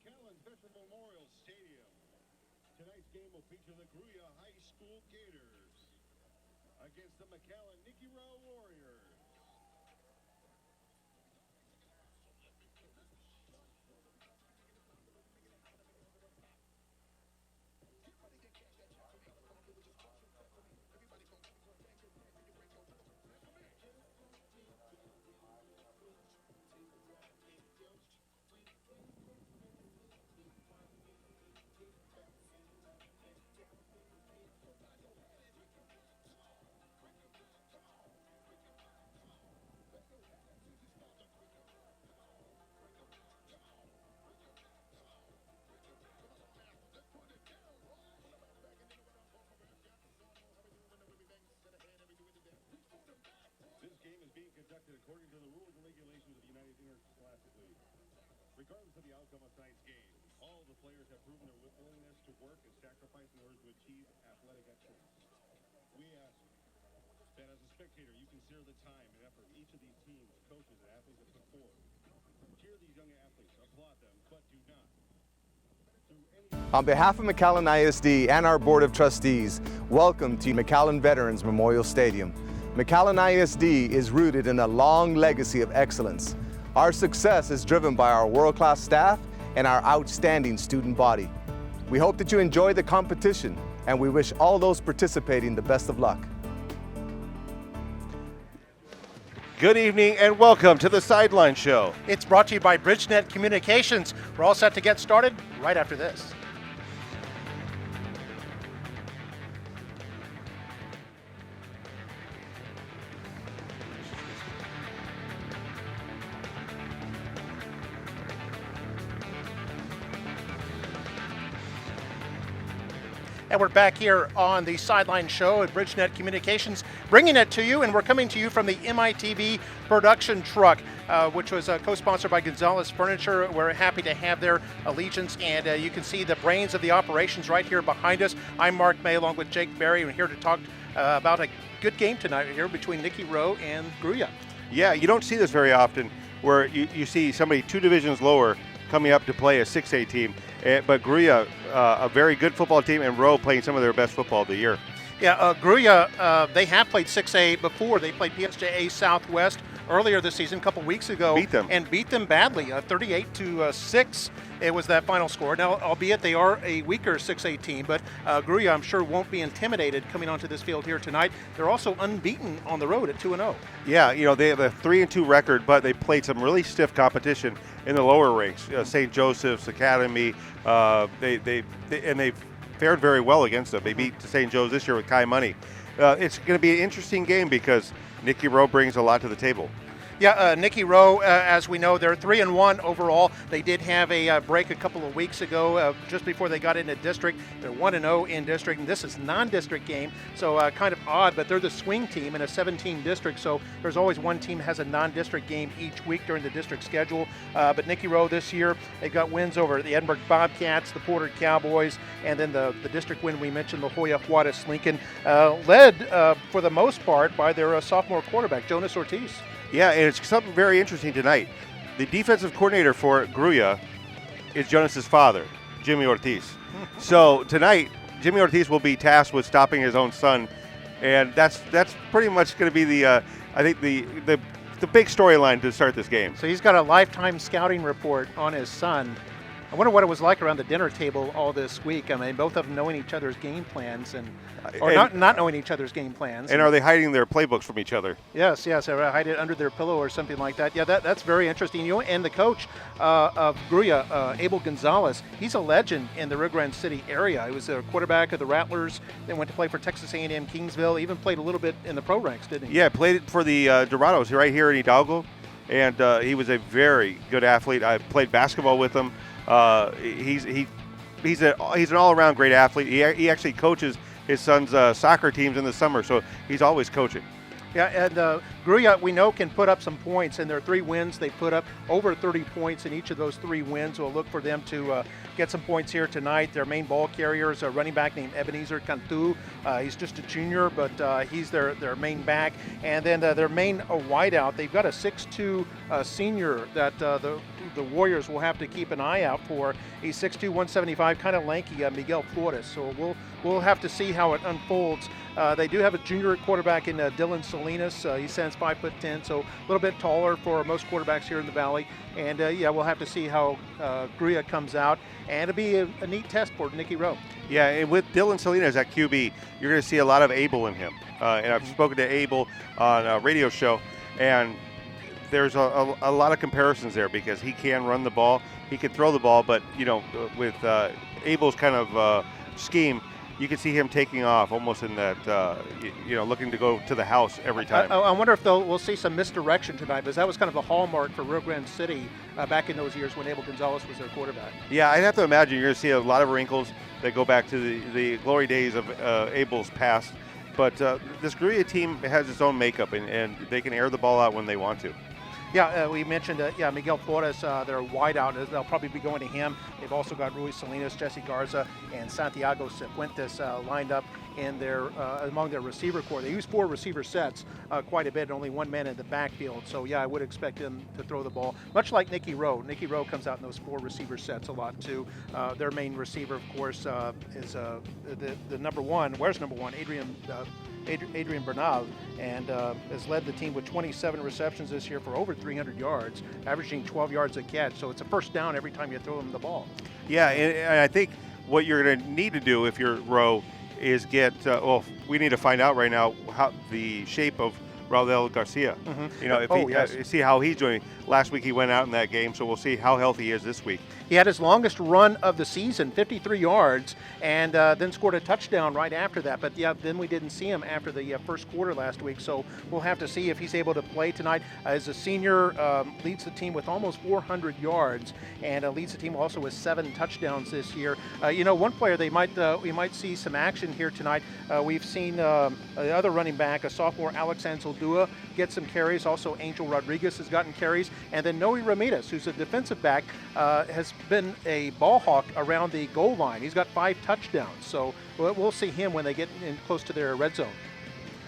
McAllen Veteran Memorial Stadium. Tonight's game will feature the Grulla High School Gators against the McAllen Rowe Warriors. This game is being conducted according to the rules and regulations of the United Interscholastic League. Regardless of the outcome of tonight's game, all the players have proven their willingness to work and sacrifice in order to achieve athletic excellence. We ask that as a spectator, you consider the time and effort each of these teams, coaches, and athletes have put forward. Cheer these young athletes, applaud them, but do not. On behalf of McAllen ISD and our Board of Trustees, welcome to McAllen Veterans Memorial Stadium. McAllen ISD is rooted in a long legacy of excellence. Our success is driven by our world-class staff and our outstanding student body. We hope that you enjoy the competition, and we wish all those participating the best of luck. Good evening and welcome to the Sideline Show. It's brought to you by BridgeNet Communications. We're all set to get started right after this. And we're back here on the Sideline Show at BridgeNet Communications, bringing it to you, and we're coming to you from the MITV production truck, which was co-sponsored by Gonzalez Furniture. We're happy to have their allegiance, and you can see the brains of the operations right here behind us. I'm Mark May, along with Jake Berry. We're here to talk about a good game tonight here between Nikki, Rowe, and Grulla. Yeah, you don't see this very often, where you see somebody two divisions lower coming up to play a 6A team. But Grulla, a very good football team, and Rowe playing some of their best football of the year. Yeah, Grulla, they have played 6A before. They played PSJA Southwest earlier this season, a couple weeks ago. Beat them badly, 38-6. It was that final score. Now, albeit they are a weaker 6A team, but Grulla, I'm sure, won't be intimidated coming onto this field here tonight. They're also unbeaten on the road at 2-0. Yeah, you know, they have a 3-2 record, but they played some really stiff competition in the lower ranks. St. Joseph's Academy, they've fared very well against them. They beat St. Joe's this year with Kai Money. It's going to be an interesting game because Nikki Rowe brings a lot to the table. Yeah, Nikki Rowe, as we know, they're 3-1 overall. They did have a break a couple of weeks ago, just before they got into district. They're 1-0 in district, and this is non-district game, so kind of odd, but they're the swing team in a 17 district, so there's always one team that has a non-district game each week during the district schedule. But Nikki Rowe this year, they've got wins over the Edinburgh Bobcats, the Porter Cowboys, and then the district win we mentioned, La Jolla Juarez Lincoln, led for the most part by their sophomore quarterback, Jonas Ortiz. Yeah, and it's something very interesting tonight. The defensive coordinator for Grulla is Jonas's father, Jimmy Ortiz. So tonight, Jimmy Ortiz will be tasked with stopping his own son, and that's pretty much going to be the I think the big storyline to start this game. So he's got a lifetime scouting report on his son. I wonder what it was like around the dinner table all this week. I mean, both of them knowing each other's game plans or not knowing each other's game plans. And are they hiding their playbooks from each other? Yes, or hide it under their pillow or something like that. Yeah, that's very interesting. You know, and the coach of Grulla, Abel Gonzalez, he's a legend in the Rio Grande City area. He was a quarterback of the Rattlers, then went to play for Texas A&M Kingsville, even played a little bit in the pro ranks, didn't he? Yeah, played for the Dorados right here in Hidalgo, and he was a very good athlete. I played basketball with him. He's an all-around great athlete. He actually coaches his son's soccer teams in the summer, so he's always coaching. Yeah, and Grulla, we know, can put up some points. In their 3 wins, they put up over 30 points in each of those 3 wins. We'll look for them to get some points here tonight. Their main ball carrier is a running back named Ebenezer Cantu. He's just a junior, but he's their main back. And then their main wideout, they've got a 6'2" senior that the Warriors will have to keep an eye out for. He's 6'2", 175, kind of lanky, Miguel Flores. So we'll have to see how it unfolds. They do have a junior quarterback in Dylan Salinas. He stands 5'10", so a little bit taller for most quarterbacks here in the Valley. And yeah, we'll have to see how Grulla comes out. And it'll be a neat test for Nikki Rowe. Yeah, and with Dylan Salinas at QB, you're going to see a lot of Abel in him. And I've spoken to Abel on a radio show, and there's a lot of comparisons there because he can run the ball, he can throw the ball, but with Abel's kind of scheme, you can see him taking off almost in that, looking to go to the house every time. I wonder if we'll see some misdirection tonight, because that was kind of a hallmark for Rio Grande City back in those years when Abel Gonzalez was their quarterback. Yeah, I'd have to imagine you're going to see a lot of wrinkles that go back to the glory days of Abel's past. But this Grulla team has its own makeup, and they can air the ball out when they want to. Yeah, we mentioned Miguel Flores, their wideout. They'll probably be going to him. They've also got Rui Salinas, Jesse Garza, and Santiago Cifuentes lined up in their among their receiver core. They use 4 receiver sets quite a bit, and only 1 man in the backfield. So yeah, I would expect them to throw the ball, much like Nikki Rowe. Nikki Rowe comes out in those 4 receiver sets a lot too. Their main receiver, of course, is the number 1. Where's number 1? Adrian Bernal, and has led the team with 27 receptions this year for over 300 yards, averaging 12 yards a catch. So it's a first down every time you throw them the ball. Yeah, and I think what you're going to need to do if you're Rowe is get, we need to find out right now how the shape of Raul Garcia. Mm-hmm. See how he's doing. Last week he went out in that game, so we'll see how healthy he is this week. He had his longest run of the season, 53 yards, and then scored a touchdown right after that. But yeah, then we didn't see him after the first quarter last week, so we'll have to see if he's able to play tonight. As a senior, leads the team with almost 400 yards, and leads the team also with 7 touchdowns this year. One player we might see some action here tonight. We've seen the other running back, a sophomore, Alex Anzaldúa, get some carries. Also, Angel Rodriguez has gotten carries, and then Noe Ramirez, who's a defensive back, has been a ball hawk around the goal line. He's got 5 touchdowns, so we'll see him when they get in close to their red zone.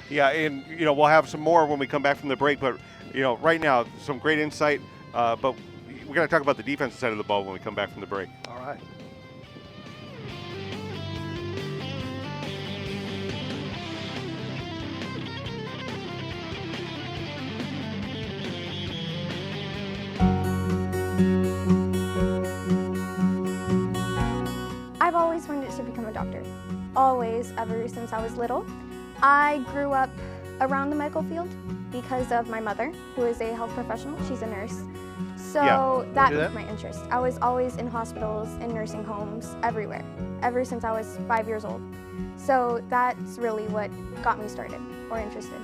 Yeah, and we'll have some more when we come back from the break, but right now some great insight, but we're going to talk about the defensive side of the ball when we come back from the break. All right. I've always wanted to become a doctor. Always, ever since I was little. I grew up around the medical field because of my mother, who is a health professional. She's a nurse. So that was my interest. I was always in hospitals, in nursing homes, everywhere, ever since I was 5 years old. So that's really what got me started or interested.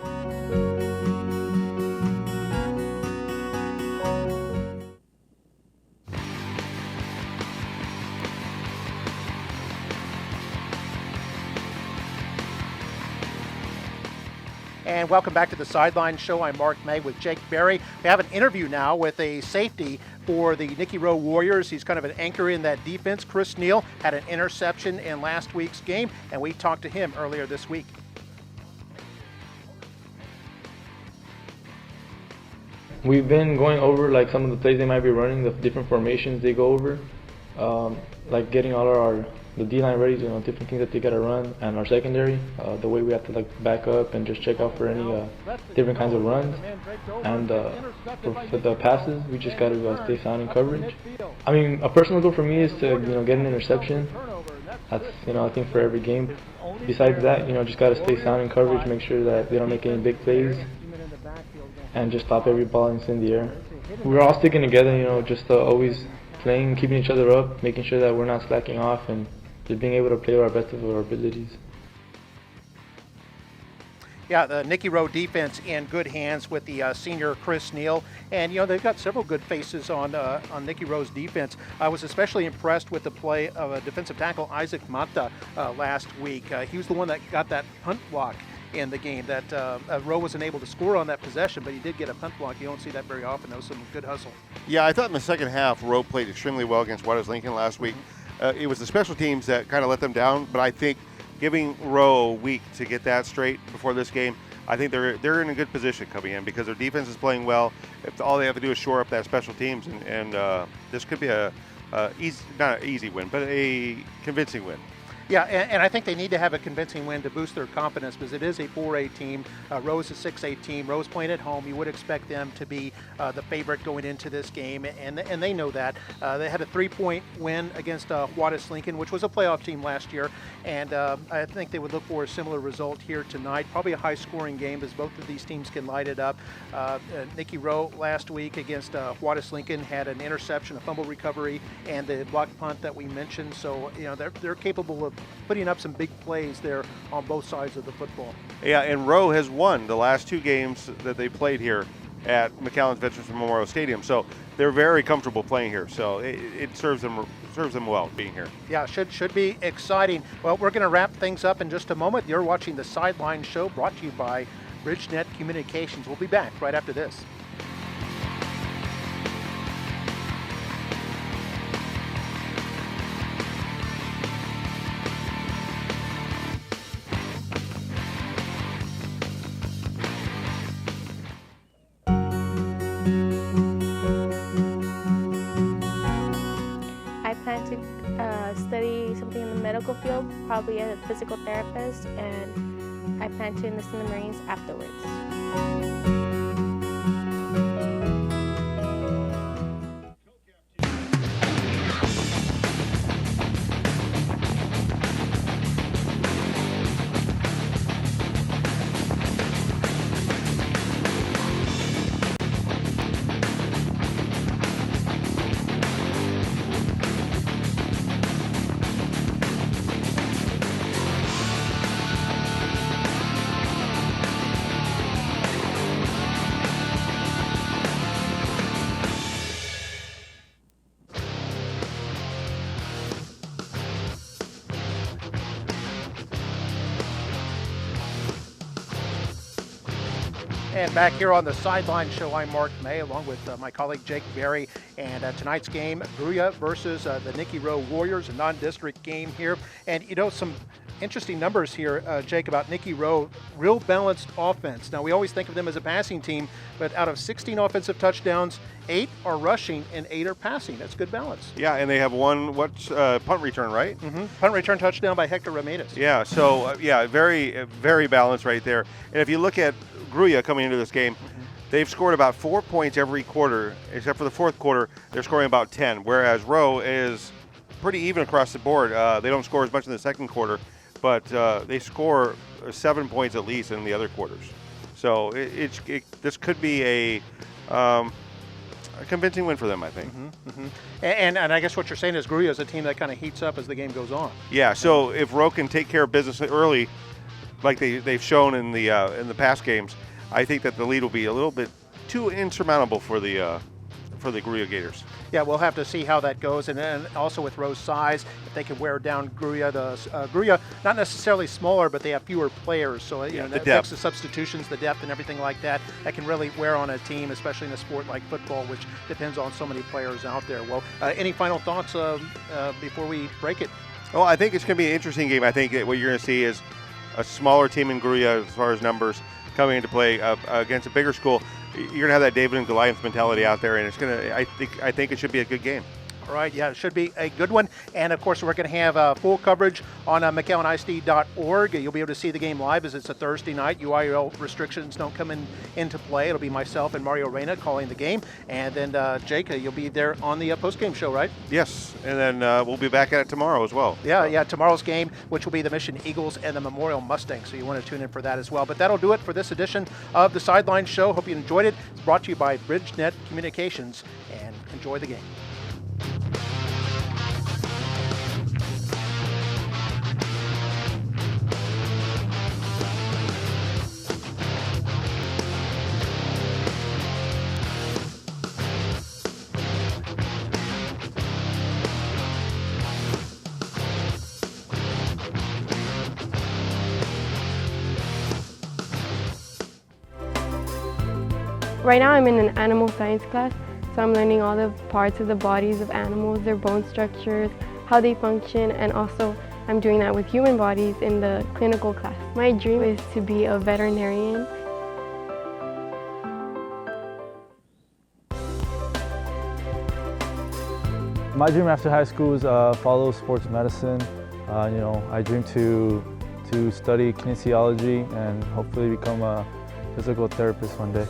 And welcome back to the Sideline Show. I'm Mark May with Jake Berry. We have an interview now with a safety for the Nikki Rowe Warriors. He's kind of an anchor in that defense. Chris Neal had an interception in last week's game, and we talked to him earlier this week. We've been going over like some of the plays they might be running, the different formations they go over, like getting all of the D-line ready, different things that they gotta run, and our secondary, the way we have to like back up and just check out for any different kinds of runs. And for the passes, we just gotta stay sound in coverage. I mean, a personal goal for me is to get an interception. That's I think for every game. Besides that, just gotta stay sound in coverage, make sure that they don't make any big plays, and just stop every ball in the air. We're all sticking together, just always playing, keeping each other up, making sure that we're not slacking off, and just being able to play to our best of our abilities. Yeah, the Nikki Rowe defense in good hands with the senior Chris Neal, and they've got several good faces on Nikki Rowe's defense. I was especially impressed with the play of defensive tackle Isaac Mata last week. He was the one that got that punt block, in the game. That Rowe wasn't able to score on that possession, but he did get a punt block. You don't see that very often. That was some good hustle. Yeah, I thought in the second half, Rowe played extremely well against Juarez Lincoln last week. It was the special teams that kind of let them down, but I think giving Rowe a week to get that straight before this game, I think they're in a good position coming in because their defense is playing well. If all they have to do is shore up that special teams, and this could be not an easy win, but a convincing win. Yeah, and I think they need to have a convincing win to boost their confidence because it is a 4A team. Rowe's a 6A team. Rowe's playing at home. You would expect them to be the favorite going into this game, and they know that. They had a 3-point win against Juarez Lincoln, which was a playoff team last year, and I think they would look for a similar result here tonight. Probably a high-scoring game as both of these teams can light it up. Nikki Rowe last week against Juarez Lincoln had an interception, a fumble recovery, and the block punt that we mentioned. So, they're capable of putting up some big plays there on both sides of the football. Yeah, and Rowe has won the last 2 games that they played here at McAllen's Veterans Memorial Stadium. So they're very comfortable playing here. So it serves them well being here. Yeah, should be exciting. Well, we're going to wrap things up in just a moment. You're watching the Sideline Show brought to you by BridgeNet Communications. We'll be back right after this. I plan to study something in the medical field, probably a physical therapist, and I plan to enlist in the Marines afterwards. And back here on the Sideline Show, I'm Mark May, along with my colleague Jake Berry. And tonight's game, Grulla versus the Nikki Rowe Warriors, a non-district game here. And some interesting numbers here, Jake, about Nikki Rowe. Real balanced offense. Now, we always think of them as a passing team, but out of 16 offensive touchdowns, 8 are rushing and 8 are passing. That's good balance. Yeah, and they have one punt return, right? Mm-hmm. Punt return touchdown by Hector Ramirez. Yeah, so very, very balanced right there. And if you look at Grulla coming into this game, they've scored about 4 points every quarter, except for the fourth quarter. They're scoring about 10, whereas Rowe is pretty even across the board. They don't score as much in the second quarter, but they score 7 points at least in the other quarters. So this could be a convincing win for them, I think. Mm-hmm, mm-hmm. And I guess what you're saying is Grulla is a team that kind of heats up as the game goes on. Yeah, so if Rowe can take care of business early, like they've shown in the past games, I think that the lead will be a little bit too insurmountable for the Grulla Gators. Yeah, we'll have to see how that goes, and then also with Rowe's size, if they can wear down Grulla. Grulla, not necessarily smaller, but they have fewer players, so that affects the substitutions, the depth, and everything like that. That can really wear on a team, especially in a sport like football, which depends on so many players out there. Well, any final thoughts before we break it? Well, I think it's going to be an interesting game. I think what you're going to see is a smaller team in Grulla as far as numbers coming into play against a bigger school. You're going to have that David and Goliath mentality out there, and it's going to. I think it should be a good game. All right, yeah, it should be a good one. And, of course, we're going to have full coverage on McAllenisd.org. You'll be able to see the game live as it's a Thursday night. UIL restrictions don't come into play. It'll be myself and Mario Reyna calling the game. And then, Jake, you'll be there on the postgame show, right? Yes, and then we'll be back at it tomorrow as well. Yeah, tomorrow's game, which will be the Mission Eagles and the Memorial Mustangs. So you want to tune in for that as well. But that'll do it for this edition of the Sideline Show. Hope you enjoyed it. It's brought to you by BridgeNet Communications. And enjoy the game. Right now I'm in an animal science class, so I'm learning all the parts of the bodies of animals, their bone structures, how they function, and also I'm doing that with human bodies in the clinical class. My dream is to be a veterinarian. My dream after high school is follow sports medicine. I dream to study kinesiology and hopefully become a physical therapist one day.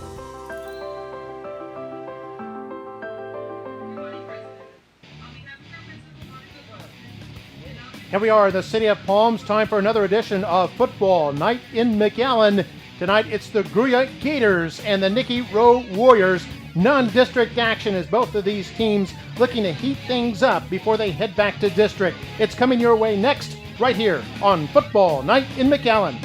Here we are in the city of Palms. Time for another edition of Football Night in McAllen. Tonight it's the Grulla Gators and the Nikki Rowe Warriors. Non-district action as both of these teams looking to heat things up before they head back to district. It's coming your way next, right here on Football Night in McAllen.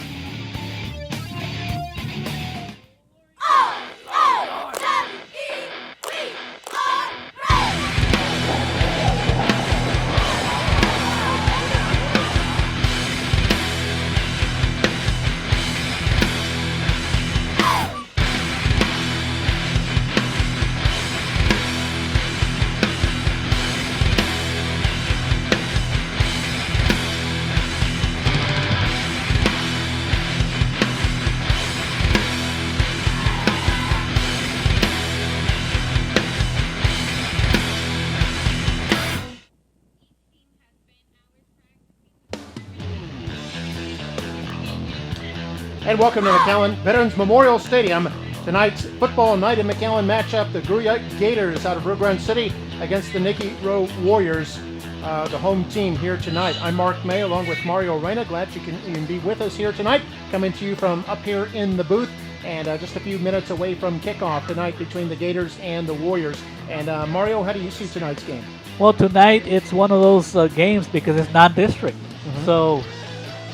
And welcome to McAllen Veterans Memorial Stadium. Tonight's Football Night in McAllen matchup, the Grulla Gators out of Rio Grande City against the Nikki Rowe Warriors, the home team here tonight. I'm Mark May along with Mario Reyna. Glad you can be with us here tonight. Coming to you from up here in the booth and just a few minutes away from kickoff tonight between the Gators and the Warriors. And Mario, how do you see tonight's game? Well, tonight it's one of those games because it's non-district. So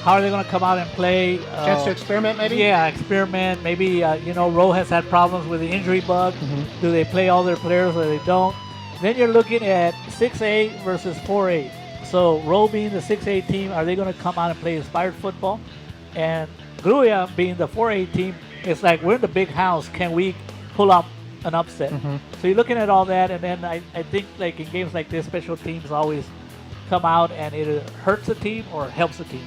how are they going to come out and play? Chance to experiment, maybe? Yeah, experiment. Maybe, Rowe has had problems with the injury bug. Do they play all their players or they don't? Then you're looking at 6A versus 4A. So Rowe being the 6A team, are they going to come out and play inspired football? And Grulla being the 4A team, it's like we're in the big house. Can we pull up an upset? So you're looking at all that, and then I think like in games like this, special teams always come out and either hurts a team or helps a team.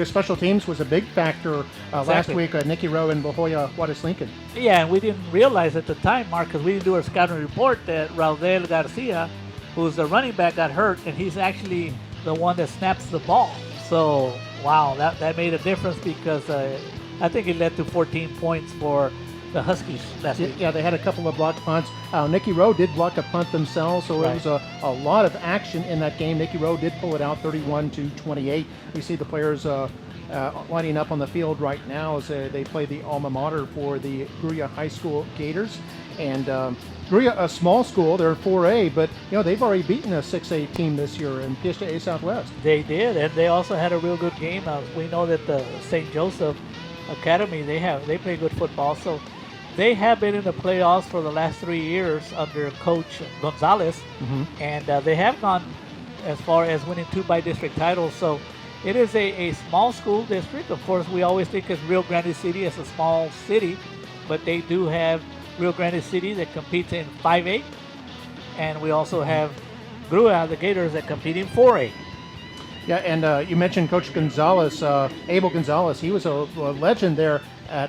Special teams was a big factor last week. Nikki Rowe and La Jolla Juarez Lincoln. Yeah, and we didn't realize at the time, Mark, because we didn't do our scouting report, that Raul Garcia, who's the running back, got hurt, and he's actually the one that snaps the ball. So, wow, that made a difference because I think it led to 14 points for the Huskies last week. Yeah, they had a couple of blocked punts. Nikki Rowe did block a punt themselves, so it was a lot of action in that game. Nikki Rowe did pull it out 31-28. We see the players lining up on the field right now as they play the alma mater for the Grulla High School Gators. And Grulla, a small school, they're 4A, but they've already beaten a 6A team this year in Fiesta A Southwest. They did, and they also had a real good game. We know that the St. Joseph Academy, they play good football, so they have been in the playoffs for the last 3 years under Coach Gonzalez, and they have gone as far as winning 2 by-district titles. So it is a small school district. Of course, we always think of Rio Grande City as a small city, but they do have Rio Grande City that competes in 5A, and we also have Grulla, the Gators, that compete in 4A. Yeah, and you mentioned Coach Gonzalez, Abel Gonzalez. He was a legend there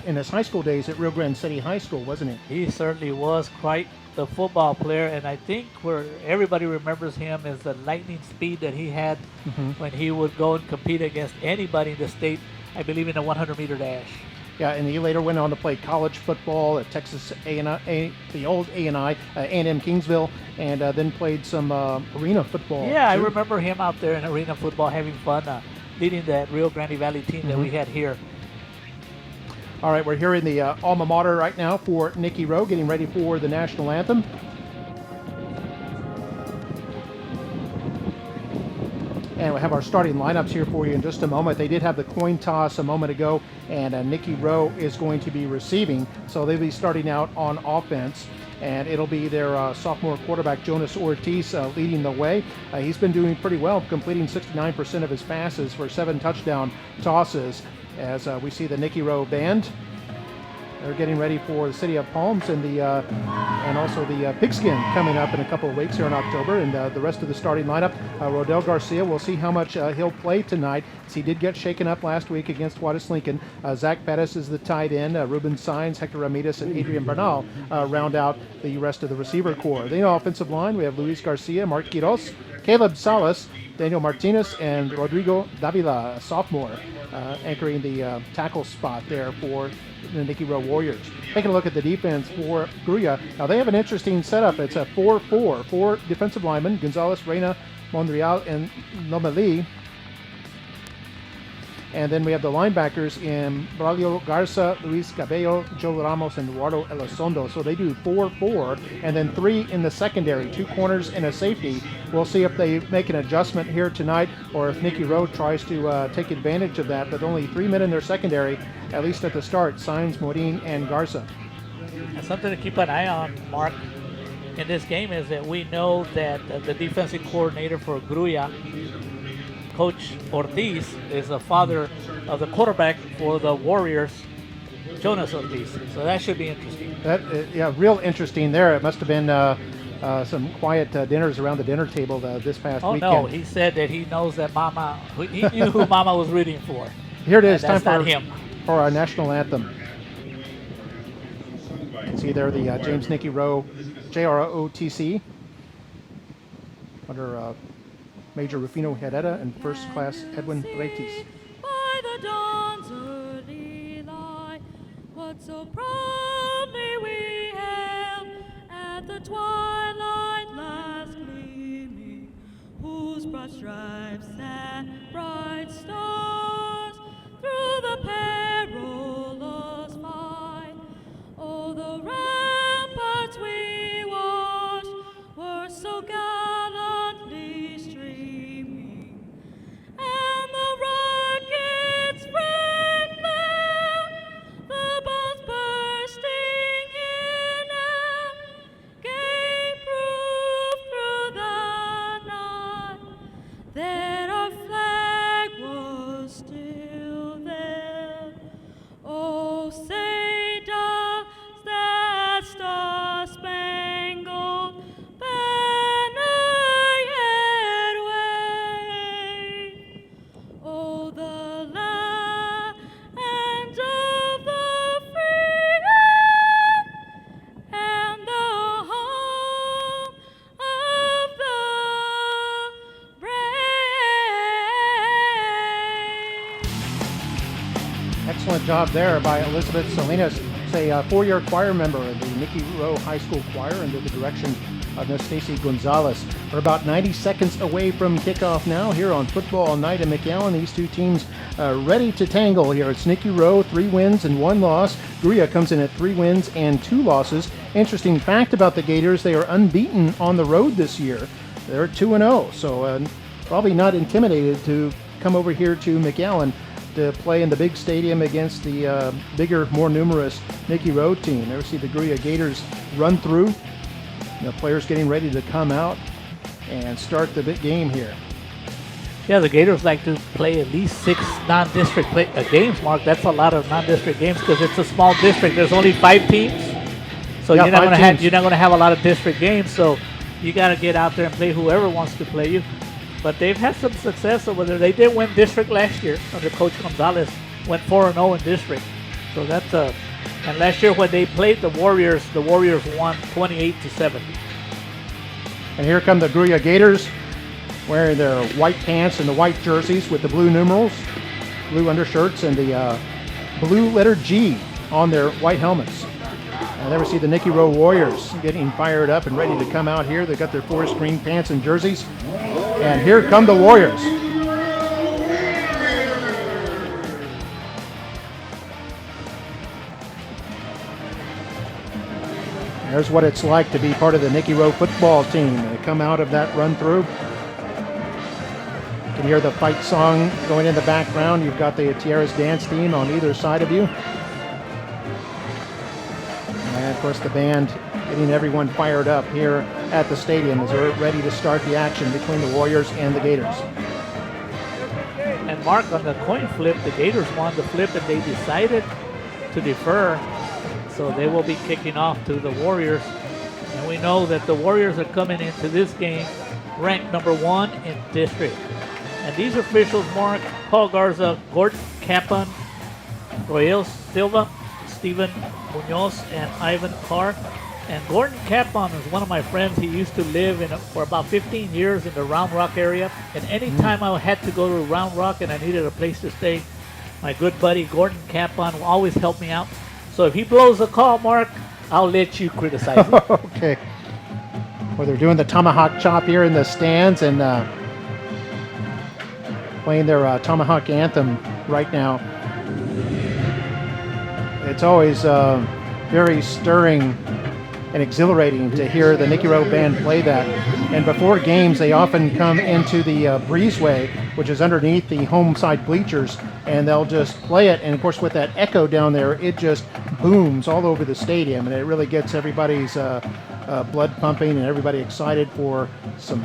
in his high school days at Rio Grande City High School, wasn't he? He certainly was quite the football player, and I think where everybody remembers him is the lightning speed that he had when he would go and compete against anybody in the state, I believe in the 100-meter dash. Yeah, and he later went on to play college football at Texas A&I, the old A&I, A&M Kingsville, and then played some arena football. Yeah, I remember him out there in arena football having fun, leading that Rio Grande Valley team that we had here. All right, we're here in the alma mater right now for Nikki Rowe, getting ready for the national anthem. And we have our starting lineups here for you in just a moment. They did have the coin toss a moment ago, and Nikki Rowe is going to be receiving. So they'll be starting out on offense, and it'll be their sophomore quarterback, Jonas Ortiz, leading the way. He's been doing pretty well, completing 69% of his passes for 7 touchdown tosses, as we see the Nikki Rowe band. They're getting ready for the City of Palms and also the Pigskin coming up in a couple of weeks here in October. And the rest of the starting lineup, Rodel Garcia, we'll see how much he'll play tonight, as he did get shaken up last week against Juarez Lincoln. Zach Pettis is the tight end. Ruben Saenz, Hector Ramirez, and Adrian Bernal round out the rest of the receiver core. The offensive line, we have Luis Garcia, Mark Quiros, Caleb Salas, Daniel Martinez, and Rodrigo Davila, a sophomore, anchoring the tackle spot there for the Nikki Rowe Warriors. Taking a look at the defense for Grulla. Now they have an interesting setup. It's a 4-4, 4 defensive linemen, Gonzalez, Reina, Monreal, and Lomeli. And then we have the linebackers in Braulio Garza, Luis Cabello, Joe Ramos, and Eduardo Elizondo. So they do 4-4, and then 3 in the secondary, 2 corners and a safety. We'll see if they make an adjustment here tonight, or if Nikki Rowe tries to take advantage of that. But only 3 men in their secondary, at least at the start: Saenz, Morin, and Garza. And something to keep an eye on, Mark, in this game is that we know that the defensive coordinator for Grulla, Coach Ortiz, is the father of the quarterback for the Warriors, Jonas Ortiz. So that should be interesting. Yeah, real interesting there. It must have been some quiet dinners around the dinner table this past weekend. Oh, no, he said that he knows that he knew who Mama was rooting for. Here it is, time for our national anthem. You can see there the James Nikki Rowe JROTC under Major Rufino Herrera and First Class Edwin Reitis. By the dawn's early light, what so proudly we hailed at the twilight last gleaming, whose broad stripes and bright stars through the perilous fight. Oh, the ramparts we watched were so gallantly streaming, and the rockets red glare, the bombs bursting in air, gave proof through the night that our flag was still there. Oh, say does that star-spangled banner yet wave? Oh, the land of the free and the home of the brave. Excellent job there by Elizabeth Salinas, a 4-year choir member of the Nikki Rowe High School Choir under the direction of Miss Stacy Gonzalez. We're about 90 seconds away from kickoff now here on Football Night in McAllen. These two teams ready to tangle here. It's Nikki Rowe, 3 wins and 1 loss. Grulla comes in at 3 wins and 2 losses. Interesting fact about the Gators, they are unbeaten on the road this year. They're 2-0, so probably not intimidated to come over here to McAllen to play in the big stadium against the bigger, more numerous Nikki Rowe team. There we see the Grulla Gators run through. The players getting ready to come out and start the big game here. Yeah, the Gators like to play at least 6 non-district games, Mark. That's a lot of non-district games because it's a small district. There's only 5 teams, so yeah, you're not going to have a lot of district games. So you got to get out there and play whoever wants to play you. But they've had some success over there. They did win district last year under Coach Gonzalez. Went 4-0 in district. So that's and last year when they played the Warriors won 28-7. And here come the Grulla Gators wearing their white pants and the white jerseys with the blue numerals, blue undershirts, and the blue letter G on their white helmets. And there we see the Nikki Rowe Warriors getting fired up and ready to come out here. They got their forest green pants and jerseys. And here come the Warriors. There's what it's like to be part of the Nikki Rowe football team. They come out of that run through. You can hear the fight song going in the background. You've got the Tierras dance team on either side of you. And of course the band getting everyone fired up here at the stadium as they're ready to start the action between the Warriors and the Gators. And Mark, on the coin flip, the Gators won the flip and they decided to defer So they will be kicking off to the Warriors. And we know that the Warriors are coming into this game ranked number 1 in district. And these officials, Mark, Paul Garza, Gordon Capon, Royel Silva, Steven Munoz, and Ivan Carr. And Gordon Capon is one of my friends. He used to live for about 15 years in the Round Rock area. And anytime I had to go to Round Rock and I needed a place to stay, my good buddy Gordon Capon will always help me out. So if he blows a call, Mark, I'll let you criticize him. Okay. Well, they're doing the tomahawk chop here in the stands and playing their tomahawk anthem right now. It's always very stirring and exhilarating to hear the Nikki Rowe band play that. And before games, they often come into the breezeway, which is underneath the home side bleachers, and they'll just play it. And of course, with that echo down there, it just booms all over the stadium, and it really gets everybody's blood pumping and everybody excited for some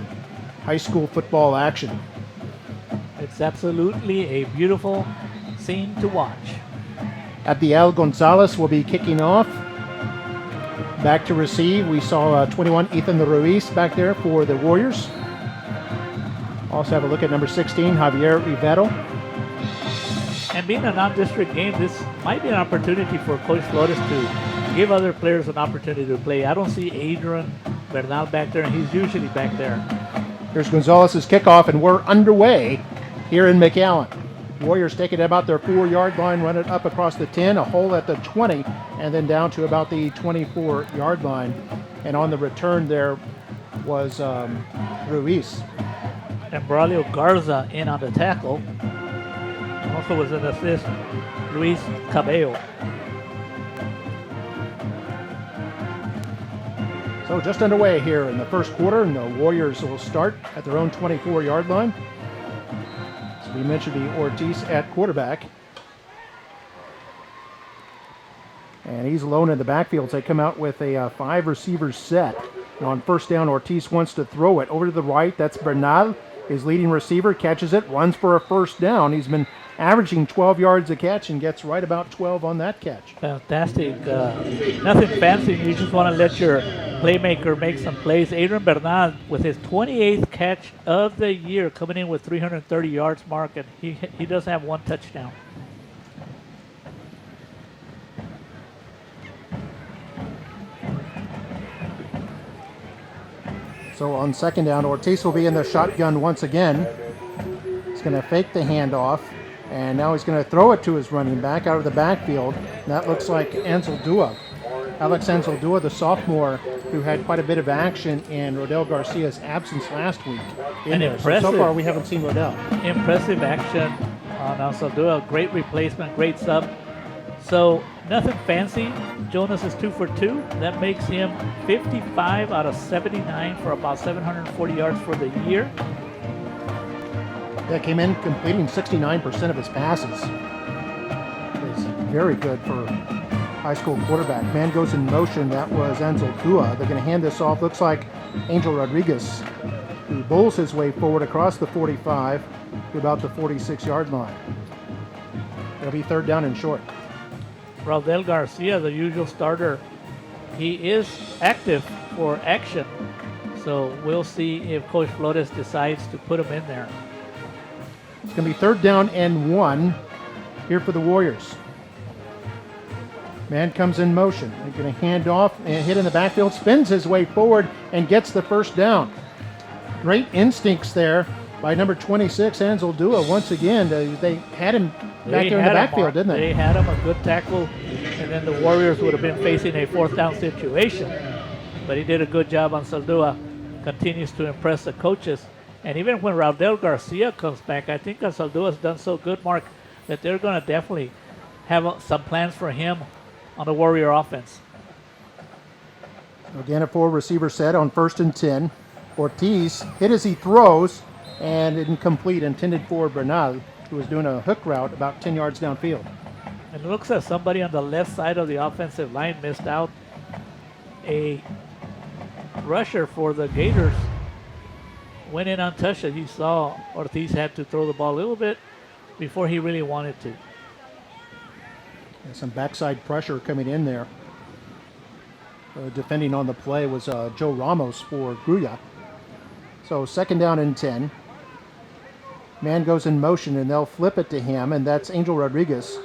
high school football action. It's absolutely a beautiful scene to watch. Abdiel Gonzalez will be kicking off. Back to receive, we saw 21 Ethan Ruiz back there for the Warriors. Also have a look at number 16, Javier Rivero. And being a non-district game, this might be an opportunity for Coach Flores to give other players an opportunity to play. I don't see Adrian Bernal back there, and he's usually back there. Here's Gonzalez's kickoff, and we're underway here in McAllen. Warriors take it about their 4-yard line, run it up across the 10, a hole at the 20, and then down to about the 24-yard line. And on the return there was Ruiz. And Braulio Garza in on the tackle. Also was an assist, Luis Cabello. So just underway here in the first quarter, and the Warriors will start at their own 24-yard line. So we mentioned the Ortiz at quarterback. And he's alone in the backfield. So they come out with a 5-receiver set. And on first down, Ortiz wants to throw it over to the right. That's Bernal, his leading receiver, catches it, runs for a first down. He's been averaging 12 yards a catch and gets right about 12 on that catch. Fantastic. Nothing fancy. You just want to let your playmaker make some plays. Adrian Bernal with his 28th catch of the year, coming in with 330 yards mark, and he does have 1 touchdown. So on second down, Ortiz will be in the shotgun once again. He's going to fake the handoff, and now he's going to throw it to his running back out of the backfield. And that looks like Anzaldúa. Alex Anzaldúa, the sophomore, who had quite a bit of action in Rodel Garcia's absence last week. And impressive. So far, we haven't seen Rodel. Impressive action on Anzaldúa. Great replacement, great sub. So nothing fancy. Jonas is 2 for 2. That makes him 55 out of 79 for about 740 yards for the year. Yeah, came in completing 69% of his passes. It's very good for high school quarterback. Man goes in motion. That was Anzaldúa. They're going to hand this off. Looks like Angel Rodriguez, who bowls his way forward across the 45 to about the 46-yard line. It'll be third down and short. Rodel Garcia, the usual starter, he is active for action. So we'll see if Coach Flores decides to put him in there. It's going to be third down and 1 here for the Warriors. Man comes in motion. They're going to hand off and hit in the backfield, spins his way forward and gets the first down. Great instincts there by number 26, Anzaldúa. Once again, they had him back there in the backfield, didn't they? They had him, a good tackle, and then the Warriors would have been facing a 4th down situation. But he did a good job on Anzaldúa. Continues to impress the coaches. And even when Rodel Garcia comes back, I think Anzaldúa has done so good, Mark, that they're going to definitely have some plans for him on the Warrior offense. Again, a 4-receiver set on 1st and 10. Ortiz hit as he throws and incomplete, intended for Bernal, who was doing a hook route about 10 yards downfield. It looks like somebody on the left side of the offensive line missed out. A rusher for the Gators went in untouched. He saw Ortiz had to throw the ball a little bit before he really wanted to. Some backside pressure coming in there defending on the play was Joe Ramos for Grulla. So 2nd down and 10. Man goes in motion, and they'll flip it to him, and that's Angel Rodriguez.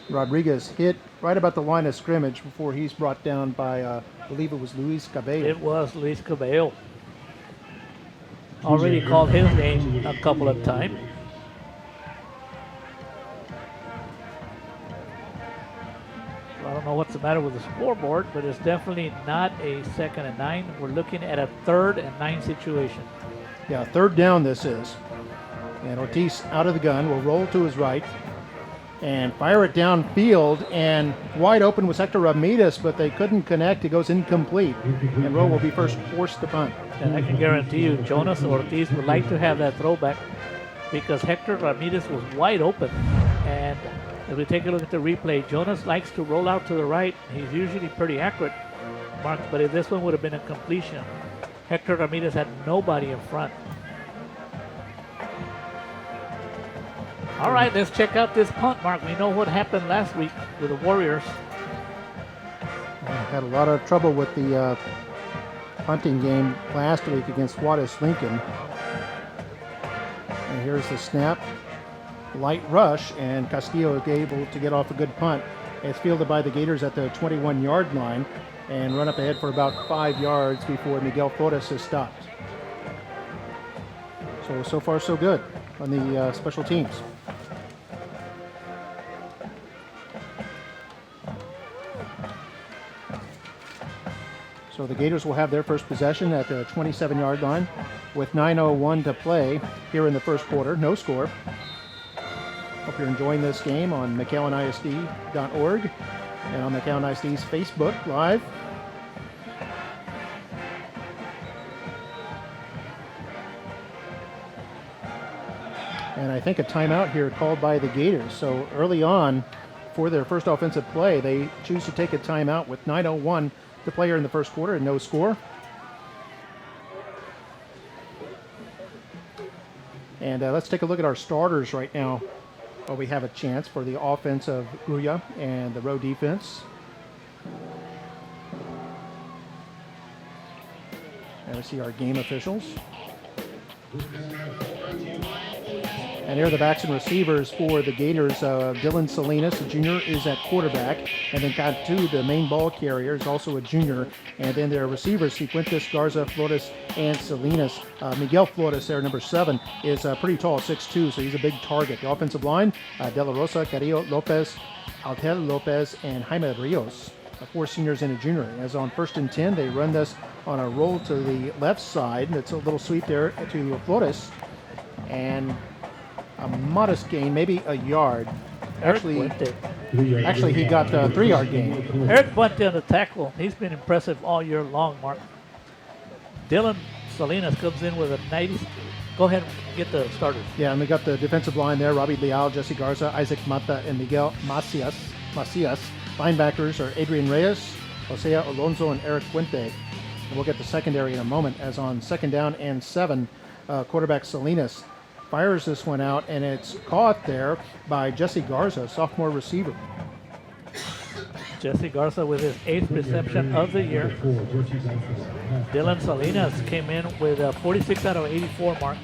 Rodriguez hit right about the line of scrimmage before he's brought down by, I believe it was Luis Cabello. It was Luis Cabello. Already called his name a couple of times. I don't know what's the matter with the scoreboard, but it's definitely not a 2nd and 9. We're looking at a 3rd and 9 situation. Yeah, 3rd down this is. And Ortiz out of the gun will roll to his right and fire it downfield, and wide open was Hector Ramirez, but they couldn't connect. It goes incomplete, and Rowe will be forced to punt. And I can guarantee you Jonas Ortiz would like to have that throwback because Hector Ramirez was wide open. And if we take a look at the replay, Jonas likes to roll out to the right. He's usually pretty accurate, Mark, but if this one would have been a completion, Hector Ramirez had nobody in front. All right, let's check out this punt, Mark. We know what happened last week with the Warriors. Had a lot of trouble with the punting game last week against Juarez Lincoln. And here's the snap. Light rush, and Castillo is able to get off a good punt. It's fielded by the Gators at the 21-yard line and run up ahead for about 5 yards before Miguel Flores is stopped. So far so good on the special teams. So the Gators will have their first possession at the 27-yard line with 9:01 to play here in the first quarter. No score. Hope you're enjoying this game on McAllen and on McAllen ISD's Facebook Live. And I think a timeout here called by the Gators. So early on, for their first offensive play, they choose to take a timeout with 9:01 to play here in the first quarter and no score. And let's take a look at our starters right now. Well, we have a chance for the offense of Grulla and the Rowe defense. And we see our game officials. And here are the backs and receivers for the Gators. Dylan Salinas, a junior, is at quarterback. And then Cantu, the main ball carrier, is also a junior. And then their receivers, Cifuentes, Garza, Flores, and Salinas. Miguel Flores, there, number 7, is pretty tall, 6'2", so he's a big target. The offensive line, De La Rosa, Carrillo Lopez, Altel Lopez, and Jaime Rios. 4 seniors and a junior. As on 1st and 10, they run this on a roll to the left side. It's a little sweep there to Flores. And a modest gain, maybe a yard. Actually, he got a 3-yard gain. Eric Puente on the tackle. He's been impressive all year long, Mark. Dylan Salinas comes in with a 90. Go ahead and get the starters. Yeah, and we got the defensive line there. Robbie Leal, Jesse Garza, Isaac Mata, and Miguel Macias. Linebackers are Adrian Reyes, Josea Alonso, and Eric Puente. And we'll get the secondary in a moment, as on 2nd down and 7, quarterback Salinas fires this one out, and it's caught there by Jesse Garza, sophomore receiver. Jesse Garza with his 8th reception of the year. Dylan Salinas came in with a 46 out of 84 mark.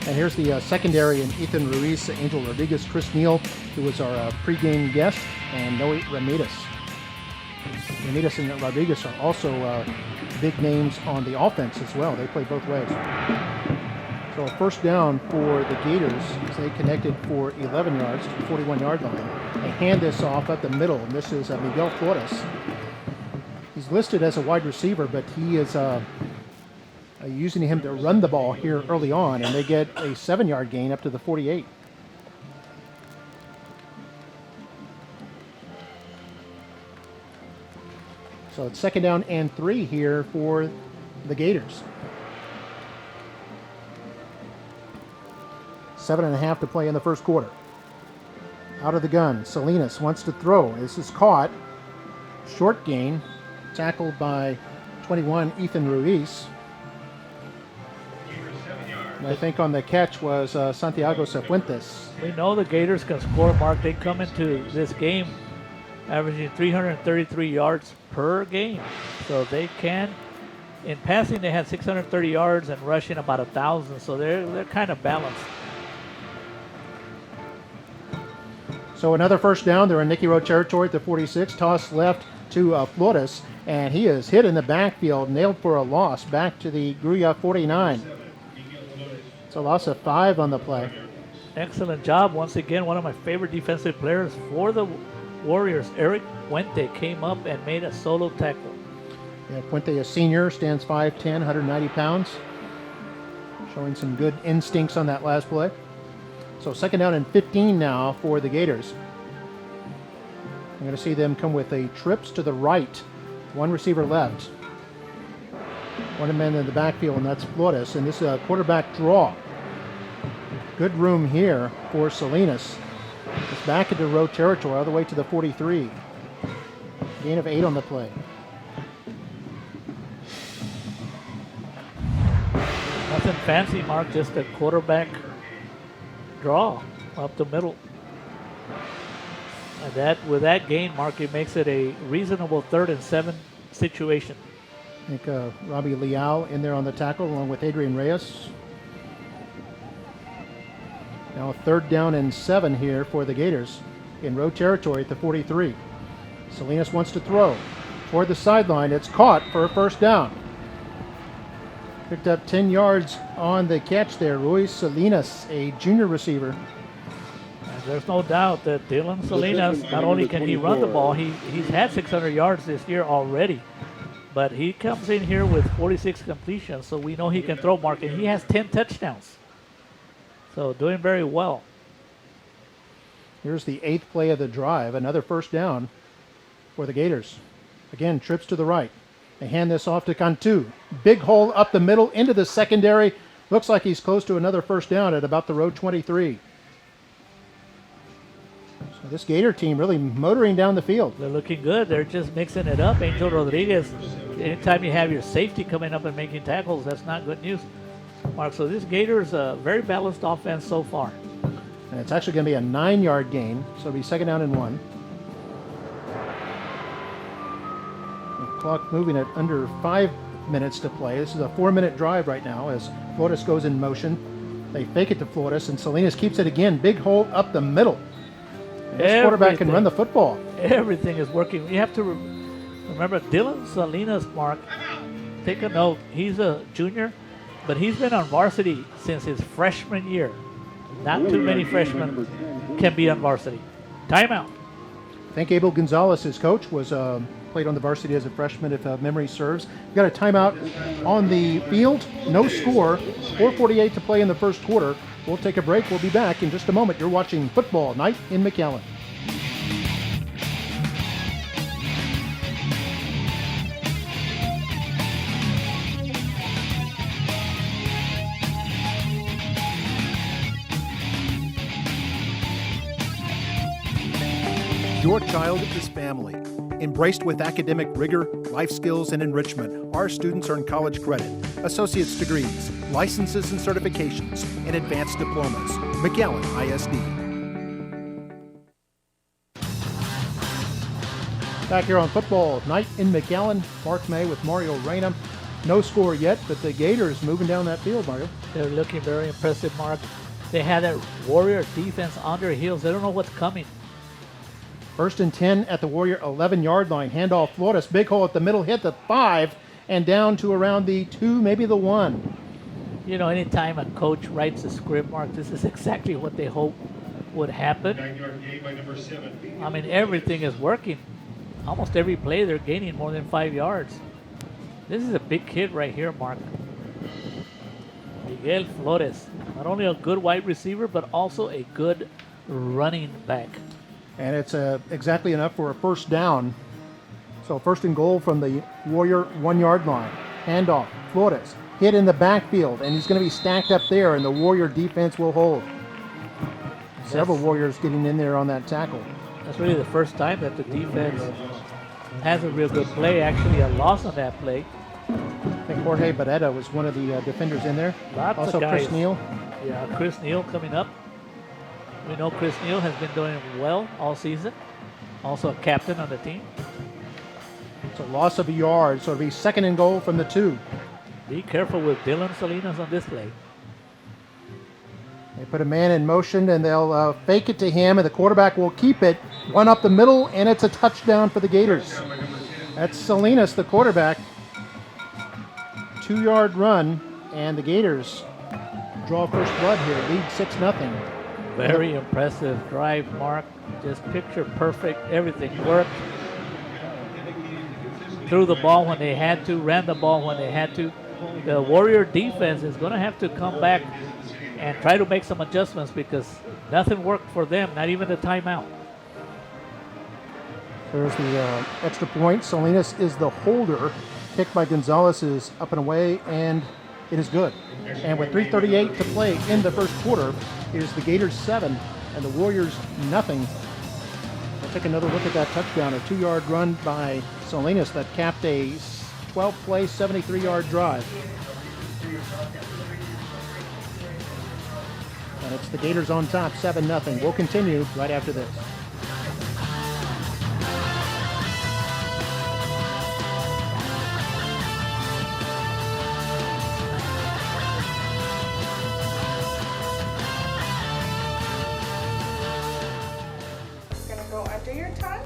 And here's the secondary, and Ethan Ruiz, Angel Rodriguez, Chris Neal, who was our pregame guest, and Noe Ramirez. Ramirez and Rodriguez are also big names on the offense as well. They play both ways. So a first down for the Gators as they connected for 11 yards to the 41-yard line. They hand this off at the middle, and this is Miguel Flores. He's listed as a wide receiver, but he is using him to run the ball here early on, and they get a 7-yard gain up to the 48. So it's 2nd down and 3 here for the Gators. 7.5 to play in the first quarter. Out of the gun, Salinas wants to throw. This is caught. Short gain, tackled by 21, Ethan Ruiz. And I think on the catch was Santiago Cifuentes. We know the Gators can score, Mark. They come into this game averaging 333 yards per game. So they can, in passing they had 630 yards and rushing about 1,000. So they're kind of balanced. So another first down. They're in Nikki Rowe territory at the 46. Toss left to Flores, and he is hit in the backfield, nailed for a loss back to the Grulla 49. It's a loss of 5 on the play. Excellent job. Once again, one of my favorite defensive players for the Warriors, Eric Puente, came up and made a solo tackle. Yeah, Puente, a senior, stands 5'10", 190 pounds. Showing some good instincts on that last play. So second down and 15 now for the Gators. I'm going to see them come with a trips to the right. One receiver left. One man in the backfield, and that's Flores. And this is a quarterback draw. Good room here for Salinas. It's back into Rowe territory all the way to the 43. Gain of 8 on the play. Nothing fancy, Mark, just a quarterback draw up the middle. And that, with that gain, Mark, it makes it a reasonable 3rd and 7 situation. I think Robbie Leal in there on the tackle along with Adrian Reyes. Now 3rd down and 7 here for the Gators in Rowe territory at the 43. Salinas wants to throw toward the sideline. It's caught for a first down. Picked up 10 yards on the catch there. Ruiz Salinas, a junior receiver. And there's no doubt that Dylan Salinas, not only can he run the ball, he's had 600 yards this year already. But he comes in here with 46 completions, so we know he can throw, Mark, and he has 10 touchdowns. So doing very well. Here's the 8th play of the drive. Another first down for the Gators. Again, trips to the right. They hand this off to Cantu. Big hole up the middle into the secondary. Looks like he's close to another first down at about the Rowe 23. So this Gator team really motoring down the field. They're looking good. They're just mixing it up. Angel Rodriguez, anytime you have your safety coming up and making tackles, that's not good news, Mark. So this Gators a very balanced offense so far. And it's actually going to be a 9-yard gain, so it'll be 2nd down and 1. Clock moving at under 5 minutes to play. This is a 4-minute drive right now as Flores goes in motion. They fake it to Flores, and Salinas keeps it again. Big hole up the middle. And this quarterback can run the football. Everything is working. You have to remember Dylan Salinas, Mark. Take a note. He's a junior, but he's been on varsity since his freshman year. Not too many freshmen can be on varsity. Timeout. I think Abel Gonzalez, his coach, was played on the varsity as a freshman, if memory serves. We've got a timeout on the field. No score. 4:48 to play in the first quarter. We'll take a break. We'll be back in just a moment. You're watching Football Night in McAllen. Your child is family. Embraced with academic rigor, life skills, and enrichment, our students earn college credit, associate's degrees, licenses and certifications, and advanced diplomas. McAllen ISD. Back here on Football Night in McAllen, Mark May with Mario Reyna. No score yet, but the Gators moving down that field, Mario. They're looking very impressive, Mark. They had that Warrior defense on their heels. They don't know what's coming. 1st and 10 at the Warrior 11-yard line. Handoff Flores. Big hole at the middle. Hit the 5 and down to around the 2, maybe the 1. You know, anytime a coach writes a script, Mark, this is exactly what they hope would happen. 9-yard gain by number 7. I mean, everything is working. Almost every play, they're gaining more than 5 yards. This is a big kid right here, Mark. Miguel Flores. Not only a good wide receiver, but also a good running back. And it's exactly enough for a first down. So 1st and goal from the Warrior 1-yard line. Handoff, Flores, hit in the backfield, and he's going to be stacked up there, and the Warrior defense will hold. Several Warriors getting in there on that tackle. That's really the first time that the defense has a real good play. Actually, a loss on that play. I think Jorge Barrera was one of the defenders in there. Lots also of guys. Chris Neal. Yeah, Chris Neal coming up. We know Chris Neal has been doing well all season. Also a captain on the team. So loss of a yard, so it'll be 2nd and goal from the 2. Be careful with Dylan Salinas on this play. They put a man in motion, and they'll fake it to him, and the quarterback will keep it. One up the middle, and it's a touchdown for the Gators. That's Salinas, the quarterback. 2-yard run, and the Gators draw first blood here, lead 6-0. Very impressive drive, Mark. Just picture perfect. Everything worked. Threw the ball when they had to, ran the ball when they had to. The Warrior defense is going to have to come back and try to make some adjustments because nothing worked for them, not even the timeout. There's the extra point. Salinas is the holder. Kick by Gonzalez is up and away, and it is good. And with 3:38 to play in the first quarter, it is the Gators 7 and the Warriors nothing. We'll take another look at that touchdown, a 2-yard run by Salinas that capped a 12-play, 73-yard drive. And it's the Gators on top, 7-0. We'll continue right after this.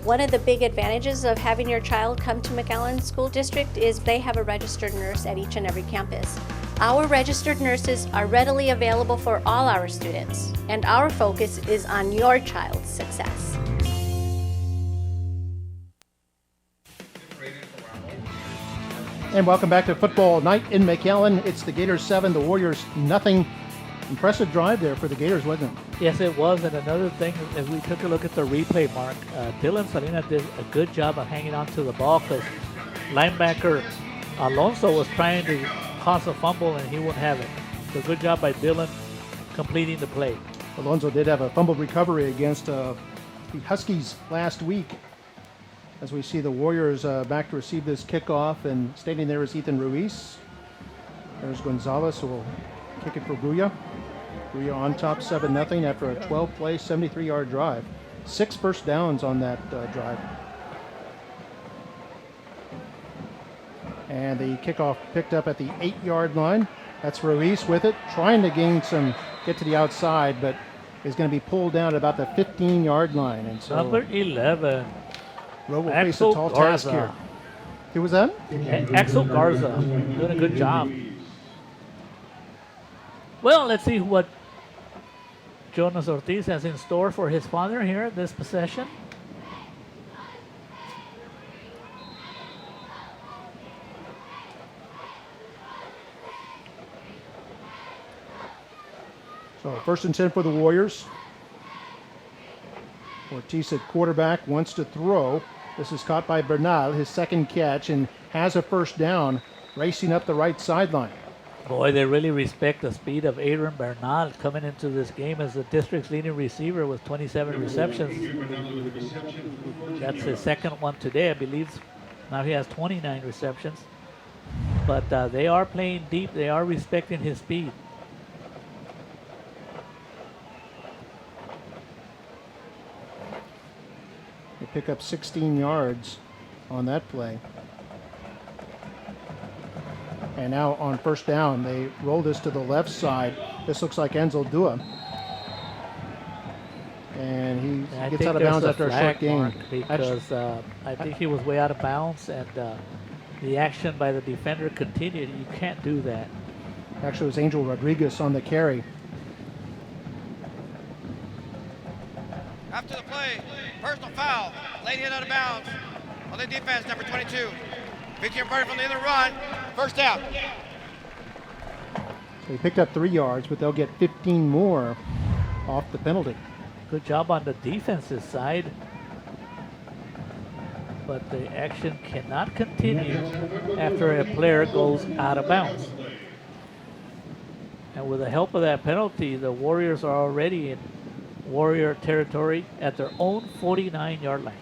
One of the big advantages of having your child come to McAllen School District is they have a registered nurse at each and every campus. Our registered nurses are readily available for all our students, and our focus is on your child's success. And welcome back to Football Night in McAllen. It's the Gators 7, the Warriors nothing. Impressive drive there for the Gators, wasn't it? Yes, it was. And another thing, as we took a look at the replay, Mark, Dylan Salinas did a good job of hanging on to the ball because linebacker Alonso was trying to cause a fumble and he wouldn't have it. So good job by Dylan completing the play. Alonso did have a fumbled recovery against the Huskies last week. As we see the Warriors back to receive this kickoff, and standing there is Ethan Ruiz. There's Gonzalez, who will kick it for Grulla. Grulla on top, 7-0 after a 12-play, 73-yard drive. 6 first downs on that drive. And the kickoff picked up at the 8-yard line. That's Ruiz with it, trying to get to the outside, but is going to be pulled down at about the 15-yard line. And so number 11. Rowe will face a tall task here. Who was that? Axel Garza doing a good job. Well, let's see what Jonas Ortiz has in store for his father here at this possession. So 1st and 10 for the Warriors. Ortiz at quarterback wants to throw. This is caught by Bernal, his second catch, and has a first down, racing up the right sideline. Boy, they really respect the speed of Aaron Bernal coming into this game as the district's leading receiver with 27 receptions. That's his second one today, I believe. Now he has 29 receptions. But they are playing deep. They are respecting his speed. They pick up 16 yards on that play. And now on first down, they roll this to the left side. This looks like Enzo Dua. And he gets out of bounds after a short gain. Because I think he was way out of bounds, and the action by the defender continued. You can't do that. Actually, it was Angel Rodriguez on the carry. After the play, personal foul, late hit out of bounds on the defense, number 22. 15 yard from the other run, first down. So he picked up 3 yards, but they'll get 15 more off the penalty. Good job on the defensive side. But the action cannot continue after a player goes out of bounds. And with the help of that penalty, the Warriors are already in Warrior territory at their own 49-yard line.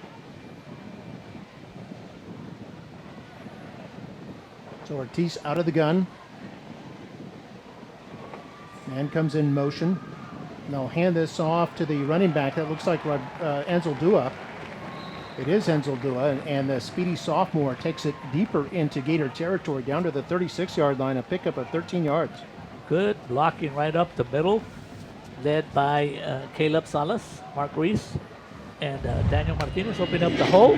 So Ortiz out of the gun. Man comes in motion. And they'll hand this off to the running back. That looks like Enzo Dua. It is Enzo Dua, and the speedy sophomore takes it deeper into Gator territory, down to the 36-yard line, a pickup of 13 yards. Good blocking right up the middle, led by Caleb Salas, Mark Reese, and Daniel Martinez opening up the hole.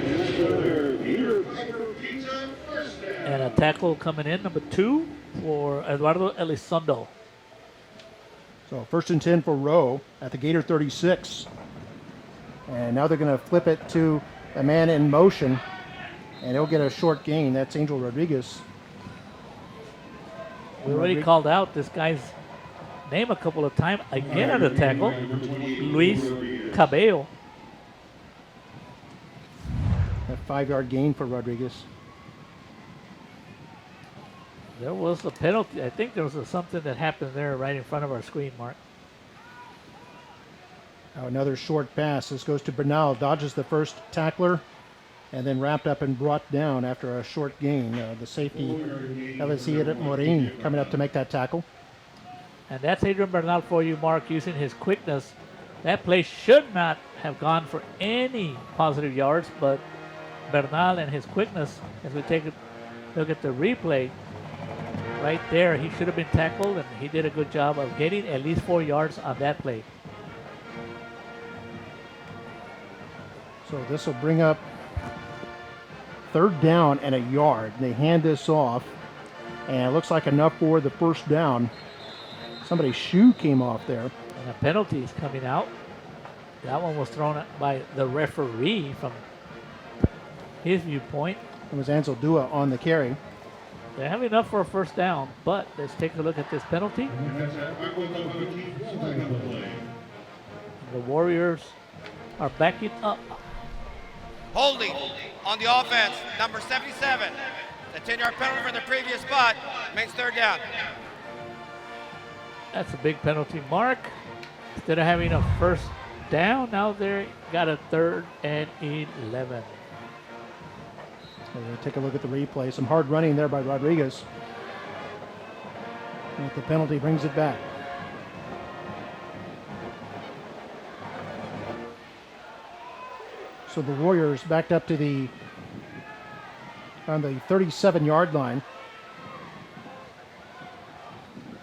And a tackle coming in, number 2, for Eduardo Elizondo. So 1st and 10 for Rowe at the Gator 36. And now they're going to flip it to a man in motion, and he'll get a short gain. That's Angel Rodriguez. We already called out this guy's name a couple of times. Again on the tackle, Luis Cabello. A 5-yard gain for Rodriguez. There was a penalty. I think there was something that happened there right in front of our screen, Mark. Now another short pass. This goes to Bernal, dodges the first tackler, and then wrapped up and brought down after a short gain. The safety, Elisier Morin, coming up to make that tackle. And that's Adrian Bernal for you, Mark, using his quickness. That play should not have gone for any positive yards, but Bernal and his quickness, as we take a look at the replay, right there, he should have been tackled, and he did a good job of getting at least 4 yards on that play. So this will bring up 3rd down and a yard. They hand this off, and it looks like enough for the 1st down. Somebody's shoe came off there. And a penalty is coming out. That one was thrown by the referee from his viewpoint. It was Ansel Dua on the carry. They have enough for a 1st down, but let's take a look at this penalty. The Warriors are backing up. Holding on the offense, number 77. The 10-yard penalty from the previous spot makes 3rd down. That's a big penalty, Mark. Instead of having a 1st down, now they got a 3rd and 11. So we'll take a look at the replay. Some hard running there by Rodriguez. And the penalty brings it back. So the Warriors backed up to on the 37-yard line.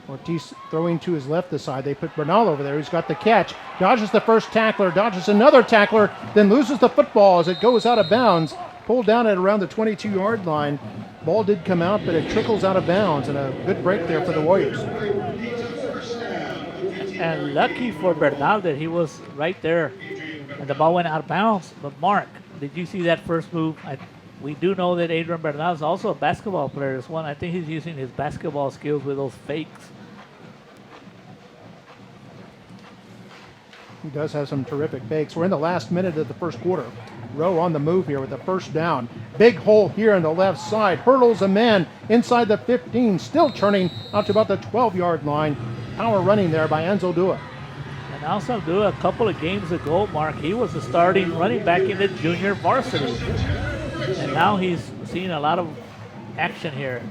Ortiz throwing to his left this side. They put Bernal over there. He's got the catch. Dodges the first tackler. Dodges another tackler. Then loses the football as it goes out of bounds. Pulled down at around the 22-yard line. Ball did come out, but it trickles out of bounds. And a good break there for the Warriors. And lucky for Bernal that he was right there. And the ball went out of bounds. But Mark, did you see that first move? We do know that Adrian Bernal is also a basketball player as well. I think he's using his basketball skills with those fakes. He does have some terrific fakes. We're in the last minute of the 1st quarter. Rowe on the move here with a 1st down. Big hole here on the left side. Hurdles a man inside the 15. Still turning out to about the 12-yard line. Power running there by Enzo Dua. And also Dua, a couple of games ago, Mark, he was the starting running back in the junior varsity. And now he's seeing a lot of action here.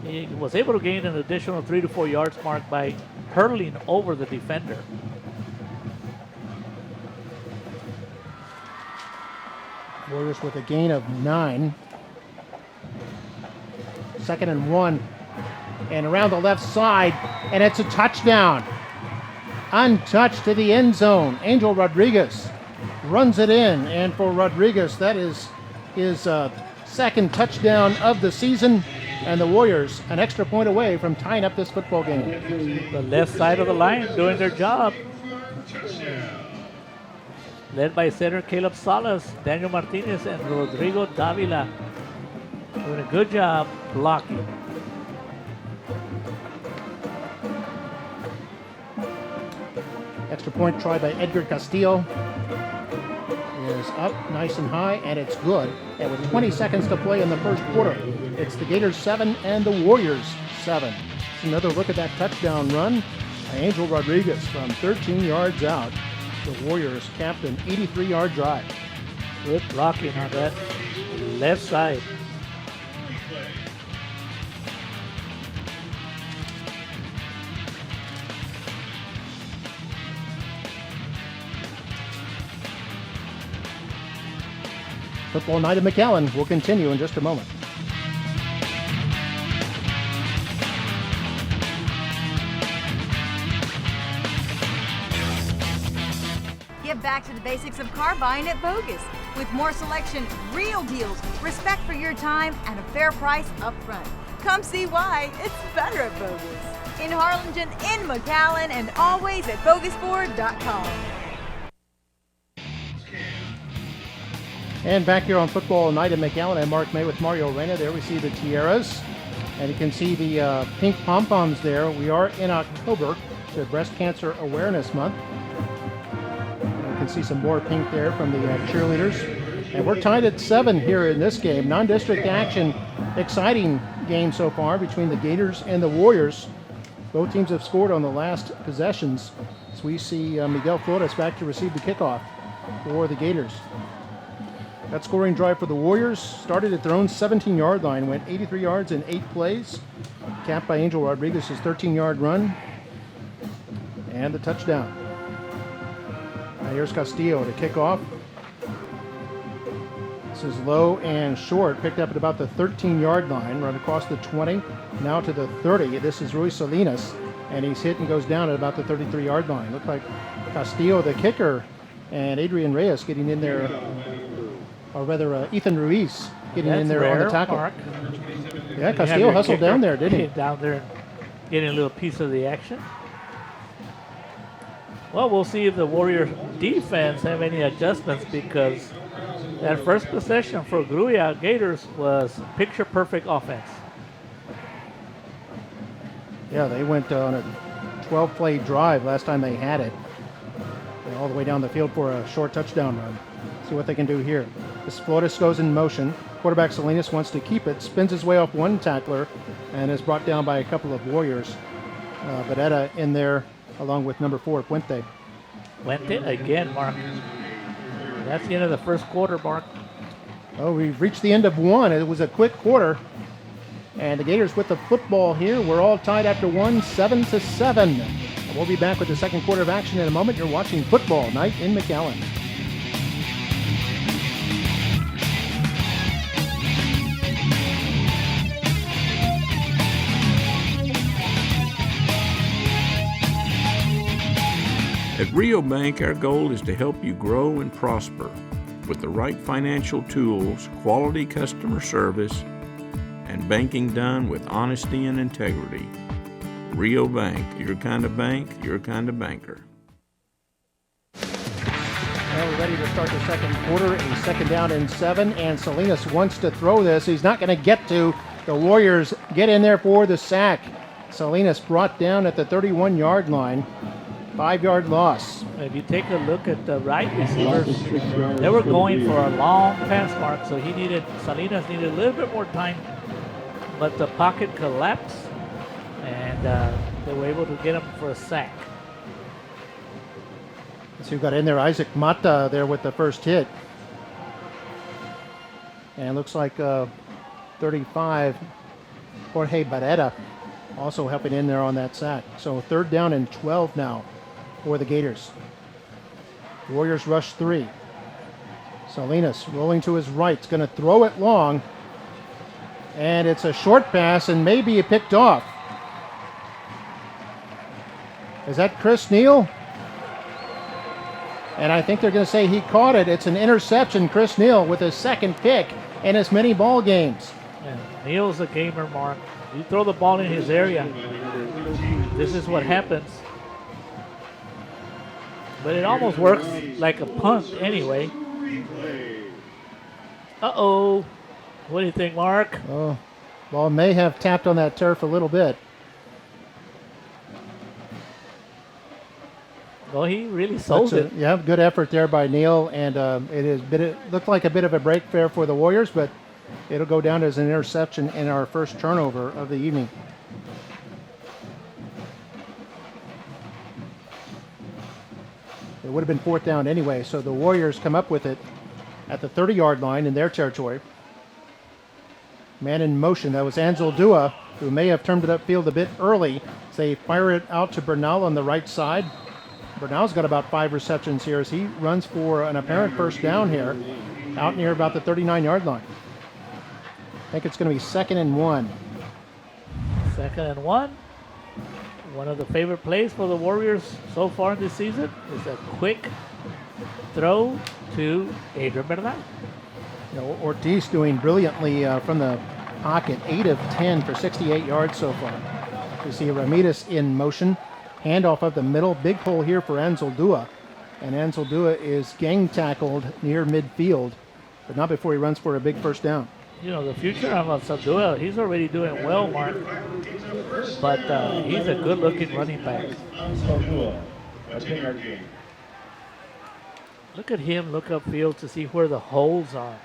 He was able to gain an additional 3 to 4 yards, Mark, by hurtling over the defender. Warriors with a gain of 9. 2nd and 1. And around the left side, and it's a touchdown. Untouched to the end zone. Angel Rodriguez runs it in, and for Rodriguez, that is his 2nd touchdown of the season, and the Warriors an extra point away from tying up this football game. The left side of the line doing their job. Led by center Caleb Salas, Daniel Martinez, and Rodrigo Davila. Doing a good job blocking. Extra point try by Edgar Castillo is up nice and high, and it's good. And with 20 seconds to play in the 1st quarter, it's the Gators 7 and the Warriors 7. Another look at that touchdown run by Angel Rodriguez from 13 yards out. The Warriors capped an 83-yard drive. Good blocking on that left side. Football Night in McAllen will continue in just a moment. Get back to the basics of car buying at Bogus. With more selection, real deals, respect for your time, and a fair price up front. Come see why it's better at Bogus. In Harlingen, in McAllen, and always at BogusFord.com. And back here on Football Night in McAllen, I'm Mark May with Mario Reyna. There we see the tiaras, and you can see the pink pom-poms there. We are in October, the Breast Cancer Awareness Month. You can see some more pink there from the cheerleaders. And we're tied at 7 here in this game. Non-district action, exciting game so far between the Gators and the Warriors. Both teams have scored on the last possessions. So we see Miguel Flores back to receive the kickoff for the Gators. That scoring drive for the Warriors started at their own 17-yard line, went 83 yards in 8 plays, capped by Angel Rodriguez's 13-yard run, and the touchdown. Now here's Castillo to kick off. This is low and short, picked up at about the 13-yard line, run across the 20, now to the 30. This is Ruiz Salinas, and he's hit and goes down at about the 33-yard line. Looked like Castillo, the kicker, and Adrian Reyes getting in there, or rather Ethan Ruiz getting in there on the tackle. Mark. Yeah, Castillo hustled down there, didn't he? Down there, getting a little piece of the action. Well, we'll see if the Warriors defense have any adjustments, because that first possession for Grulla Gators was picture-perfect offense. Yeah, they went on a 12-play drive last time they had it, all the way down the field for a short touchdown run. See what they can do here. This Flores goes in motion. Quarterback Salinas wants to keep it, spins his way off one tackler, and is brought down by a couple of Warriors. Vedetta in there along with number 4, Puente. Puente again, Mark. That's the end of the first quarter, Mark. Oh, we've reached the end of one. It was a quick quarter. And the Gators with the football here. We're all tied after one, 7-7. We'll be back with the second quarter of action in a moment. You're watching Football Night in McAllen. At Rio Bank, our goal is to help you grow and prosper with the right financial tools, quality customer service, and banking done with honesty and integrity. Rio Bank, your kind of bank, your kind of banker. Well, we're ready to start the second quarter. A second down and 7, and Salinas wants to throw this. He's not going to get to. The Warriors get in there for the sack. Salinas brought down at the 31-yard line. 5-yard loss. If you take a look at the right receivers, they were going for a long pass, Mark, so Salinas needed a little bit more time, but the pocket collapsed, and they were able to get him for a sack. So you got in there Isaac Mata there with the first hit. And looks like 35, Jorge Barrera also helping in there on that sack. So third down and 12 now for the Gators. Warriors rush 3. Salinas rolling to his right. It's going to throw it long. And it's a short pass and maybe picked off. Is that Chris Neal? And I think they're going to say he caught it. It's an interception. Chris Neal with his second pick in as many ball games. Yeah, Neal's a gamer, Mark. You throw the ball in his area, this is what happens. But it almost works like a punt anyway. Uh-oh. What do you think, Mark? Oh, ball may have tapped on that turf a little bit. Well, he really sold it. Yeah, good effort there by Neal, and it looked like a bit of a break there for the Warriors, but it'll go down as an interception in our first turnover of the evening. It would have been fourth down anyway, so the Warriors come up with it at the 30-yard line in their territory. Man in motion, that was Ansel Dua, who may have turned it upfield a bit early. So they fire it out to Bernal on the right side. Bernal's got about 5 receptions here as he runs for an apparent first down here. out near about the 39-yard line. I think it's going to be 2nd and 1. 2nd and 1. One of the favorite plays for the Warriors so far this season is a quick throw to Adrian Bernal. You know, Ortiz doing brilliantly from the pocket, 8 of 10 for 68 yards so far. You see Ramirez in motion, handoff up the middle, big hole here for Anzaldúa, and Anzaldúa is gang tackled near midfield, but not before he runs for a big first down. You know, the future of Anzaldúa, he's already doing well, Mark, but he's a good-looking running back. Look at him look upfield to see where the holes are.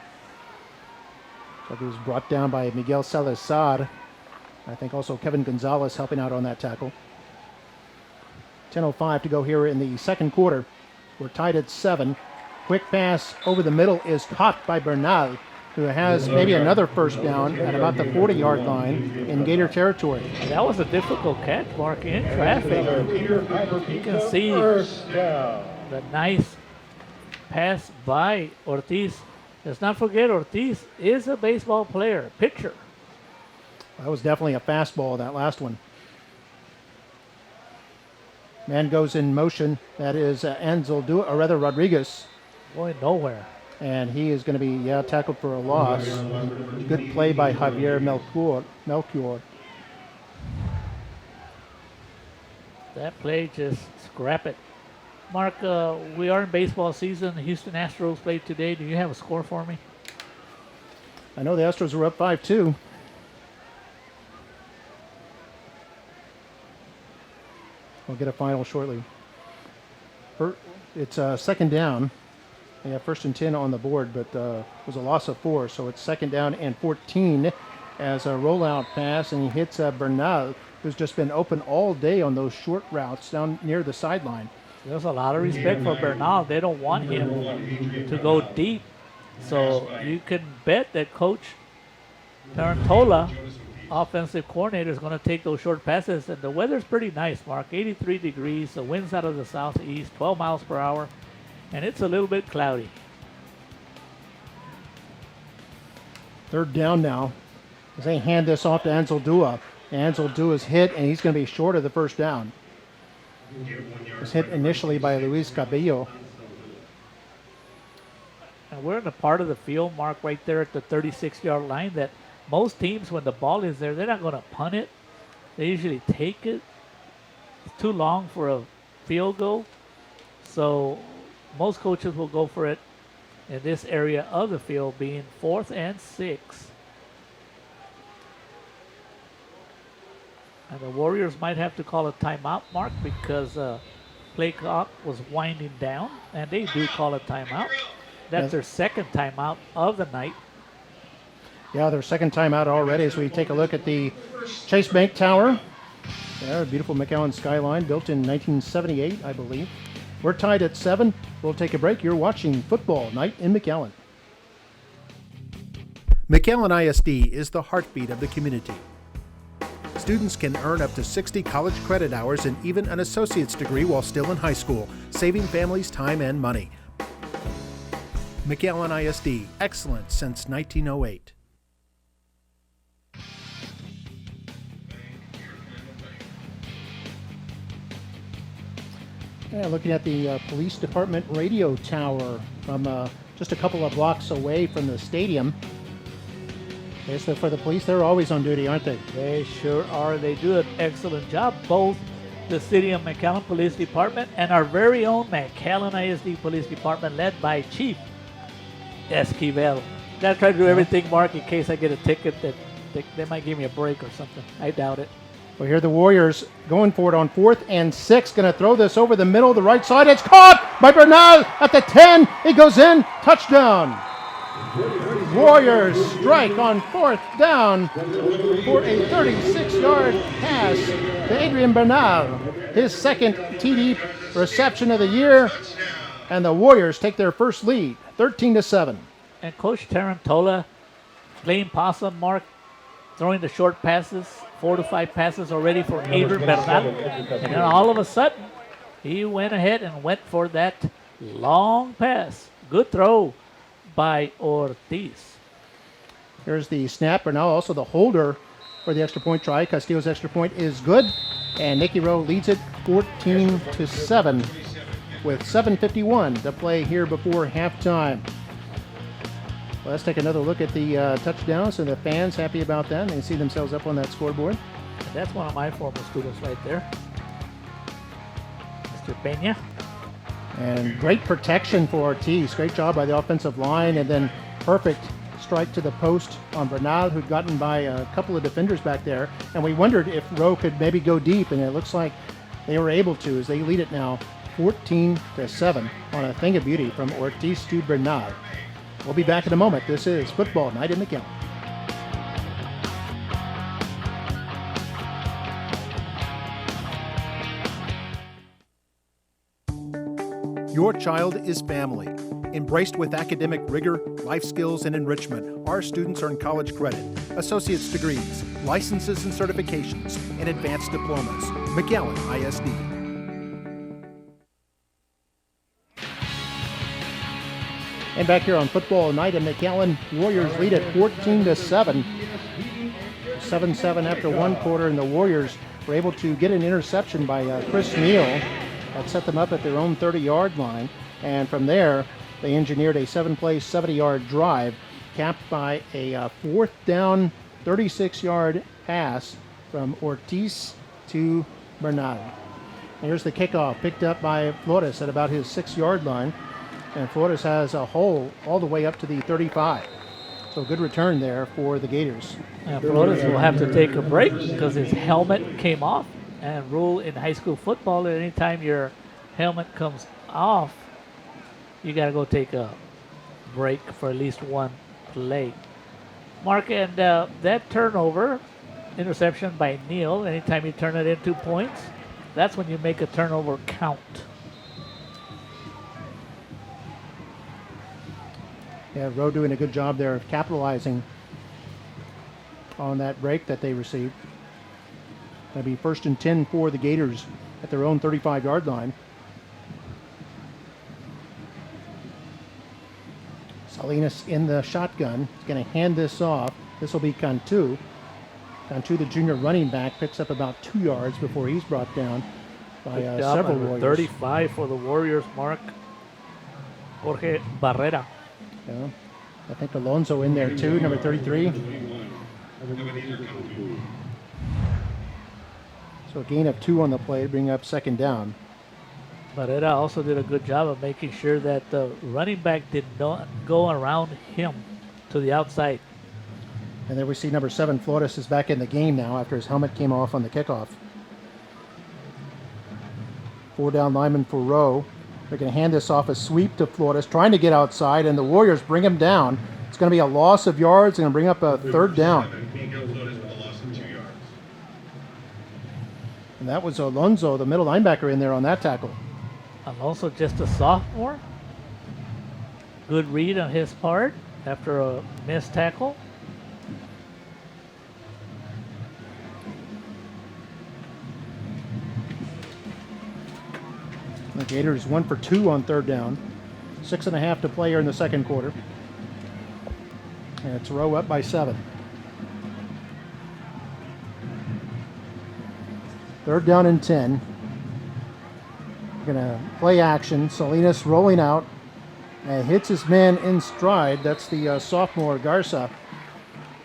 So he was brought down by Miguel Salazar. I think also Kevin Gonzalez helping out on that tackle. 10:05 to go here in the second quarter. We're tied at 7. Quick pass over the middle is caught by Bernal, who has maybe another first down at about the 40-yard line in Gator territory. That was a difficult catch, Mark, in traffic. You can see the nice pass by Ortiz. Let's not forget, Ortiz is a baseball player, pitcher. That was definitely a fastball, that last one. Man goes in motion. That is Anzaldúa, or rather Rodriguez. Going nowhere. And he is going to be tackled for a loss. Good play by Javier Melchior. That play, just scrap it. Mark, we are in baseball season. The Houston Astros played today. Do you have a score for me? I know the Astros were up 5-2. We'll get a final shortly. It's second down. They have 1st and 10 on the board, but it was a loss of 4, so it's 2nd down and 14 as a rollout pass, and he hits Bernal, who's just been open all day on those short routes down near the sideline. There's a lot of respect for Bernal. They don't want him to go deep, so you can bet that Coach Tarantola, offensive coordinator, is going to take those short passes, and the weather's pretty nice, Mark. 83 degrees, the wind's out of the southeast, 12 miles per hour. And it's a little bit cloudy. 3rd down now as they hand this off to Anzaldúa. Anzaldúa's hit, and he's going to be short of the first down. Was hit initially by Luis Cabello. And we're in a part of the field, Mark, right there at the 36-yard line that most teams, when the ball is there, they're not going to punt it. They usually take it. It's too long for a field goal. So most coaches will go for it in this area of the field, being 4th and 6. And the Warriors might have to call a timeout, Mark, because play clock was winding down, and they do call a timeout. That's their 2nd timeout of the night. Yeah, their 2nd timeout already as we take a look at the Chase Bank Tower. Yeah, a beautiful McAllen skyline built in 1978, I believe. We're tied at 7. We'll take a break. You're watching Football Night in McAllen. McAllen ISD is the heartbeat of the community. Students can earn up to 60 college credit hours and even an associate's degree while still in high school, saving families time and money. McAllen ISD, excellent since 1908. Yeah, looking at the police department radio tower from just a couple of blocks away from the stadium. Okay, so for the police, they're always on duty, aren't they? They sure are. They do an excellent job, both the City of McAllen Police Department and our very own McAllen ISD Police Department, led by Chief Esquivel. Gotta try to do everything, Mark, in case I get a ticket that they might give me a break or something. I doubt it. Well, here the Warriors going for it on 4th and 6. Going to throw this over the middle, the right side. It's caught by Bernal at the 10. It goes in. Touchdown. Warriors strike on 4th down for a 36-yard pass to Adrian Bernal. His 2nd TD reception of the year. And the Warriors take their first lead, 13-7. And Coach Tarantola playing possum, Mark, throwing the short passes, 4 to 5 passes already for Adrian Bernal. And then all of a sudden, he went ahead and went for that long pass. Good throw by Ortiz. Here's the snap, but now also the holder for the extra point try. Castillo's extra point is good, and Nikki Rowe leads it 14-7 with 7:51 to play here before halftime. Let's take another look at the touchdowns, and the fans happy about that. They see themselves up on that scoreboard. That's one of my former students right there, Mr. Peña. And great protection for Ortiz. Great job by the offensive line, and then perfect strike to the post on Bernal, who'd gotten by a couple of defenders back there. And we wondered if Rowe could maybe go deep, and it looks like they were able to, as they lead it now 14-7 on a thing of beauty from Ortiz to Bernal. We'll be back in a moment. This is Football Night in McAllen. Your child is family. Embraced with academic rigor, life skills, and enrichment, our students earn college credit, associate's degrees, licenses and certifications, and advanced diplomas. McAllen ISD. And back here on Football Night in McAllen, Warriors lead at 14-7. 7-7 after one quarter, and the Warriors were able to get an interception by Chris Neal that set them up at their own 30-yard line. And from there, they engineered a 7-play, 70-yard drive, capped by a fourth down, 36-yard pass from Ortiz to Bernal. Here's the kickoff, picked up by Flores at about his 6-yard line. And Flores has a hole all the way up to the 35. So good return there for the Gators. Flores will have to take a break because his helmet came off. And rule in high school football, anytime your helmet comes off, you got to go take a break for at least one play. Mark, and that turnover, interception by Neal, anytime you turn it in 2 points, that's when you make a turnover count. Yeah, Rowe doing a good job there of capitalizing on that break that they received. That'll be 1st and 10 for the Gators at their own 35-yard line. Salinas in the shotgun. He's going to hand this off. This will be Cantu. Cantu, the junior running back, picks up about 2 yards before he's brought down by several Warriors. 35 for the Warriors, Mark. Jorge Barrera. Yeah. I think Alonso in there too, number 33. So a gain of 2 on the play, bring up 2nd down. Barrera also did a good job of making sure that the running back did not go around him to the outside. And then we see number 7, Flores, is back in the game now after his helmet came off on the kickoff. 4 down lineman for Rowe. They're going to hand this off a sweep to Flores, trying to get outside, and the Warriors bring him down. It's going to be a loss of yards, and bring up a 3rd down. And that was Alonso, the middle linebacker, in there on that tackle. Alonso just a sophomore. Good read on his part after a missed tackle. The Gators 1 for 2 on 3rd down. 6.5 to play here in the 2nd quarter. And it's Rowe up by 7. 3rd down and 10. We're going to play action. Salinas rolling out and hits his man in stride. That's the sophomore Garza.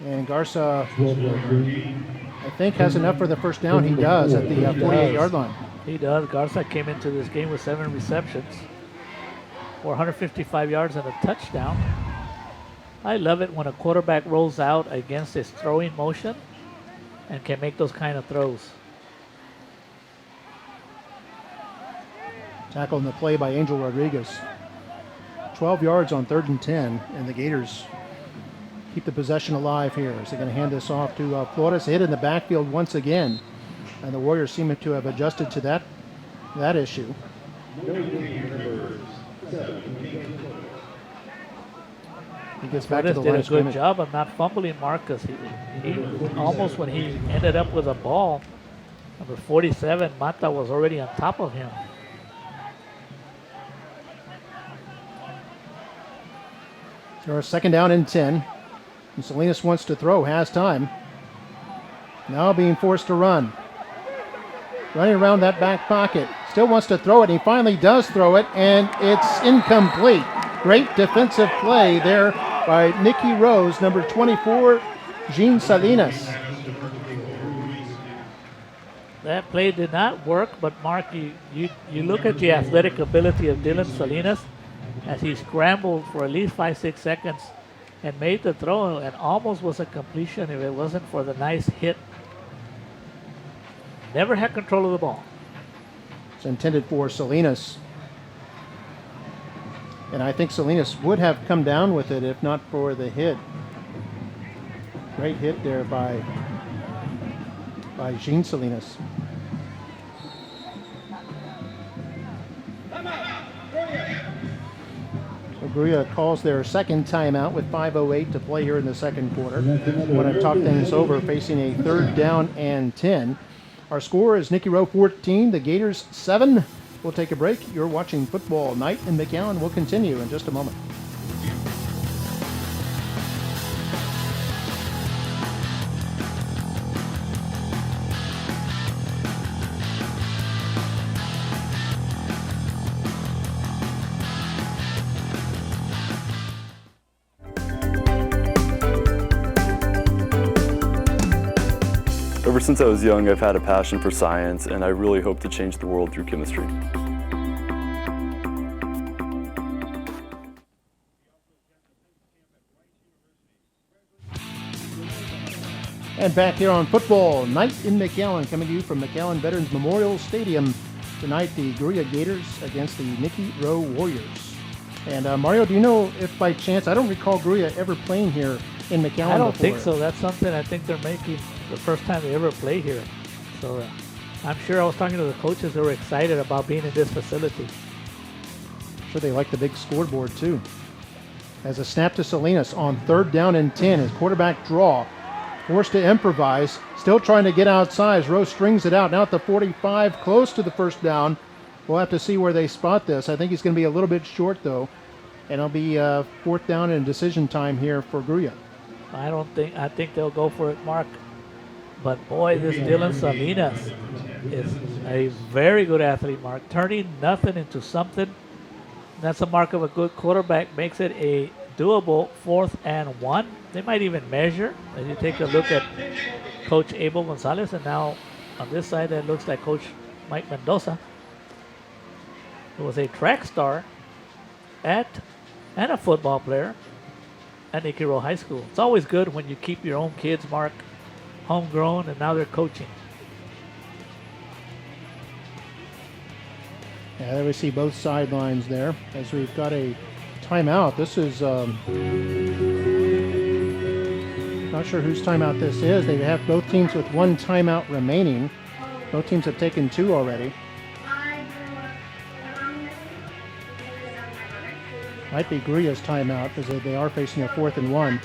And Garza, I think, has enough for the 1st down. He does at the 48-yard line. He does. Garza came into this game with 7 receptions, 455 yards and a touchdown. I love it when a quarterback rolls out against his throwing motion and can make those kind of throws. Tackle in the play by Angel Rodriguez. 12 yards on 3rd and 10, and the Gators keep the possession alive here. So they're going to hand this off to Flores, hit in the backfield once again. And the Warriors seem to have adjusted to that issue. He gets back to the line of scrimmage. Did a good job of not fumbling Marcus. He almost, when he ended up with a ball, number 47, Mata was already on top of him. They're a second down and 10. And Salinas wants to throw, has time. Now being forced to run. Running around that back pocket. Still wants to throw it. He finally does throw it, and it's incomplete. Great defensive play there by Nikki Rowe, number 24, Jean Salinas. That play did not work, but Mark, you look at the athletic ability of Dylan Salinas as he scrambled for at least 5-6 seconds and made the throw, and almost was a completion if it wasn't for the nice hit. Never had control of the ball. It's intended for Salinas. And I think Salinas would have come down with it if not for the hit. Great hit there by Jean Salinas. Grulla calls their second timeout with 5:08 to play here in the second quarter. We want to talk things over, facing a third down and 10. Our score is Nikki Rowe 14, the Gators 7. We'll take a break. You're watching Football Night in McAllen. We'll continue in just a moment. Ever since I was young, I've had a passion for science, and I really hope to change the world through chemistry. And back here on Football Night in McAllen, coming to you from McAllen Veterans Memorial Stadium. Tonight, the Grulla Gators against the Nikki Rowe Warriors. And Mario, do you know if by chance, I don't recall Grulla ever playing here in McAllen I don't before. think so. That's something I think they're making the first time they ever play here. So I'm sure I was talking to the coaches who were excited about being in this facility. I'm sure they like the big scoreboard too. As a snap to Salinas on third down and 10, his quarterback draw. Forced to improvise, still trying to get outside. Rowe strings it out, now at the 45, close to the first down. We'll have to see where they spot this. I think he's going to be a little bit short though, and it'll be fourth down and decision time here for Grulla. I think they'll go for it, Mark. But boy, this Dylan Salinas is a very good athlete, Mark. Turning nothing into something. That's a mark of a good quarterback. Makes it a doable 4th and 1. They might even measure. As you take a look at Coach Abel Gonzalez, and now on this side that looks like Coach Mike Mendoza, who was a track star and a football player at Nikki Rowe High School. It's always good when you keep your own kids, Mark, homegrown, and now they're coaching. Yeah, there we see both sidelines there as we've got a timeout. This is not sure whose timeout this is. They have both teams with one timeout remaining. Both teams have taken 2 already. Might be Grulla's timeout because they are facing a 4th and 1.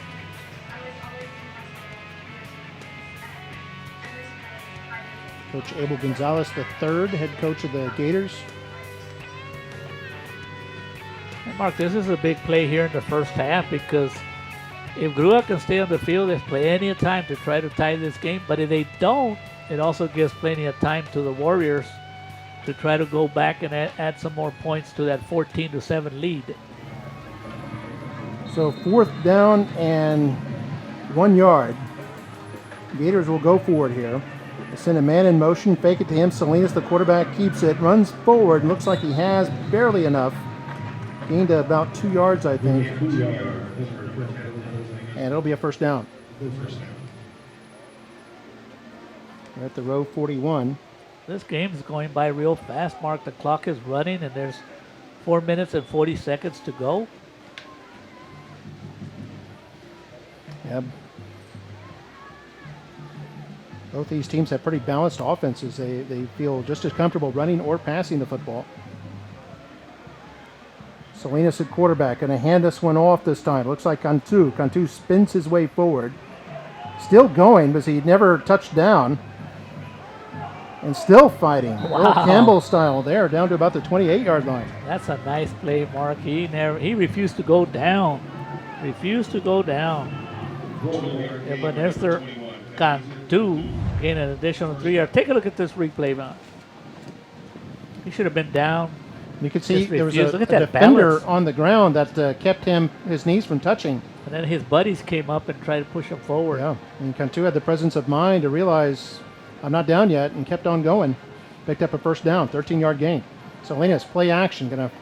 Coach Abel Gonzalez, the third head coach of the Gators. And Mark, this is a big play here in the first half because if Grulla can stay on the field, there's plenty of time to try to tie this game. But if they don't, it also gives plenty of time to the Warriors to try to go back and add some more points to that 14-7 lead. So 4th down and 1 yard. Gators will go for it here. They send a man in motion, fake it to him. Salinas, the quarterback, keeps it, runs forward, and looks like he has barely enough. Gained about 2 yards, I think. And it'll be a first down. We're at the Rowe 41. This game is going by real fast, Mark. The clock is running, and there's 4 minutes and 40 seconds to go. Yep. Both these teams have pretty balanced offenses. They feel just as comfortable running or passing the football. Salinas at quarterback, going to hand this one off this time. Looks like Cantu. Cantu spins his way forward. Still going, but he never touched down. And still fighting. Wow. Earl Campbell style there, down to about the 28-yard line. That's a nice play, Mark. He refused to go down. refused to go down. But Esther Cantu gained an additional 3 yards. Take a look at this replay, man. He should have been down. You could see there was a Look at that defender balance. on the ground that kept his knees from touching. And then his buddies came up and tried to push him forward. Yeah, and Cantu had the presence of mind to realize I'm not down yet and kept on going. Picked up a first down, 13-yard gain. Salinas, play action, going to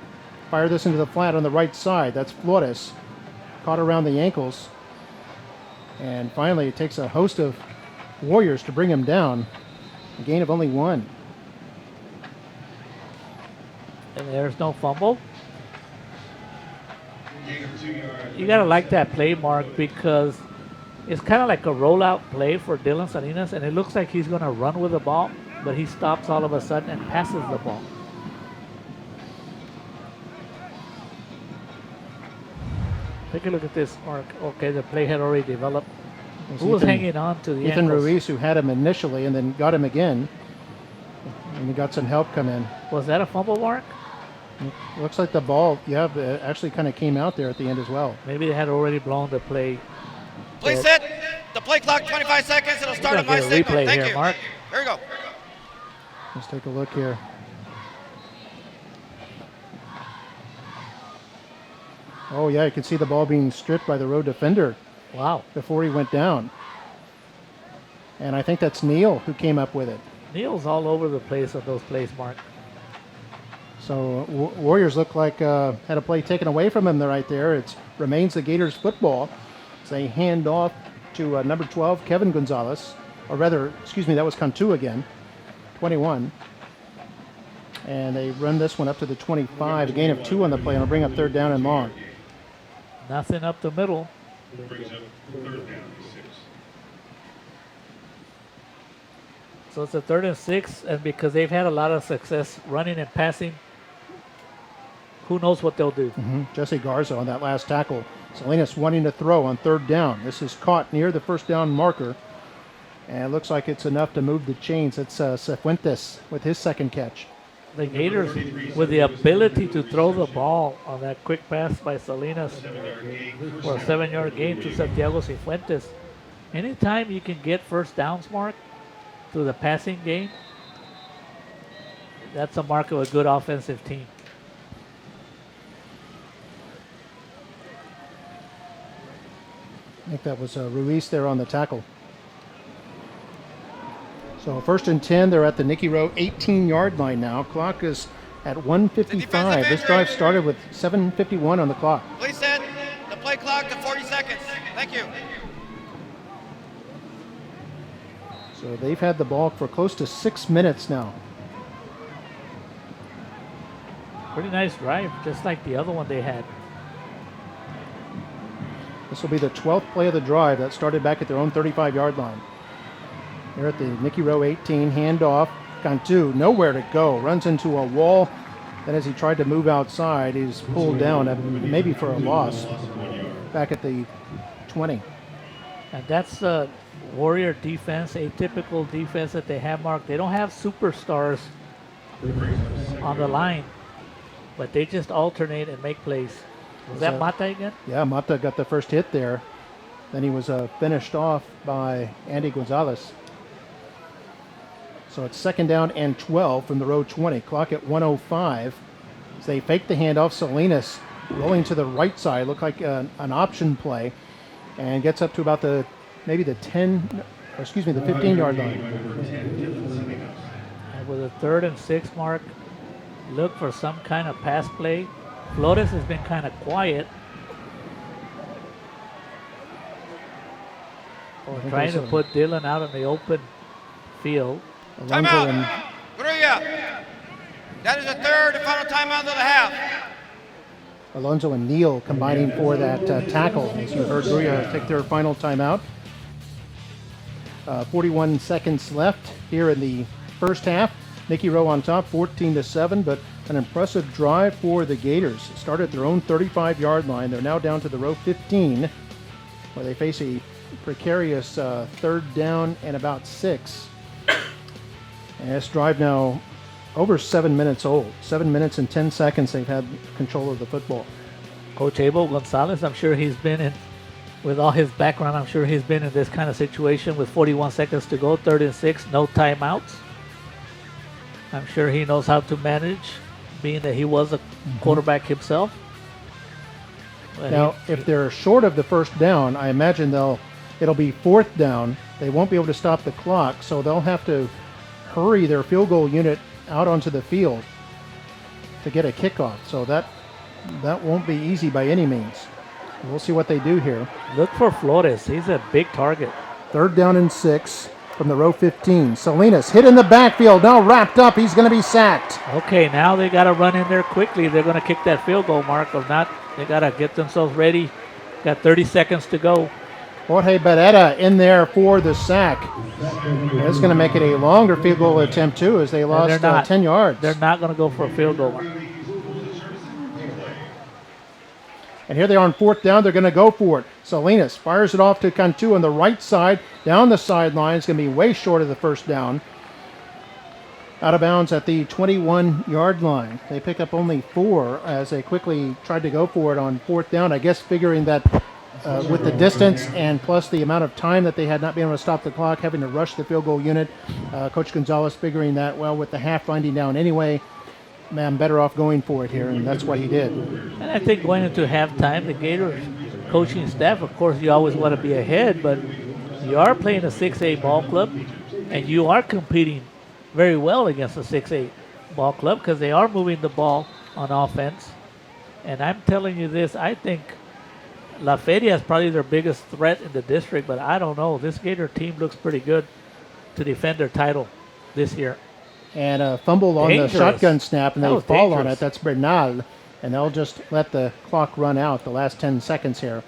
fire this into the flat on the right side. That's Flores. Caught around the ankles. And finally, it takes a host of Warriors to bring him down. A gain of only 1. And there's no fumble. You got to like that play, Mark, because it's kind of like a rollout play for Dylan Salinas, and it looks like he's going to run with the ball, but he stops all of a sudden and passes the ball. Take a look at this, Mark. Okay, the play had already developed. Who was hanging on to the Ethan ankles? Ruiz, who had him initially and then got him again. And he got some help come in. Was that a fumble, Mark? Looks like the ball, actually kind of came out there at the end as well. Maybe they had already blown the play. Play set. The play clock, 25 seconds. It'll start on my signal. Replay Thank here, you. Mark. Here we go. Let's take a look here. Oh, yeah, you can see the ball being stripped by the Rowe defender. Wow. Before he went down. And I think that's Neal who came up with it. Neal's all over the place on those plays, Mark. So Warriors look like had a play taken away from them right there. It remains the Gators football. As they hand off to number 12, Kevin Gonzalez. Or rather, excuse me, that was Cantu again. 21. And they run this one up to the 25. A gain of 2 on the play, and it'll bring up 3rd down and long. Nothing up the middle. So it's a 3rd and 6, and because they've had a lot of success running and passing, who knows what they'll do. Jesse Garza on that last tackle. Salinas wanting to throw on 3rd down. This is caught near the 1st down marker. And it looks like it's enough to move the chains. It's Cifuentes with his 2nd catch. The Gators, with the ability to throw the ball on that quick pass by Salinas for a 7-yard gain to Santiago Cifuentes. Anytime you can get first downs, Mark, through the passing game, that's a mark of a good offensive team. I think that was Ruiz there on the tackle. So 1st and 10, they're at the Nikki Rowe 18-yard line now. Clock is at 1:55. This drive started with 7:51 on the clock. Please set the play clock to 40 seconds. Thank you. So they've had the ball for close to 6 minutes now. Pretty nice drive, just like the other one they had. This will be the 12th play of the drive that started back at their own 35-yard line. Here at the Nikki Rowe 18, handoff. Cantu, nowhere to go. Runs into a wall. Then as he tried to move outside, he's pulled down, maybe for a loss, back at the 20. And that's the Warrior defense, a typical defense that they have, Mark. They don't have superstars on the line, but they just alternate and make plays. Was that Mata again? Yeah, Mata got the first hit there. Then he was finished off by Andy Gonzalez. So it's 2nd down and 12 from the Rowe 20. Clock at 1:05. As they fake the handoff, Salinas rolling to the right side. Looked like an option play. And gets up to about the 15-yard line. And with a 3rd and 6, Mark, look for some kind of pass play. Flores has been kind of quiet. Trying to put Dylan out in the open field. Timeout. Grulla. That is the 3rd and final timeout of the half. Alonso and Neal combining for that tackle. As you heard Grulla take their final timeout. 41 seconds left here in the first half. Nikki Rowe on top, 14-7, but an impressive drive for the Gators. Started at their own 35-yard line. They're now down to the Rowe 15, where they face a precarious 3rd down and about 6. And this drive now over 7 minutes old. 7 minutes and 10 seconds they've had control of the football. Coach Abel Gonzalez, I'm sure he's been in, with all his background, I'm sure he's been in this kind of situation with 41 seconds to go, 3rd and 6, no timeouts. I'm sure he knows how to manage, being that he was a quarterback himself. But Now, if they're short of the first down, I imagine it'll be 4th down. They won't be able to stop the clock, so they'll have to hurry their field goal unit out onto the field to get a kickoff. So that won't be easy by any means. We'll see what they do here. Look for Flores. He's a big target. 3rd down and 6 from the Rowe 15. Salinas hit in the backfield. Now wrapped up. He's going to be sacked. Okay, now they got to run in there quickly. They're going to kick that field goal mark. Or not, they got to get themselves ready. Got 30 seconds to go. Jorge Barrera in there for the sack. That's going to make it a longer field goal attempt, too, as they lost 10 yards. They're not going to go for a field goal mark. And here they are on 4th down. They're going to go for it. Salinas fires it off to Cantu on the right side. Down the sideline. It's going to be way short of the first down. Out of bounds at the 21-yard line. They pick up only 4 as they quickly tried to go for it on 4th down. I guess figuring that with the distance and plus the amount of time that they had not been able to stop the clock, having to rush the field goal unit. Coach Gonzalez figuring that, well, with the half winding down anyway, I'm better off going for it here, and that's what he did. And I think going into halftime, the Gators coaching staff, of course, you always want to be ahead, but you are playing a 6A ball club, and you are competing very well against a 6A ball club because they are moving the ball on offense. And I'm telling you this, I think La Feria is probably their biggest threat in the district, but I don't know. This Gator team looks pretty good to defend their title this year. And a fumble on the shotgun snap, and they fall on it. That's Bernal, and they'll just let the clock run out the last 10 seconds here.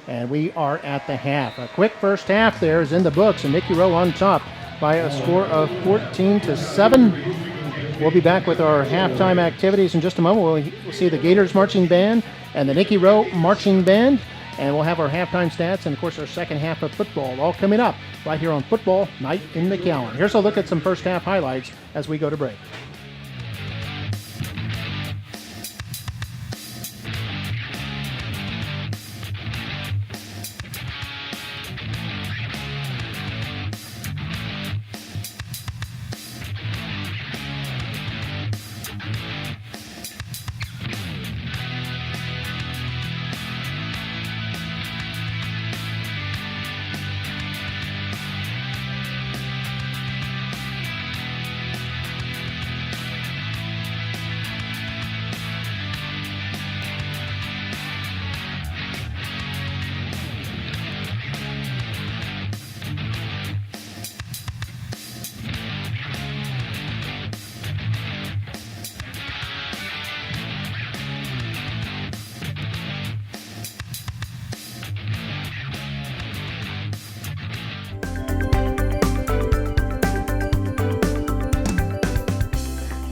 And we are at the half. A quick first half there is in the books, and Nikki Rowe on top by a score of 14-7. We'll be back with our halftime activities in just a moment. We'll see the Gators marching band and the Nikki Rowe marching band, and we'll have our halftime stats and, of course, our second half of football all coming up right here on Football Night in McAllen. Here's a look at some first half highlights as we go to break.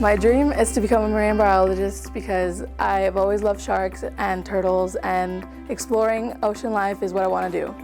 My dream is to become a marine biologist because I have always loved sharks and turtles, and exploring ocean life is what I want to do.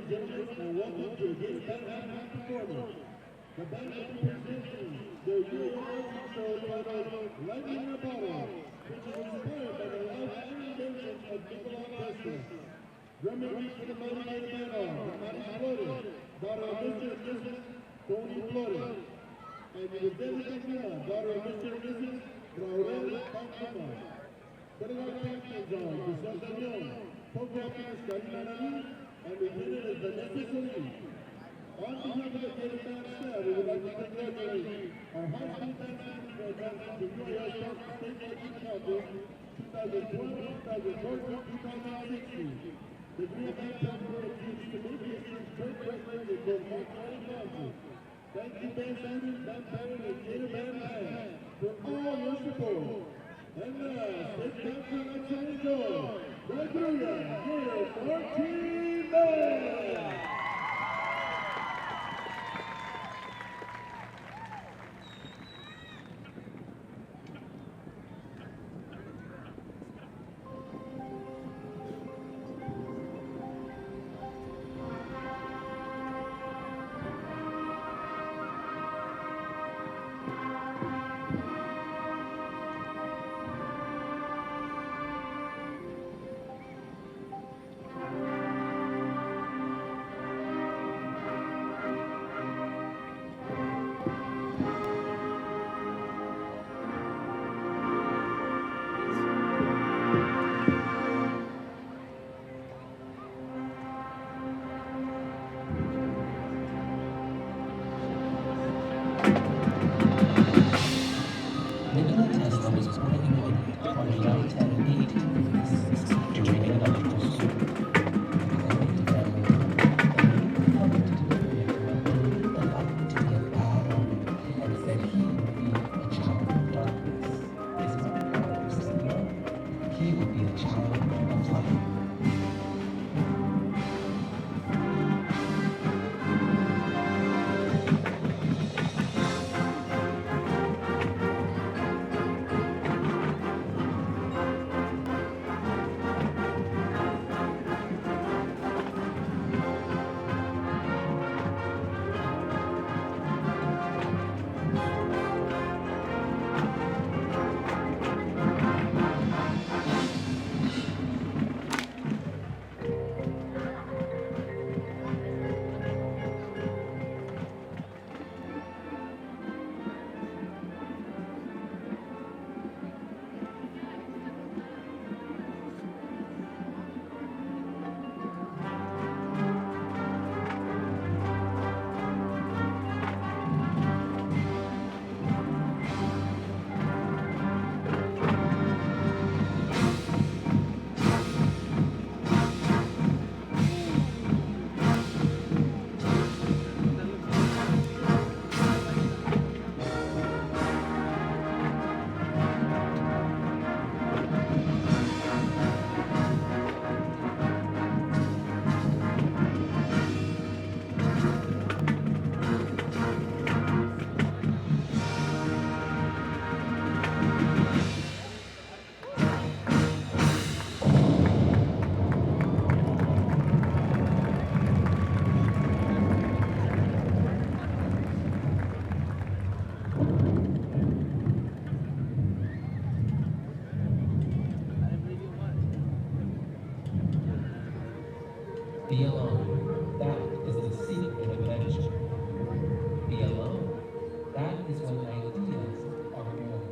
and gentlemen, and welcome to a Gator Band performance. The band will be presenting the UAL show titled Lightning in a Bottle, which is inspired by the life and invention of Nikki Tesla. Drumming beats for the mighty Gator Band are Mari Flores, daughter of Mr. and Mrs. Tony Flores, and Roselli Grulla, daughter of Mr. and Mrs. Rowe. Federal captains are Giselle Daniel, co-captains Karina Nani, and Lieutenant is Vanessa Solis. On behalf of the Gator Band staff, we would like to congratulate our high school band students for advancing to UAL State Marching Contest 2012, 2014, 2016. The Grulla Band Company achieves community history's great records in both marching and dances. Thank you, band students, band parents, and Gator Band band for all your support. And now, let's get to let's enjoy the Grulla Gator Marching Band! Be alone. That is the secret of adventure. Be alone. That is when ideas are born.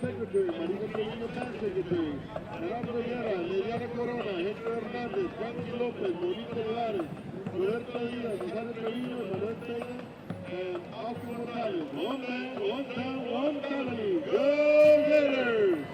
Secretary, Marino Trevino, Dance Secretary, Gerardo Guerra, Liliana Corona, Héctor Hernández, Frankie López, Bonito Olivares, Roberto Díaz, Rosario Trevino, Manuel Pena, and Oscar Morales. One man, one town, one family. Go Gators!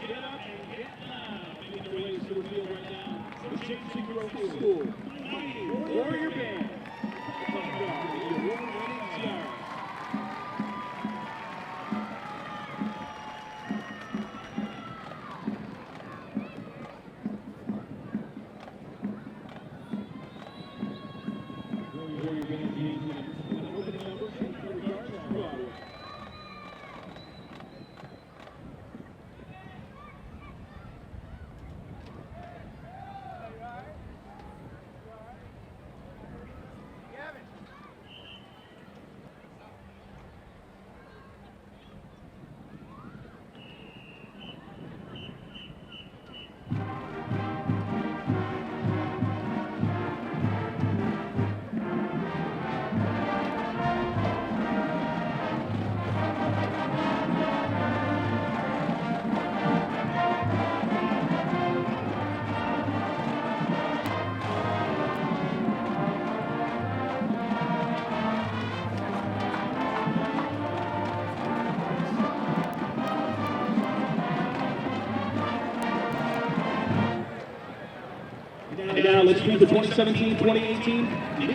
Get up and get loud. Making their way to the field right now. The James Grove School. Warrior Band. The award-winning Tiara. Warrior Band team with an opening number from Broadway. now, let's meet the 2017-2018 Nikki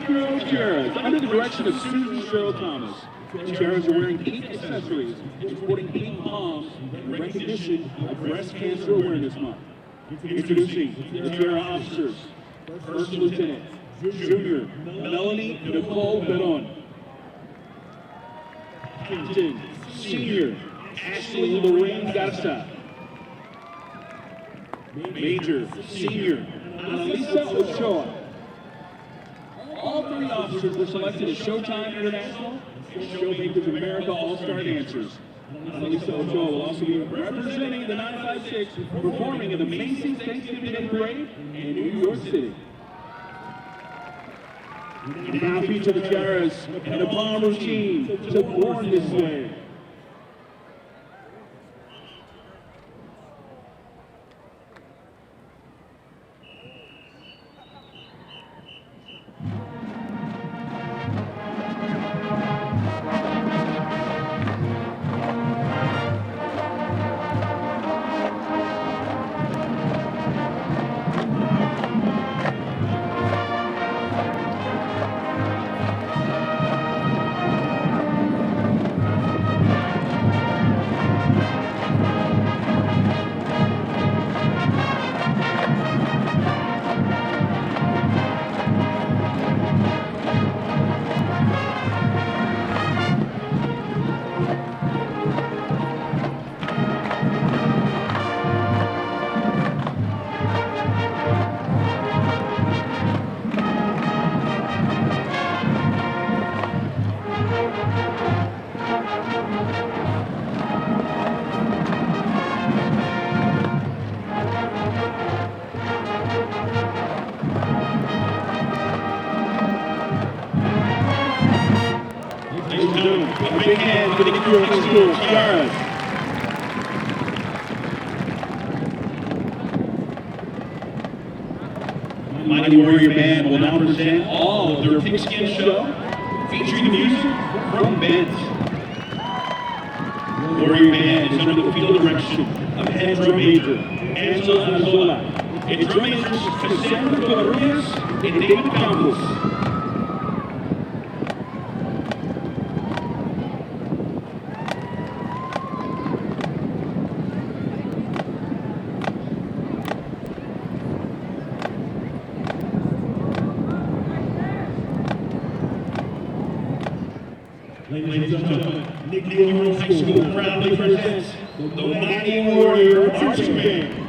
Gators under the direction of Susan Cheryl Thomas. Gators are wearing pink accessories and sporting pink palms in recognition of Breast Cancer Awareness Month. Introducing the Gators officers. First Lieutenant, Junior Melanie Nicole Beron. Captain, Senior Ashley Lorraine Garza. Major, Senior Annalisa Ochoa. All three officers were selected as Showtime International Showmakers of America All-Star Dancers. Annalisa Ochoa will also be representing the 956, performing in the Macy's Thanksgiving Day Parade in New York City. We now feature the Gators and a palm routine to Born This Way. Big hand for the New York School Gators. Mighty Warrior Band will now present all of their pigskin show, featuring the music from Bent. Warrior Band is under the field direction of head drum major Angela Azola, and drum majors Cassandra Villarreal and David Campos. Ladies and gentlemen, Nikki High School proudly presents the Mighty Warrior Marching Band.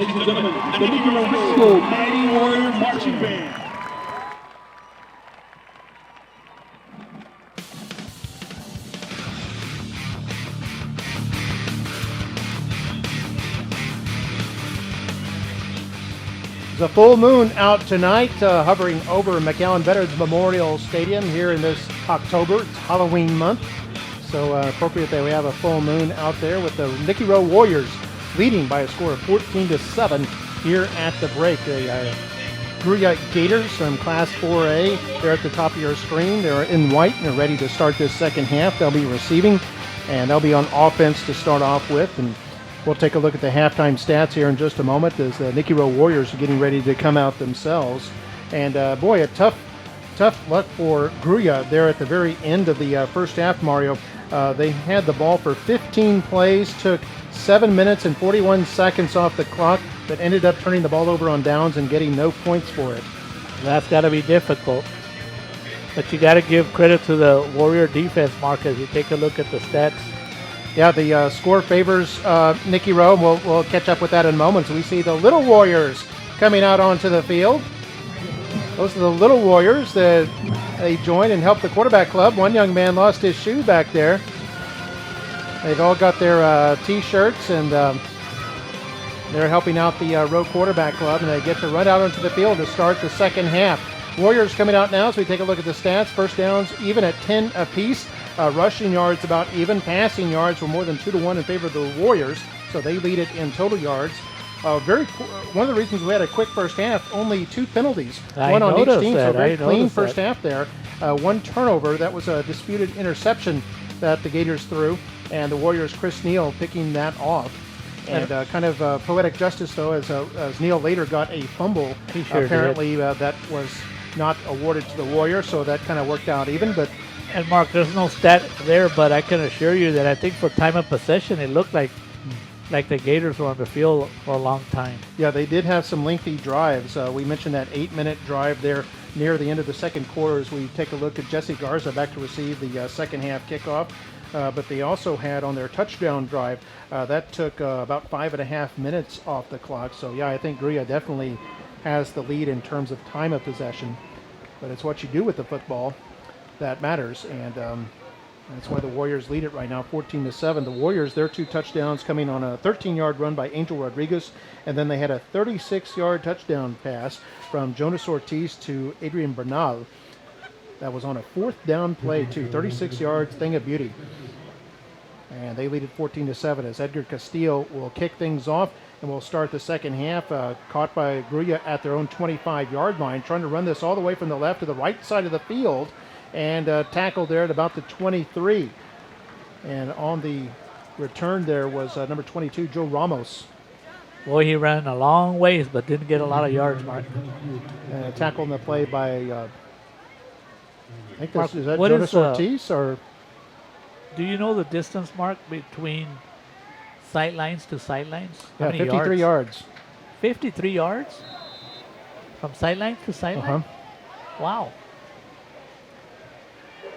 Ladies and gentlemen, the Nikki Rowe High School Mighty Warrior Marching Band. There's a full moon out tonight, hovering over McAllen Veterans Memorial Stadium here in this October. It's Halloween month, so appropriate that we have a full moon out there with the Nikki Rowe Warriors leading by a score of 14-7 here at the break. The Grulla Gators from Class 4A, they're at the top of your screen. They're in white and they're ready to start this second half. They'll be receiving, and they'll be on offense to start off with. And we'll take a look at the halftime stats here in just a moment as the Nikki Rowe Warriors are getting ready to come out themselves. And boy, a tough luck for Grulla there at the very end of the first half, Mario. They had the ball for 15 plays, took 7 minutes and 41 seconds off the clock, but ended up turning the ball over on downs and getting no points for it. That's got to be difficult. But you got to give credit to the Warrior defense, Mark, as you take a look at the stats. Yeah, the score favors Nikki Rowe. We'll catch up with that in a moment. So we see the Little Warriors coming out onto the field. Those are the Little Warriors that they joined and helped the quarterback club. One young man lost his shoe back there. They've all got their T-shirts, and they're helping out the Rowe quarterback club, and they get to run out onto the field to start the second half. Warriors coming out now as we take a look at the stats. First downs even at 10 apiece. Rushing yards about even. Passing yards were more than 2-1 in favor of the Warriors, so they lead it in total yards. One of the reasons we had a quick first half, only 2 penalties, one on each team, so very clean first half there. One turnover, that was a disputed interception that the Gators threw, and the Warriors' Chris Neal picking that off. And kind of poetic justice, though, as Neal later got a fumble. He sure apparently that was not awarded to the Warriors, so that kind of worked out even. But And Mark, there's no stat there, but I can assure you that I think for time of possession, it looked like the Gators were on the field for a long time. Yeah, they did have some lengthy drives. We mentioned that 8-minute drive there near the end of the second quarter as we take a look at Jesse Garza back to receive the second half kickoff. But they also had on their touchdown drive, that took about 5.5 minutes off the clock. So yeah, I think Grulla definitely has the lead in terms of time of possession. But it's what you do with the football that matters, and that's why the Warriors lead it right now, 14-7. The Warriors, their 2 touchdowns coming on a 13-yard run by Angel Rodriguez, and then they had a 36-yard touchdown pass from Jonas Ortiz to Adrian Bernal. That was on a 4th down play too, 36 yards, thing of beauty. And they lead it 14-7 as Edgar Castillo will kick things off, and we'll start the second half. Caught by Grulla at their own 25-yard line, trying to run this all the way from the left to the right side of the field, and tackled there at about the 23. And on the return there was number 22, Joe Ramos. Boy, he ran a long ways, but didn't get a lot of yards, Mark. Tackle in the play by, I think Mark, is that Jonas Ortiz? Or do you know the distance, Mark, between sidelines to sidelines? Yeah, 53 yards. 53 yards? From sideline to sideline? Wow.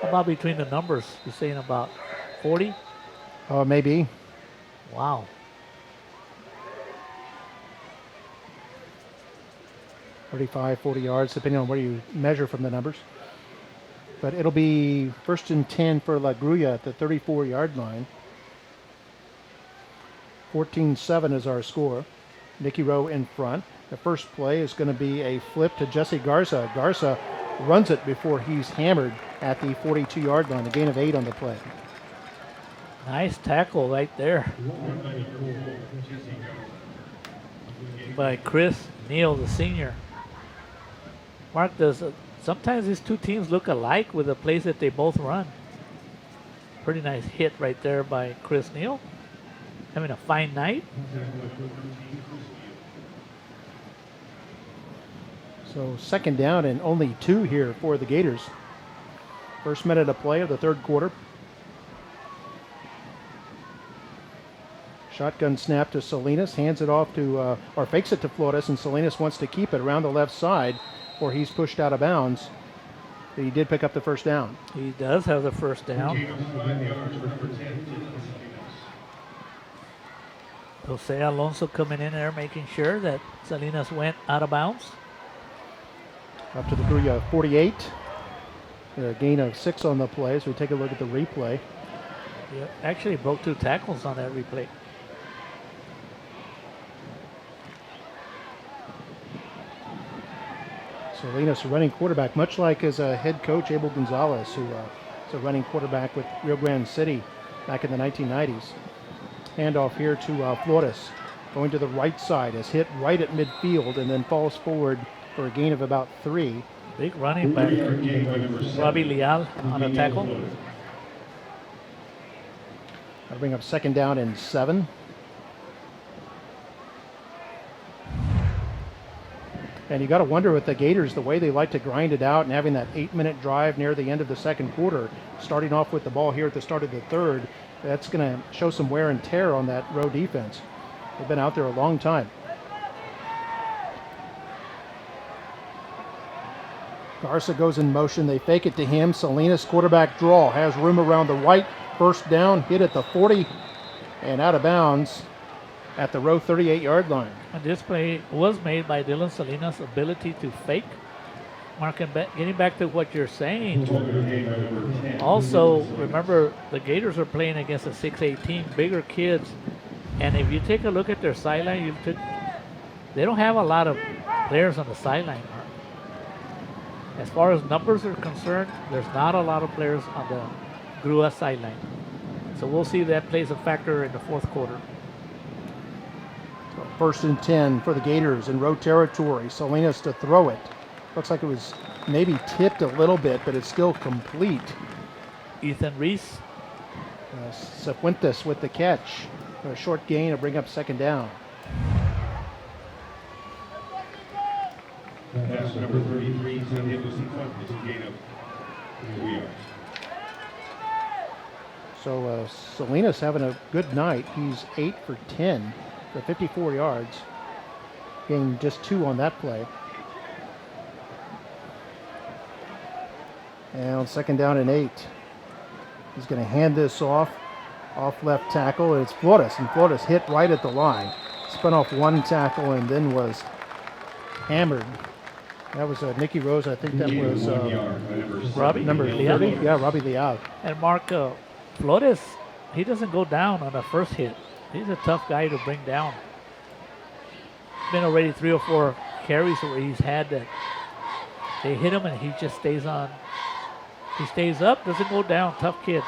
How about between the numbers? You're saying about 40? Maybe. Wow. 35, 40 yards, depending on where you measure from the numbers. But it'll be 1st and 10 for La Grulla at the 34-yard line. 14-7 is our score. Nikki Rowe in front. The first play is going to be a flip to Jesse Garza. Garza runs it before he's hammered at the 42-yard line, a gain of 8 on the play. Nice tackle right there by Chris Neal, the senior. Mark, sometimes these two teams look alike with the plays that they both run. Pretty nice hit right there by Chris Neal. Having a fine night. So second down and only 2 here for the Gators. First minute of play of the third quarter. Shotgun snap to Salinas, hands it off to, or fakes it to Flores, and Salinas wants to keep it around the left side, or he's pushed out of bounds. But he did pick up the first down. He does have the first down. Jose Alonso coming in there, making sure that Salinas went out of bounds. Up to the Grulla 48. A gain of 6 on the play, so we take a look at the replay. Yeah, actually broke 2 tackles on that replay. Salinas, a running quarterback, much like his head coach Abel Gonzalez, who is a running quarterback with Rio Grande City back in the 1990s. Handoff here to Flores, going to the right side, is hit right at midfield and then falls forward for a gain of about 3. Big running back, Robbie Leal on a tackle. That'll bring up 2nd down and 7. And you got to wonder with the Gators, the way they like to grind it out and having that 8-minute drive near the end of the second quarter, starting off with the ball here at the start of the third, that's going to show some wear and tear on that Rowe defense. They've been out there a long time. Garza goes in motion. They fake it to him. Salinas, quarterback draw, has room around the white. First down, hit at the 40 and out of bounds at the Rowe 38-yard line. And this play was made by Dylan Salinas' ability to fake. Mark, getting back to what you're saying, also remember the Gators are playing against a 6'8" team, bigger kids. And if you take a look at their sideline, they don't have a lot of players on the sideline. As far as numbers are concerned, there's not a lot of players on the Grulla sideline. So we'll see if that plays a factor in the fourth quarter. So 1st and 10 for the Gators in Rowe territory. Salinas to throw it. Looks like it was maybe tipped a little bit, but it's still complete. Ethan Reese. Cifuentes with the catch. A short gain to bring up 2nd down. Pass number 33, Santiago Cifuentes, gain of 3 yards. So Salinas having a good night. He's 8 for 10 for 54 yards. Gained just 2 on that play. And on 2nd down and 8. He's going to hand this off left tackle. And it's Flores, and Flores hit right at the line. Spun off 1 tackle and then was hammered. That was Nikki Rose. I think that was Robbie number 30. Yeah, Robbie Leal. And Mark Flores, he doesn't go down on the first hit. He's a tough guy to bring down. Been already 3 or 4 carries where he's had that. They hit him and he just stays on. He stays up, doesn't go down. Tough kid.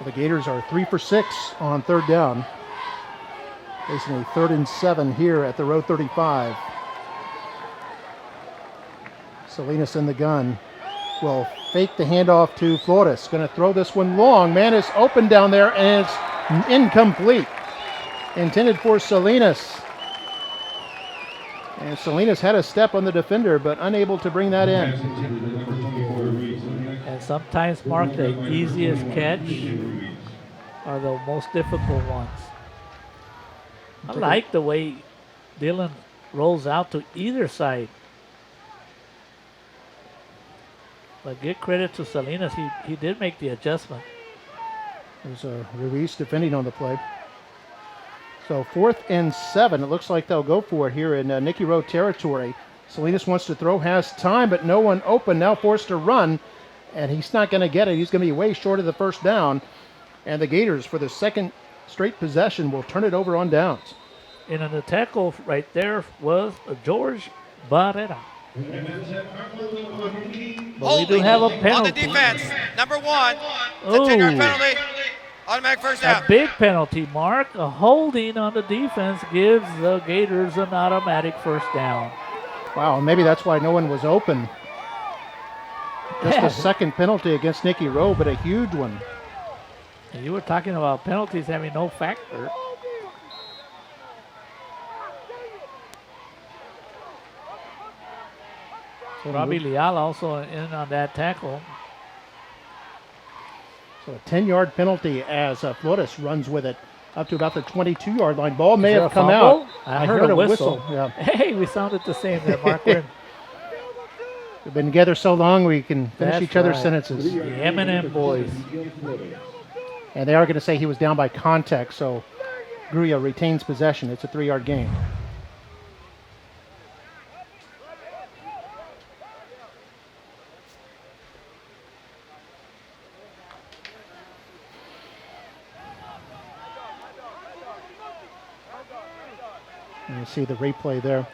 Well, the Gators are 3 for 6 on 3rd down. Facing a 3rd and 7 here at the Rowe 35. Salinas in the gun will fake the handoff to Flores. Going to throw this one long. Man is open down there, and it's incomplete. Intended for Salinas. And Salinas had a step on the defender, but unable to bring that in. And sometimes, Mark, the easiest catch are the most difficult ones. I like the way Dylan rolls out to either side. But give credit to Salinas, he did make the adjustment. There's Ruiz defending on the play. So 4th and 7, it looks like they'll go for it here in Nikki Rowe territory. Salinas wants to throw, has time, but no one open, now forced to run, and he's not going to get it. He's going to be way short of the 1st down, and the Gators, for the 2nd straight possession, will turn it over on downs. And on the tackle right there was George Barrera. But we do have a penalty. On the defense, number 1. It's a 10-yard penalty. Automatic first down. A big penalty, Mark. A holding on the defense gives the Gators an automatic first down. Wow, maybe that's why no one was open. Just a 2nd penalty against Nikki Rowe, but a huge one. And you were talking about penalties having no factor. Robbie Leal also in on that tackle. So a 10-yard penalty as Flores runs with it up to about the 22-yard line. Ball may have come out. I heard a whistle. Yeah. Hey, we sounded the same there, Mark. We've been together so long we can finish each other's right. sentences. The M&M boys. And they are going to say he was down by contact, so Grulla retains possession. It's a 3-yard gain. And you see the replay there.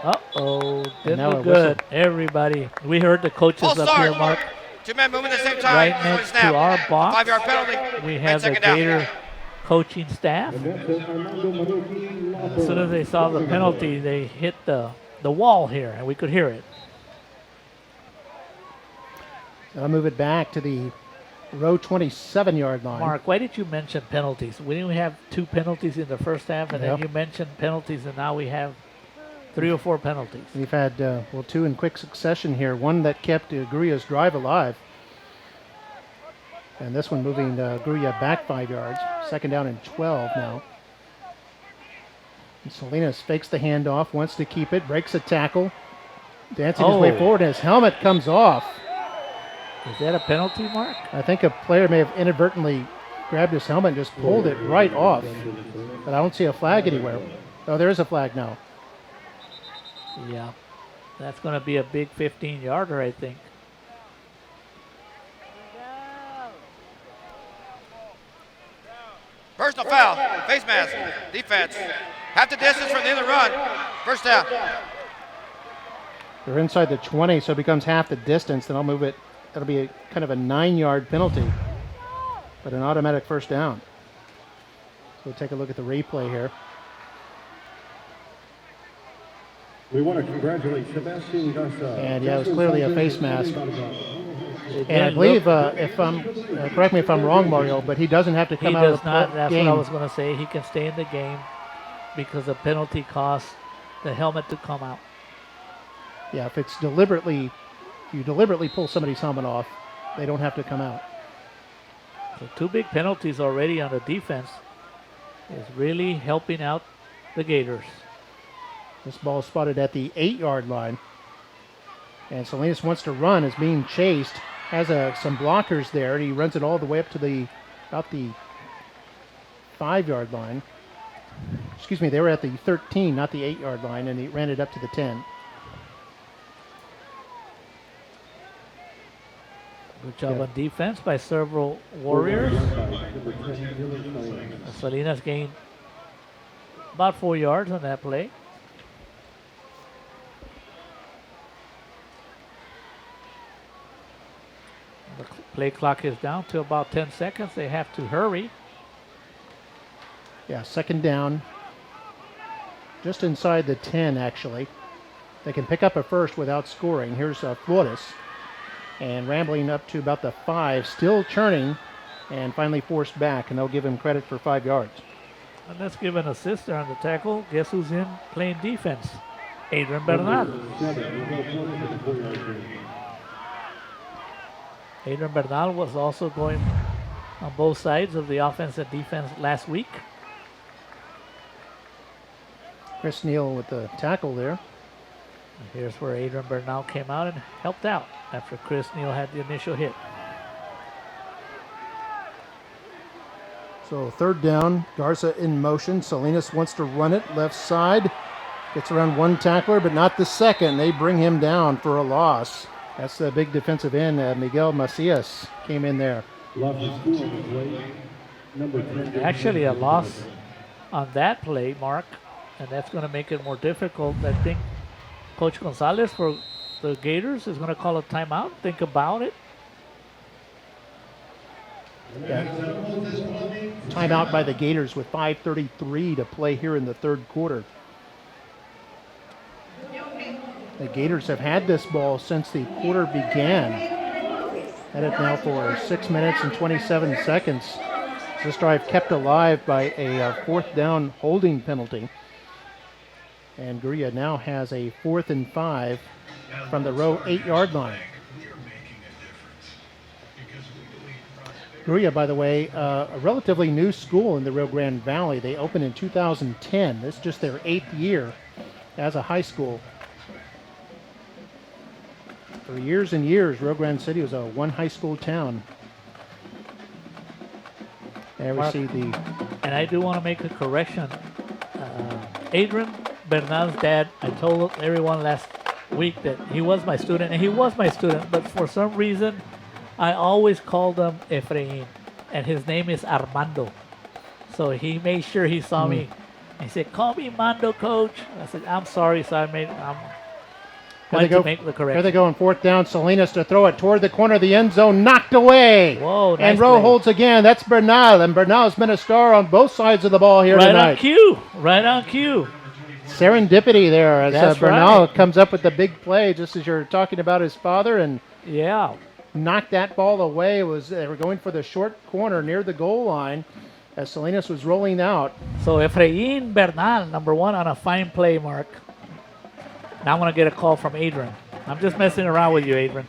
Uh-oh, didn't look good. Everybody, we heard the coaches up here, Mark. 2 men moving at the same time. Right next to our box, 5-yard penalty. we have the Gator coaching staff. As soon as they saw the penalty, they hit the wall here, and we could hear it. I'll move it back to the Rowe 27-yard line. Mark, why did you mention penalties? We didn't have 2 penalties in the first half, and then you mentioned penalties, and now we have 3 or 4 penalties. We've had, 2 in quick succession here. One that kept Grulla's drive alive. And this one moving Grulla back 5 yards. 2nd down and 12 now. And Salinas fakes the handoff, wants to keep it, breaks a tackle, dancing his way forward, and his helmet comes off. Is that a penalty, Mark? I think a player may have inadvertently grabbed his helmet and just pulled it right off. But I don't see a flag anywhere. Oh, there is a flag now. Yeah, that's going to be a big 15-yarder, I think. Personal foul, face mask, defense. Half the distance from the end of the run. First down. They're inside the 20, so it becomes half the distance. Then I'll move it. That'll be kind of a 9-yard penalty, but an automatic first down. So we'll take a look at the replay here. We want to congratulate Sebastian Garza. And yeah, it was clearly a face mask. And I believe, if I'm correct me if I'm wrong, Mario, but he doesn't have to come out of the game. That's what I was going to say. He can stay in the game because the penalty costs the helmet to come out. Yeah, if it's deliberately, you deliberately pull somebody's helmet off, they don't have to come out. So 2 big penalties already on the defense is really helping out the Gators. This ball is spotted at the 8-yard line. And Salinas wants to run, is being chased, has some blockers there. He runs it all the way up to about the 5-yard line. Excuse me, they were at the 13, not the 8-yard line, and he ran it up to the 10. Good job on defense by several Warriors. Salinas gained about 4 yards on that play. The play clock is down to about 10 seconds. They have to hurry. Yeah, 2nd down. Just inside the 10, actually. They can pick up a first without scoring. Here's Flores. And rambling up to about the 5, still churning, and finally forced back, and they'll give him credit for 5 yards. And let's give an assist there on the tackle. Guess who's in playing defense? Adrian Bernal. Adrian Bernal was also going on both sides of the offense and defense last week. Chris Neal with the tackle there. And here's where Adrian Bernal came out and helped out after Chris Neal had the initial hit. So 3rd down, Garza in motion. Salinas wants to run it left side. Gets around one tackler, but not the second. They bring him down for a loss. That's the big defensive end. Miguel Macias came in there. Actually, a loss on that play, Mark, and that's going to make it more difficult. I think Coach Gonzalez for the Gators is going to call a timeout. Think about it. Yeah. Timeout by the Gators with 5:33 to play here in the 3rd quarter. The Gators have had this ball since the quarter began. Had it now for 6 minutes and 27 seconds. This drive kept alive by a 4th down holding penalty. And Grulla now has a 4th and 5 from the Rowe 8-yard line. Grulla, by the way, a relatively new school in the Rio Grande Valley. They opened in 2010. This is just their 8th year as a high school. For years and years, Rio Grande City was a one high school town. And we see the... And I do want to make a correction. Adrian Bernal's dad, I told everyone last week that he was my student, and he was my student, but for some reason, I always called him Efrain, and his name is Armando. So he made sure he saw me. He said, "Call me Mando, coach." I said, "I'm sorry." So I'm going to make the correction. Here they go on 4th down. Salinas to throw it toward the corner of the end zone. Knocked away. Whoa, nice and Rowe play. holds again. That's Bernal. And Bernal's been a star on both sides of the ball here tonight. Right on cue. Right on cue. Serendipity there as That's Bernal right. comes up with the big play just as you're talking about his father. And yeah, knocked that ball away. They were going for the short corner near the goal line as Salinas was rolling out. So Efrain Bernal, number 1 on a fine play, Mark. Now I'm going to get a call from Adrian. I'm just messing around with you, Adrian.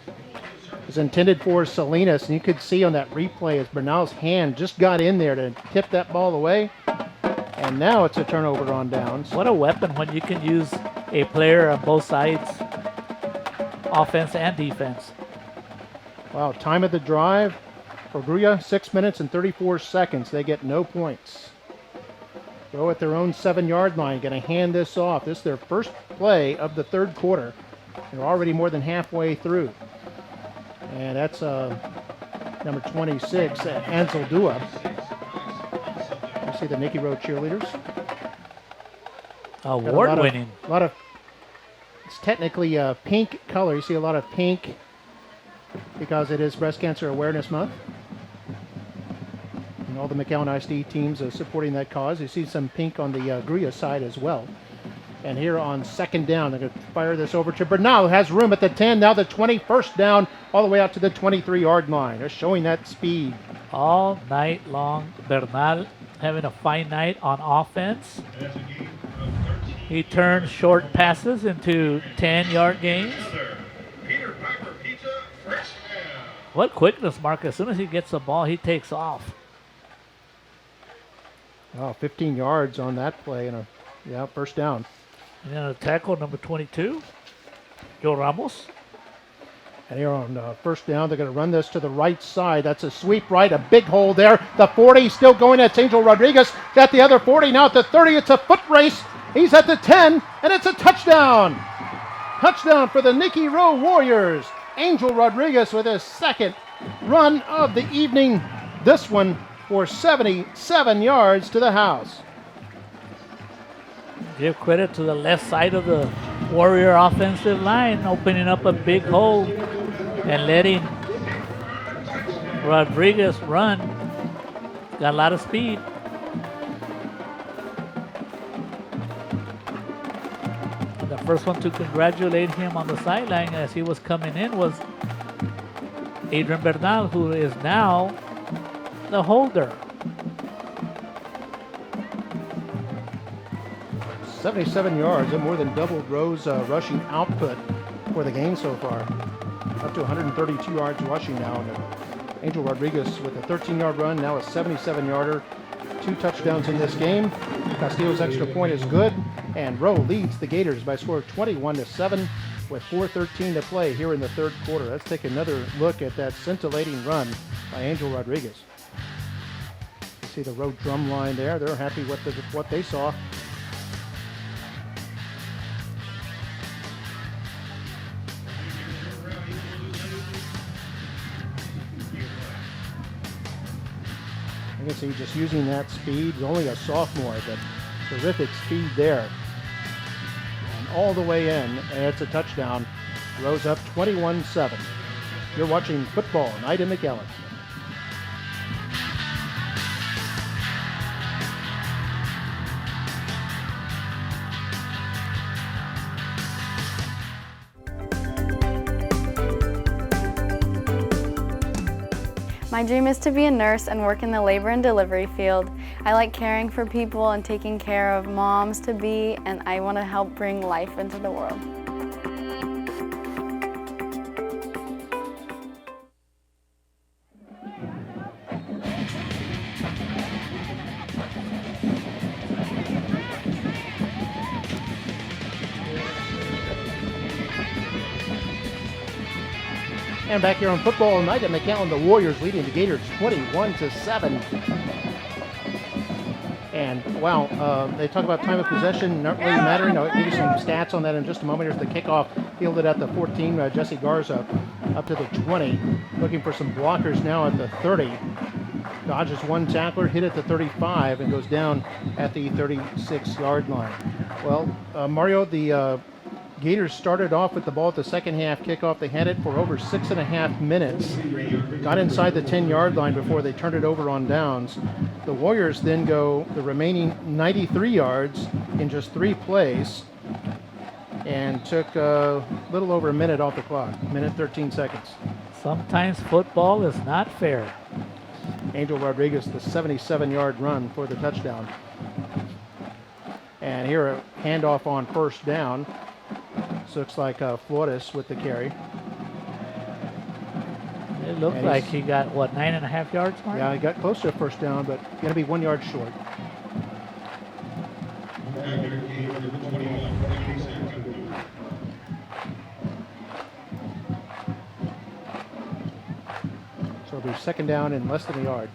It was intended for Salinas, and you could see on that replay as Bernal's hand just got in there to tip that ball away. And now it's a turnover on downs. What a weapon when you can use a player on both sides, offense and defense. Wow, time of the drive for Grulla, 6 minutes and 34 seconds. They get no points. Rowe at their own 7-yard line, going to hand this off. This is their first play of the third quarter. They're already more than halfway through. And that's number 26, Ansel Dua. You see the Nikki Rowe cheerleaders. Award-winning. A lot of, it's technically a pink color. You see a lot of pink because it is Breast Cancer Awareness Month. And all the McAllen ISD teams are supporting that cause. You see some pink on the Grulla side as well. And here on 2nd down, they're going to fire this over to Bernal, who has room at the 10, now the 21st down, all the way out to the 23-yard line. They're showing that speed. All night long, Bernal having a fine night on offense. He turns short passes into 10-yard gains. What quickness, Mark. As soon as he gets the ball, he takes off. Oh, 15 yards on that play, and first down. And then a tackle, number 22, Joe Ramos. And here on first down, they're going to run this to the right side. That's a sweep right, a big hole there. The 40 still going. That's Angel Rodriguez. Got the other 40 now at the 30. It's a foot race. He's at the 10, and it's a touchdown. Touchdown for the Nikki Rowe Warriors. Angel Rodriguez with his second run of the evening. This one for 77 yards to the house. Give credit to the left side of the Warrior offensive line, opening up a big hole and letting Rodriguez run. Got a lot of speed. The first one to congratulate him on the sideline as he was coming in was Adrian Bernal, who is now the holder. 77 yards, and more than doubled Rowe's rushing output for the game so far. Up to 132 yards rushing now. And Angel Rodriguez with a 13-yard run, now a 77-yarder. 2 touchdowns in this game. Castillo's extra point is good, and Rowe leads the Gators by a score of 21-7 with 4:13 to play here in the third quarter. Let's take another look at that scintillating run by Angel Rodriguez. You see the Rowe drum line there. They're happy with what they saw. I can see just using that speed. He's only a sophomore, but terrific speed there. And all the way in, and it's a touchdown. Rowe's up 21-7. You're watching Football Night in McAllen. My dream is to be a nurse and work in the labor and delivery field. I like caring for people and taking care of moms-to-be, and I want to help bring life into the world. And back here on Football Night at McAllen, the Warriors leading the Gators 21-7. And wow, they talk about time of possession not really mattering. I'll give you some stats on that in just a moment. Here's the kickoff, fielded at the 14. Jesse Garza up to the 20, looking for some blockers now at the 30. Dodges one tackler, hit at the 35, and goes down at the 36-yard line. Well, Mario, the Gators started off with the ball at the second half kickoff. They had it for over 6.5 minutes. Got inside the 10-yard line before they turned it over on downs. The Warriors then go the remaining 93 yards in just 3 plays and took a little over a minute off the clock, minute 13 seconds. Sometimes football is not fair. Angel Rodriguez, the 77-yard run for the touchdown. And here a handoff on first down. So looks like Flores with the carry. It looked like he got, 9.5 yards, Mark? Yeah, he got close to a first down, but going to be 1 yard short. So it'll be second down in less than a yard.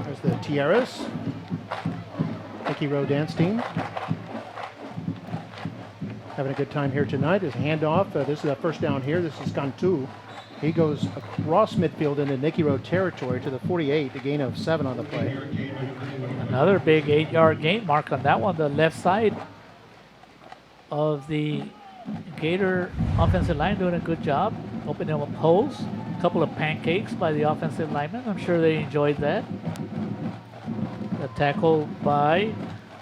There's the Tiaras. Nikki Rowe dance team. Having a good time here tonight. Is a handoff. This is a first down here. This is Cantu. He goes across midfield into Nikki Rowe territory to the 48, a gain of 7 on the play. Another big 8-yard gain, Mark, on that one. The left side of the Gator offensive line doing a good job. Opening up holes. A couple of pancakes by the offensive linemen. I'm sure they enjoyed that. A tackle by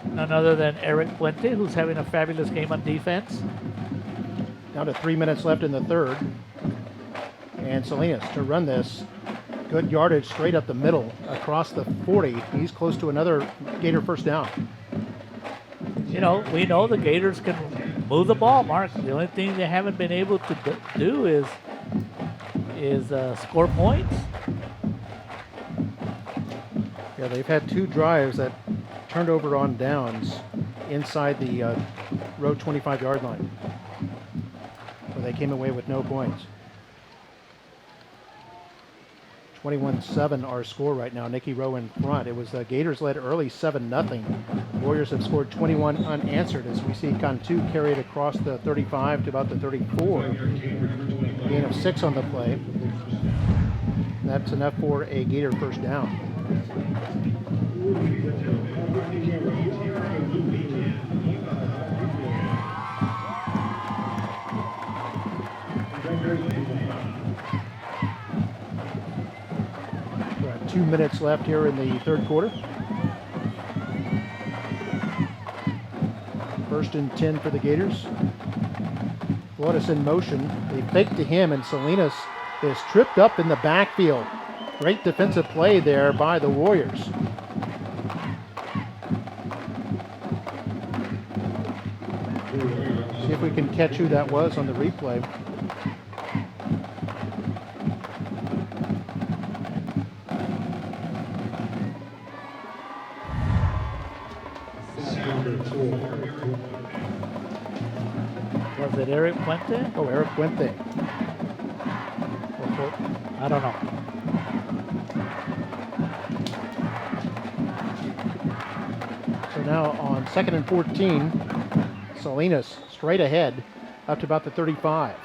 none other than Eric Puente, who's having a fabulous game on defense. Down to 3 minutes left in the third. And Salinas to run this. Good yardage straight up the middle across the 40. He's close to another Gator first down. You know, we know the Gators can move the ball, Mark. The only thing they haven't been able to do is score points. Yeah, they've had 2 drives that turned over on downs inside the road 25-yard line, where they came away with no points. 21-7 our score right now. Nikki Rowe in front. It was the Gators led early 7-0. Warriors have scored 21 unanswered as we see Cantu carry it across the 35 to about the 34. Gain of 6 on the play. That's enough for a Gator first down. Got 2 minutes left here in the third quarter. First and 10 for the Gators. Flores in motion. They fake to him, and Salinas is tripped up in the backfield. Great defensive play there by the Warriors. See if we can catch who that was on the replay. Was it Eric Puente? Oh, Eric Puente. I don't know. So now on 2nd and 14, Salinas straight ahead up to about the 35.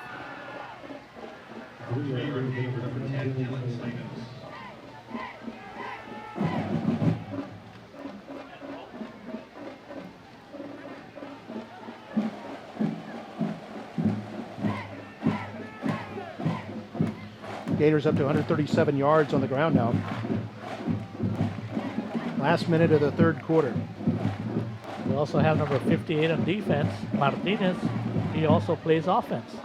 Gators up to 137 yards on the ground now. Last minute of the third quarter. We also have number 58 on defense, Martinez. He also plays offense.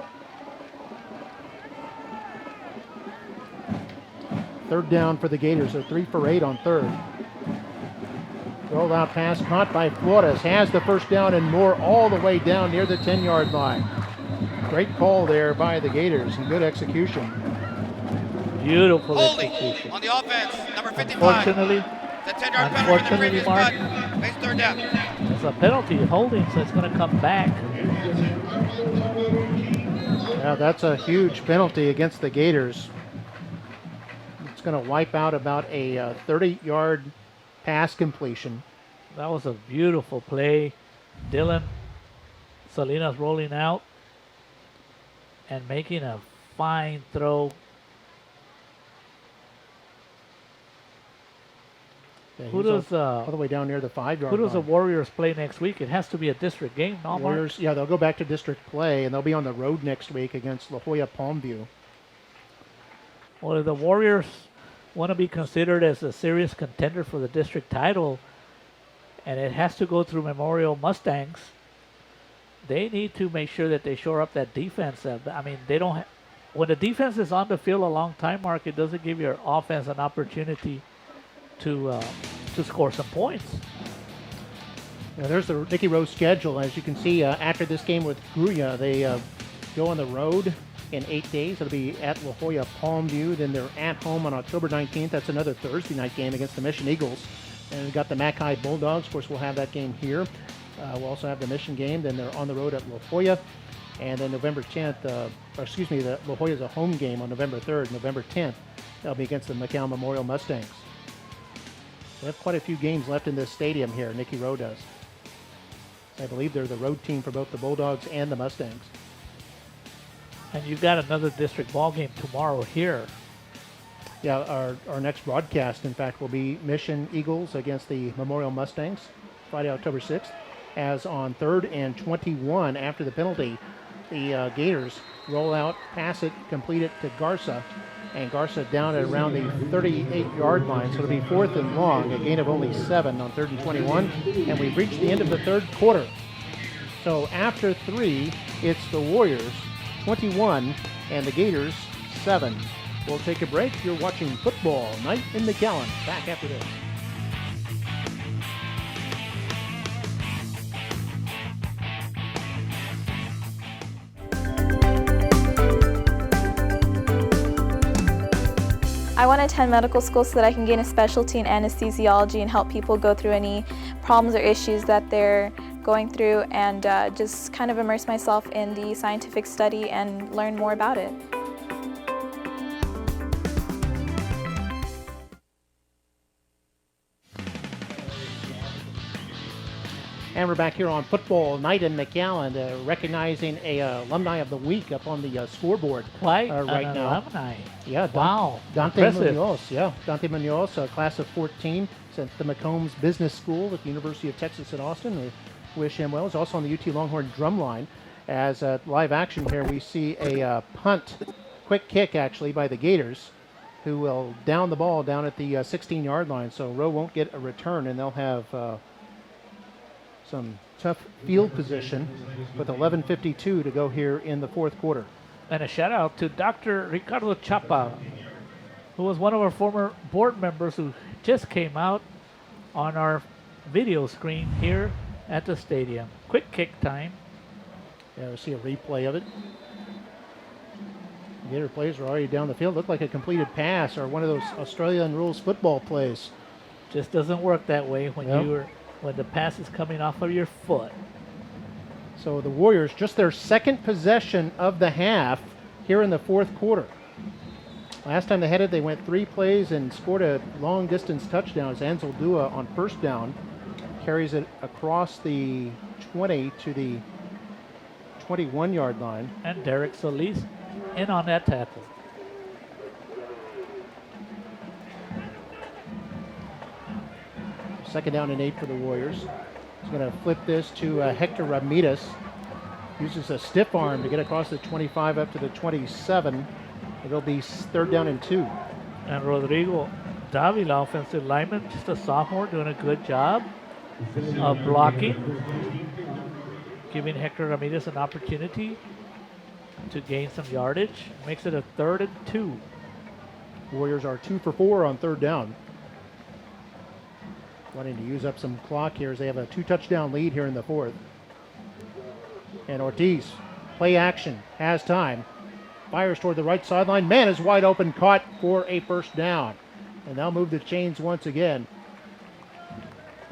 Third down for the Gators. They're 3 for 8 on third. Rolled out pass caught by Flores. Has the first down and more all the way down near the 10-yard line. Great call there by the Gators and good execution. Beautiful Holding execution. on the offense, number 55. Unfortunately, The 10-yard penalty in the previous Mark, cut. Makes third down. it's a penalty holding, so it's going to come back. Now that's a huge penalty against the Gators. It's going to wipe out about a 30-yard pass completion. That was a beautiful play. Dylan Salinas rolling out and making a fine throw. Yeah, Who does all the way down near the 5-yard Who does the line. Warriors play next week? It has to be a district game, no, Mark? Warriors, yeah, they'll go back to district play, and they'll be on the road next week against La Jolla Palmview. Well, if the Warriors want to be considered as a serious contender for the district title, and it has to go through Memorial Mustangs, they need to make sure that they shore up that defense. I mean, they don't. When the defense is on the field a long time, Mark, it doesn't give your offense an opportunity to score some points. Now, there's the Nikki Rowe schedule. As you can see, after this game with Grulla, they go on the road in 8 days. It'll be at La Jolla Palmview. Then they're at home on October 19th. That's another Thursday night game against the Mission Eagles. And we've got the Mackay Bulldogs. Of course, we'll have that game here. We'll also have the Mission game. Then they're on the road at La Jolla. And then November 10th, the La Jolla's a home game on November 3rd. November 10th, they'll be against the McAllen Memorial Mustangs. They have quite a few games left in this stadium here, Nikki Rowe does. I believe they're the road team for both the Bulldogs and the Mustangs. And you've got another district ball game tomorrow here. Yeah, our next broadcast, in fact, will be Mission Eagles against the Memorial Mustangs, Friday, October 6th. As on 3rd and 21, after the penalty, the Gators roll out, pass it, complete it to Garza, and Garza down at around the 38-yard line. So it'll be 4th and long, a gain of only 7 on 3rd and 21, and we've reached the end of the third quarter. So after 3, it's the Warriors 21 and the Gators 7. We'll take a break. You're watching Football Night in McAllen. Back after this. I want to attend medical school so that I can gain a specialty in anesthesiology and help people go through any problems or issues that they're going through, and just kind of immerse myself in the scientific study and learn more about it. And we're back here on Football Night in McAllen, recognizing a alumni of the week up on the scoreboard right now. Alumni. Yeah, Wow. Dante Impressive. Munoz. Yeah, Dante Munoz, class of 14, sent the McCombs Business School at the University of Texas at Austin. We wish him well. He's also on the UT Longhorn drum line. As live action here, we see a punt, quick kick actually by the Gators, who will down the ball down at the 16-yard line. So Rowe won't get a return, and they'll have some tough field position with 11:52 to go here in the fourth quarter. And a shout out to Dr. Ricardo Chapa, who was one of our former board members who just came out on our video screen here at the stadium. Quick kick time. Yeah, we'll see a replay of it. The Gator players are already down the field. Looked like a completed pass or one of those Australian rules football plays. Just doesn't work that way when when the pass is coming off of your foot. So the Warriors, just their second possession of the half here in the fourth quarter. Last time they had it, they went 3 plays and scored a long-distance touchdown. Ansel Dua on first down carries it across the 20 to the 21-yard line. And Derek Solis in on that tackle. Second down and 8 for the Warriors. He's going to flip this to Hector Ramirez. Uses a stiff arm to get across the 25 up to the 27. It'll be 3rd down and 2. And Rodrigo Davila, offensive lineman, just a sophomore, doing a good job of blocking, giving Hector Ramirez an opportunity to gain some yardage. Makes it a 3rd and 2. Warriors are 2 for 4 on 3rd down. Wanting to use up some clock here as they have a 2-touchdown lead here in the 4th. And Ortiz, play action, has time. Fires toward the right sideline. Man is wide open, caught for a first down. And they'll move the chains once again.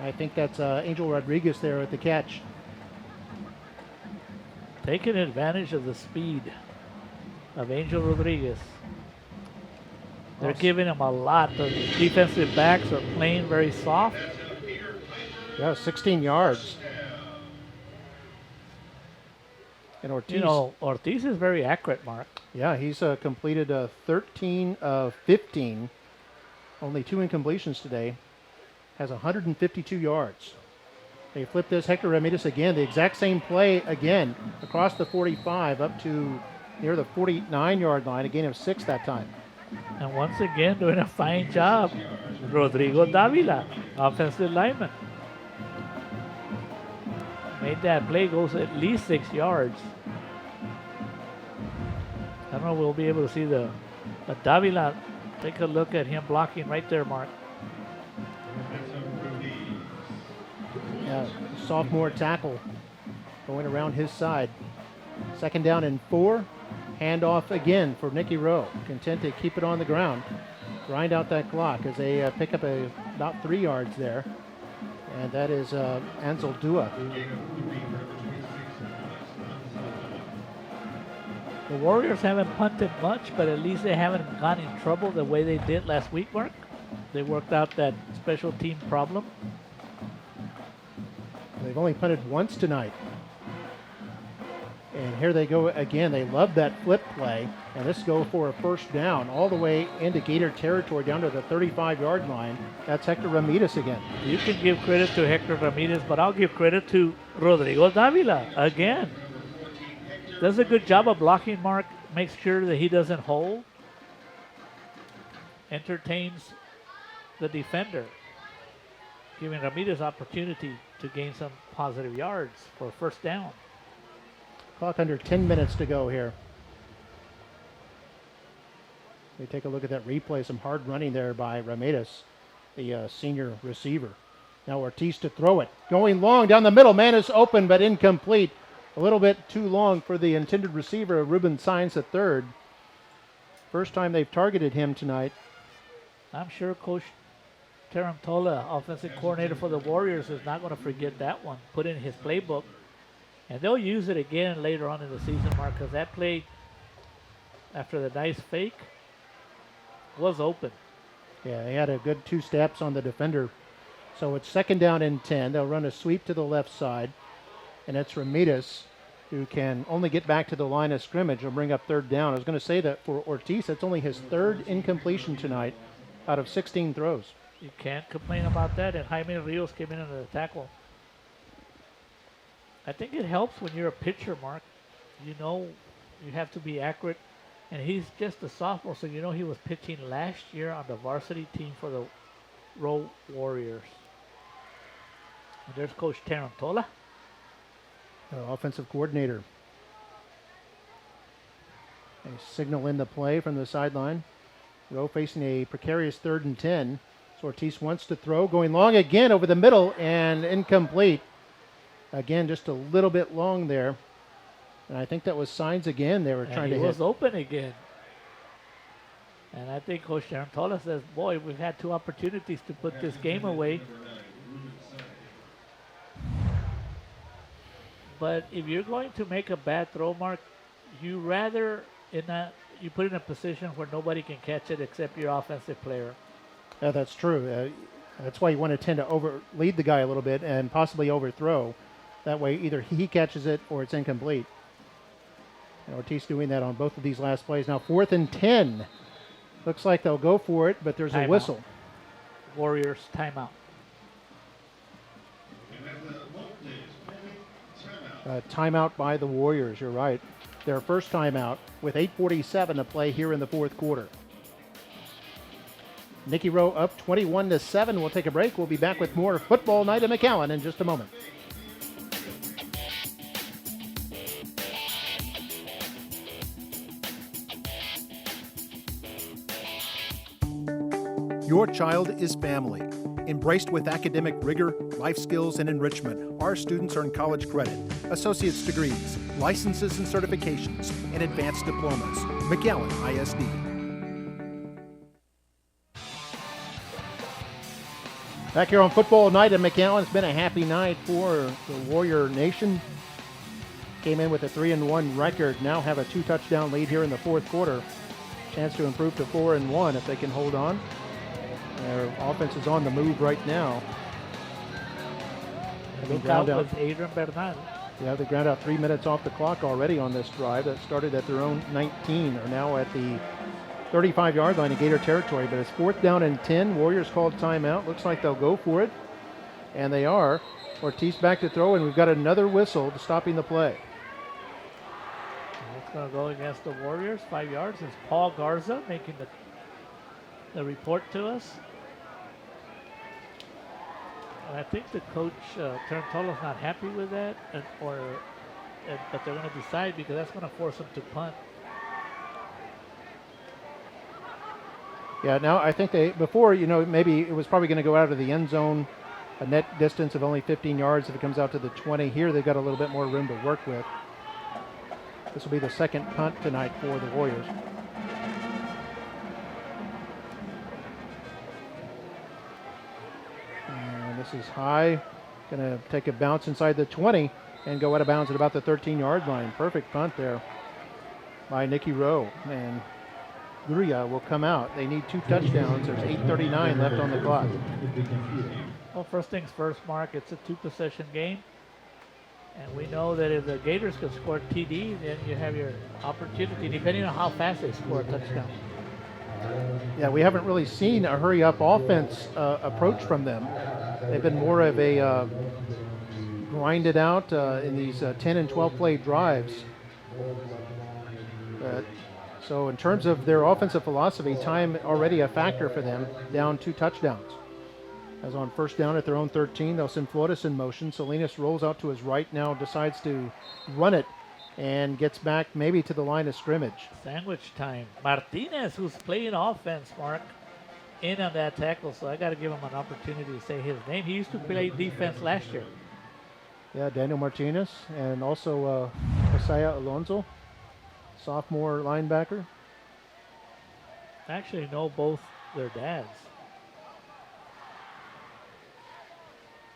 I think that's Angel Rodriguez there at the catch. Taking advantage of the speed of Angel Rodriguez. They're giving him a lot. The defensive backs are playing very soft. Yeah, 16 yards. And Ortiz. You know, Ortiz is very accurate, Mark. Yeah, he's completed 13 of 15. Only 2 incompletions today. Has 152 yards. They flip this. Hector Ramirez again. The exact same play again. Across the 45 up to near the 49-yard line. A gain of 6 that time. And once again, doing a fine job. Rodrigo Davila, offensive lineman. Made that play, goes at least 6 yards. I don't know, we'll be able to see the Davila. Take a look at him blocking right there, Mark. Yeah, sophomore tackle going around his side. 2nd down and 4. Handoff again for Nikki Rowe. Content to keep it on the ground. Grind out that clock as they pick up about 3 yards there. And that is Ansel Dua. The Warriors haven't punted much, but at least they haven't gone in trouble the way they did last week, Mark. They worked out that special team problem. They've only punted once tonight. And here they go again. They love that flip play. And this go for a 1st down all the way into Gator territory down to the 35-yard line. That's Hector Ramirez again. You can give credit to Hector Ramirez, but I'll give credit to Rodrigo Davila again. Does a good job of blocking, Mark. Makes sure that he doesn't hold. Entertains the defender, giving Ramirez opportunity to gain some positive yards for a 1st down. Clock under 10 minutes to go here. We take a look at that replay. Some hard running there by Ramirez, the senior receiver. Now Ortiz to throw it. Going long down the middle. Man is open but incomplete. A little bit too long for the intended receiver, Ruben Saenz III. First time they've targeted him tonight. I'm sure Coach Tarantola, offensive coordinator for the Warriors, is not going to forget that one. Put in his playbook. And they'll use it again later on in the season, Mark, because that play, after the nice fake, was open. Yeah, he had a good 2 steps on the defender. So it's 2nd down and 10. They'll run a sweep to the left side. And it's Ramirez who can only get back to the line of scrimmage and bring up 3rd down. I was going to say that for Ortiz, that's only his 3rd incompletion tonight out of 16 throws. You can't complain about that. And Jaime Rios came in under the tackle. I think it helps when you're a pitcher, Mark. You know you have to be accurate. And he's just a sophomore, so you know he was pitching last year on the varsity team for the Rowe Warriors. And there's Coach Tarantola. Offensive coordinator. A signal in the play from the sideline. Rowe facing a precarious 3rd and 10. So Ortiz wants to throw. Going long again over the middle and incomplete. Again, just a little bit long there. And I think that was Saenz again they were trying to hit. He was open again. And I think Coach Tarantola says, boy, we've had 2 opportunities to put this game away. But if you're going to make a bad throw, Mark, you rather you put in a position where nobody can catch it except your offensive player. Yeah, that's true. That's why you want to tend to lead the guy a little bit and possibly overthrow. That way either he catches it or it's incomplete. And Ortiz doing that on both of these last plays. Now 4th and 10. Looks like they'll go for it, but there's a whistle. Warriors timeout. Timeout by the Warriors, you're right. Their first timeout with 8:47 to play here in the 4th quarter. Nikki Rowe up 21-7. We'll take a break. We'll be back with more Football Night at McAllen in just a moment. Your child is family. Embraced with academic rigor, life skills, and enrichment, our students earn college credit, associate's degrees, licenses and certifications, and advanced diplomas. McAllen ISD. Back here on Football Night at McAllen, it's been a happy night for the Warrior Nation. Came in with a 3-1 record, now have a 2-touchdown lead here in the 4th quarter. Chance to improve to 4-1 if they can hold on. Their offense is on the move right now. Look out with Adrian Bernal. Yeah, they ground out 3 minutes off the clock already on this drive. That started at their own 19, are now at the 35-yard line of Gator territory. But it's 4th down and 10. Warriors called timeout. Looks like they'll go for it. And they are. Ortiz back to throw, and we've got another whistle stopping the play. It's going to go against the Warriors. 5 yards. It's Paul Garza making the report to us. And I think the coach, Tarantolo's not happy with that, but they're going to decide because that's going to force them to punt. Yeah, now I think before, maybe it was probably going to go out of the end zone, a net distance of only 15 yards if it comes out to the 20. Here they've got a little bit more room to work with. This will be the second punt tonight for the Warriors. This is high, going to take a bounce inside the 20 and go out of bounds at about the 13-yard line. Perfect punt there by Nikki Rowe. And Grulla will come out. They need 2 touchdowns. There's 8:39 left on the clock. Well, first things first, Mark, it's a 2-possession game. And we know that if the Gators can score TD, then you have your opportunity, depending on how fast they score a touchdown. Yeah, we haven't really seen a hurry-up offense approach from them. They've been more of a grinded out in these 10 and 12 play drives. So in terms of their offensive philosophy, time already a factor for them, down 2 touchdowns. As on first down at their own 13, they'll send Flores in motion. Salinas rolls out to his right now, decides to run it, and gets back maybe to the line of scrimmage. Sandwich time. Martinez, who's playing offense, Mark, in on that tackle, so I got to give him an opportunity to say his name. He used to play defense last year. Yeah, Daniel Martinez, and also Josiah Alonso, sophomore linebacker. I actually know both their dads.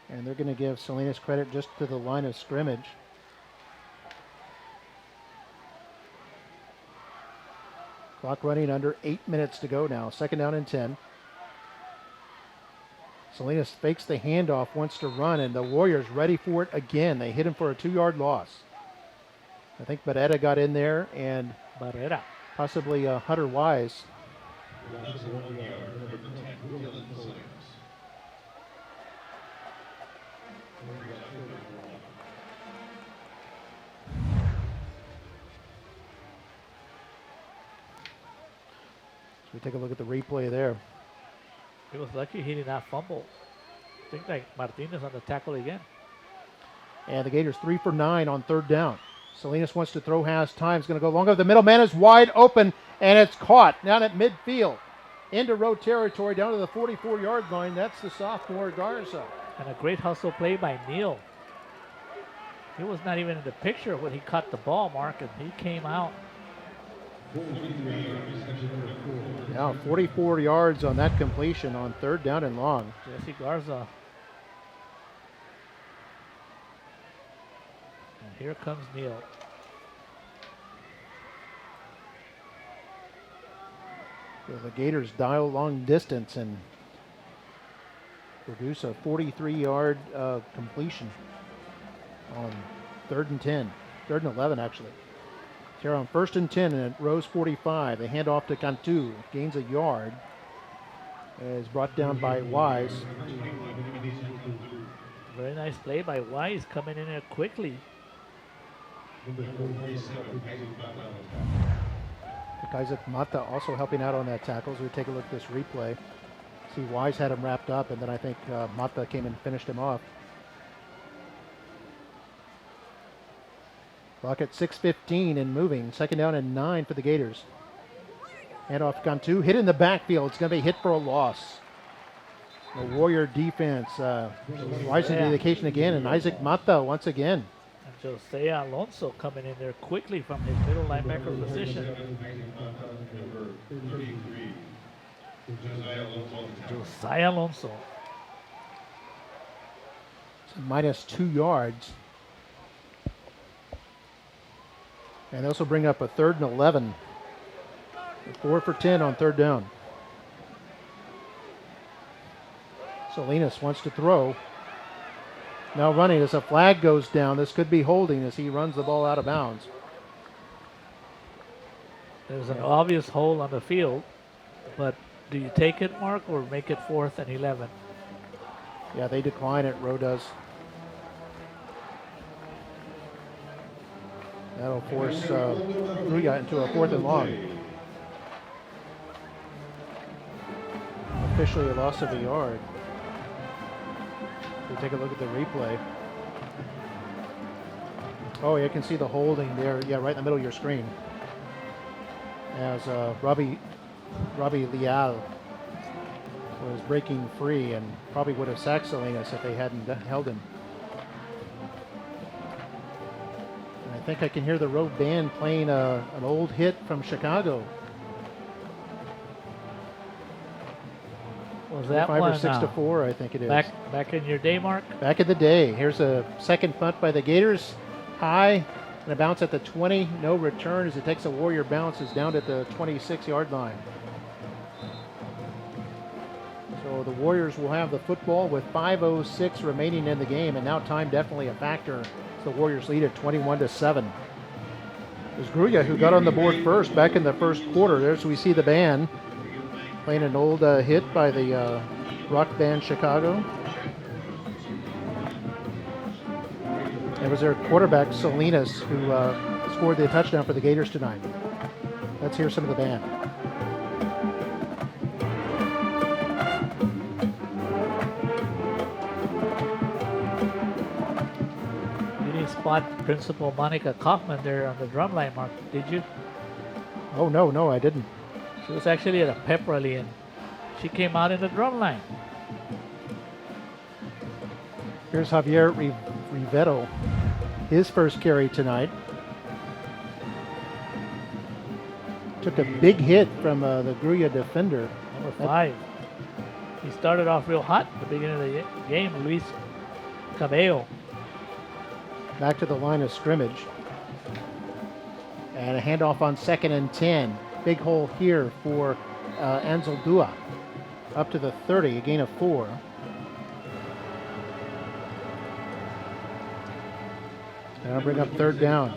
And they're going to give Salinas credit just to the line of scrimmage. Clock running under 8 minutes to go now. 2nd down and 10. Salinas fakes the handoff, wants to run, and the Warriors ready for it again. They hit him for a 2-yard loss. I think Barrera got in there, and possibly Hunter Wise. We take a look at the replay there. He was lucky he did not fumble. I think like Martinez on the tackle again. And the Gators 3 for 9 on 3rd down. Salinas wants to throw, has time. He's going to go longer. The middle man is wide open, and it's caught down at midfield. Into Rowe territory, down to the 44-yard line. That's the sophomore Garza. And a great hustle play by Neal. He was not even in the picture when he caught the ball, Mark, and he came out. Now 44 yards on that completion on 3rd down and long. Jesse Garza. And here comes Neal. So the Gators dial long distance and produce a 43-yard completion on 3rd and 10. 3rd and 11, actually. Here on 1st and 10 and at Rowe's 45. They hand off to Cantu. Gains a yard. Is brought down by Wise. Very nice play by Wise coming in there quickly. Isaac Mata also helping out on that tackle as we take a look at this replay. See, Wise had him wrapped up, and then I think Mata came and finished him off. Clock at 6:15 and moving. 2nd down and 9 for the Gators. Handoff Cantu. Hit in the backfield. It's going to be hit for a loss. The Warrior defense rising to the occasion again, and Isaac Mata once again. And Josiah Alonso coming in there quickly from his middle linebacker position. Josiah Alonso. So minus 2 yards. And they also bring up a 3rd and 11. 4 for 10 on third down. Salinas wants to throw. Now running as a flag goes down. This could be holding as he runs the ball out of bounds. There's an obvious hole on the field, but do you take it, Mark, or make it 4th and 11? Yeah, they decline it. Rowe does. That'll force Grulla into a 4th and long. Officially a loss of a yard. So take a look at the replay. Oh, you can see the holding there. Yeah, right in the middle of your screen. As Robbie Leal was breaking free and probably would have sacked Salinas if they hadn't held him. And I think I can hear the Rowe band playing an old hit from Chicago. Was that 5 one, or 6 to 4, I think it is. Back in your day, Mark? Back in the day. Here's a second punt by the Gators. High and a bounce at the 20. No return as it takes a Warrior bounce. Is down at the 26-yard line. So the Warriors will have the football with 5:06 remaining in the game, and now time definitely a factor as the Warriors lead at 21-7. It was Grulla who got on the board first back in the first quarter. There's we see the band playing an old hit by the rock band Chicago. It was their quarterback Salinas who scored the touchdown for the Gators tonight. Let's hear some of the band. You didn't spot Principal Monica Kaufman there on the drum line, Mark, did you? Oh, no, I didn't. She was actually at a pep rally and she came out in the drum line. Here's Javier Rivero, his first carry tonight. Took a big hit from the Grulla defender. Number 5. He started off real hot at the beginning of the game, Luis Cabello. Back to the line of scrimmage. And a handoff on 2nd and 10. Big hole here for Ansel Dua. Up to the 30, a gain of 4. And I'll bring up third down.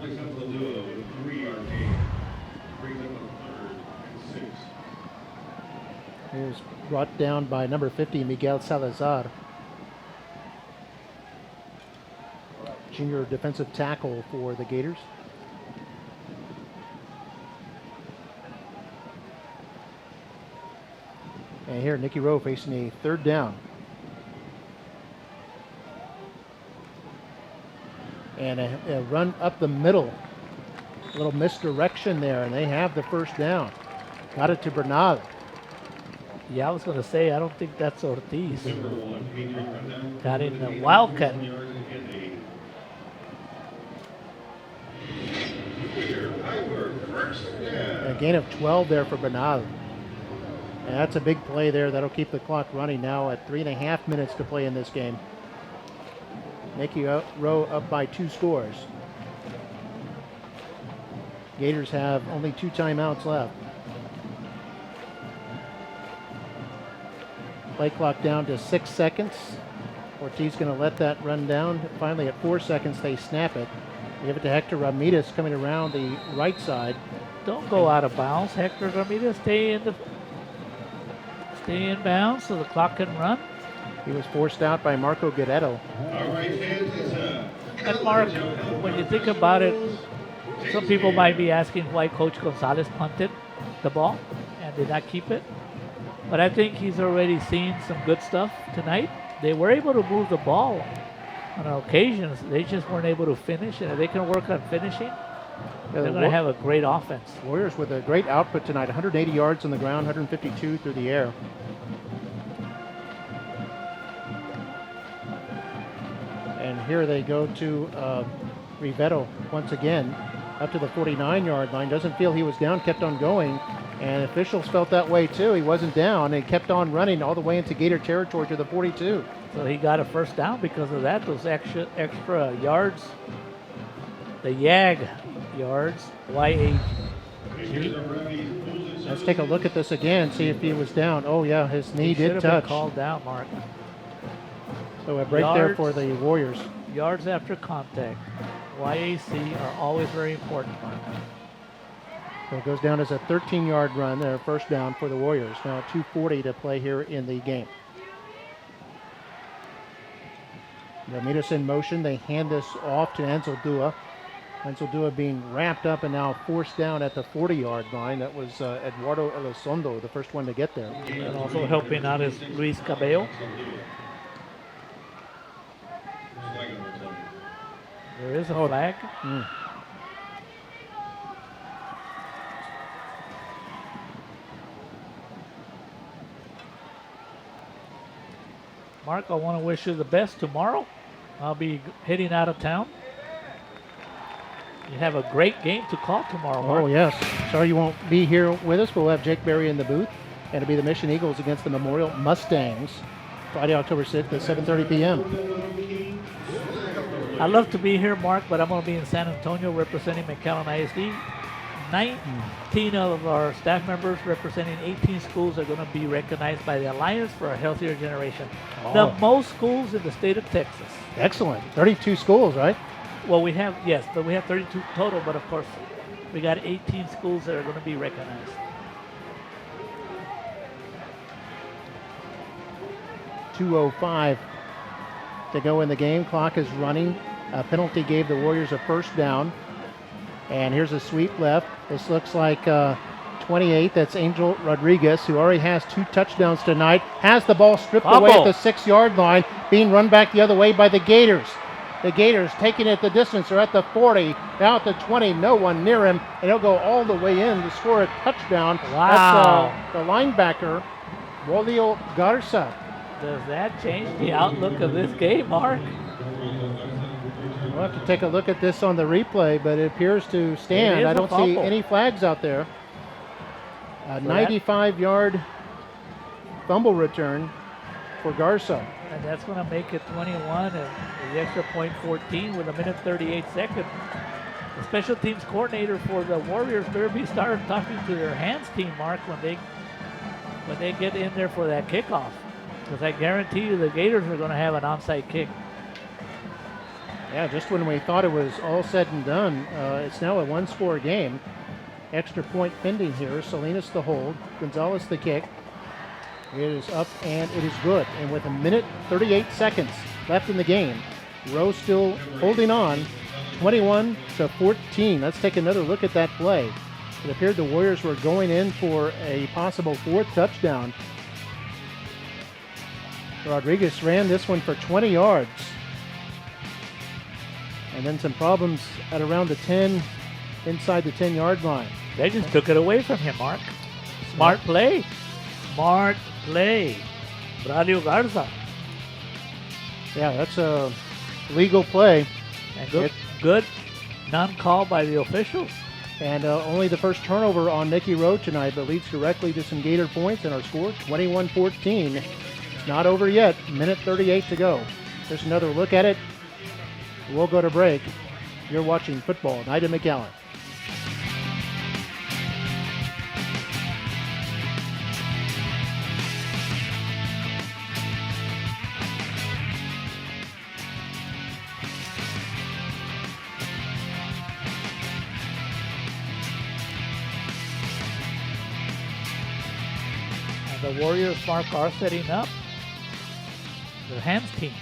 He was brought down by number 50, Miguel Salazar. Junior defensive tackle for the Gators. And here, Nikki Rowe facing a third down. And a run up the middle. A little misdirection there, and they have the first down. Got it to Bernal. Yeah, I was going to say, I don't think that's Ortiz. Got in the Wildcat. A gain of 12 there for Bernal. And that's a big play there. That'll keep the clock running now at 3.5 minutes to play in this game. Nikki Rowe up by 2 scores. Gators have only 2 timeouts left. Play clock down to 6 seconds. Ortiz going to let that run down. Finally, at 4 seconds, they snap it. They give it to Hector Ramirez coming around the right side. Don't go out of bounds, Hector Ramirez. Stay in bounds so the clock can run. He was forced out by Marco Guerrero. And Mark, when you think about it, some people might be asking why Coach Gonzalez punted the ball and did not keep it. But I think he's already seen some good stuff tonight. They were able to move the ball on occasions. They just weren't able to finish. And if they can work on finishing, they're going to have a great offense. Warriors with a great output tonight. 180 yards on the ground, 152 through the air. And here they go to Rivero once again up to the 49-yard line. Doesn't feel he was down, kept on going. And officials felt that way too. He wasn't down and kept on running all the way into Gator territory to the 42. So he got a first down because of that, those extra yards. The YAG yards, Y-A-G. Let's take a look at this again, see if he was down. Oh, yeah, his knee did touch. Been called down, Mark. So a break there for the Warriors. Yards after contact. YAC are always very important, Mark. So it goes down as a 13-yard run there, first down for the Warriors. Now 2:40 to play here in the game. They'll meet us in motion. They hand this off to Ansel Dua. Ansel Dua being wrapped up and now forced down at the 40-yard line. That was Eduardo Elizondo, the first one to get there. And also helping out is Luis Cabello. There is a flag. Mark, I want to wish you the best tomorrow. I'll be heading out of town. You have a great game to call tomorrow, Mark. Oh, yes. Sorry you won't be here with us, but we'll have Jake Berry in the booth. And it'll be the Mission Eagles against the Memorial Mustangs, Friday, October 6th at 7:30 p.m. I'd love to be here, Mark, but I'm going to be in San Antonio representing McAllen ISD. 19 of our staff members representing 18 schools are going to be recognized by the Alliance for a Healthier Generation. The most schools in the state of Texas. Excellent. 32 schools, right? Well, we have 32 total, but of course, we got 18 schools that are going to be recognized. .205 to go in the game. Clock is running. A penalty gave the Warriors a first down. And here's a sweep left. This looks like 28. That's Angel Rodriguez, who already has 2 touchdowns tonight. Has the ball stripped away at the 6-yard line, being run back the other way by the Gators. The Gators taking it the distance. They're at the 40, now at the 20. No one near him, and he'll go all the way in to score a touchdown. Wow. That's the linebacker, Rolio Garza. Does that change the outlook of this game, Mark? We'll have to take a look at this on the replay, but it appears to stand. I don't see any flags out there. A 95-yard fumble return for Garza. And that's going to make it 21 and the extra point 14 with 1:38 seconds. The special teams coordinator for the Warriors better be starting talking to their hands team, Mark, when they get in there for that kickoff. Because I guarantee you the Gators are going to have an onside kick. Yeah, just when we thought it was all said and done, it's now a 1-score game. Extra point pending here. Salinas the hold, Gonzalez the kick. It is up and it is good. And with 1:38 left in the game, Rowe still holding on, 21-14. Let's take another look at that play. It appeared the Warriors were going in for a possible 4th touchdown. Rodriguez ran this one for 20 yards. And then some problems at around the 10, inside the 10-yard line. They just took it away from him, Mark. Smart play. Smart play. Braulio Garza. Yeah, that's a legal play. And good non-call by the officials. And only the first turnover on Nikki Rowe tonight, but leads directly to some Gator points, and our score 21-14. It's not over yet. 1:38 to go. There's another look at it. We'll go to break. You're watching Football Night at McAllen. And the Warriors, Mark, are setting up their hands team.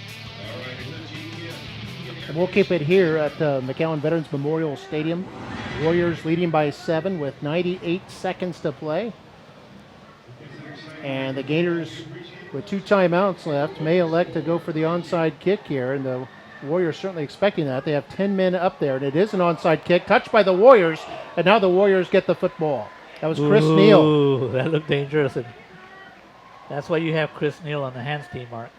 And we'll keep it here at McAllen Veterans Memorial Stadium. Warriors leading by 7 with 98 seconds to play. And the Gators, with 2 timeouts left, may elect to go for the onside kick here. And the Warriors certainly expecting that. They have 10 men up there, and it is an onside kick. Touched by the Warriors, and now the Warriors get the football. That was Chris Neal. Ooh, that looked dangerous. And that's why you have Chris Neal on the hands team, Mark.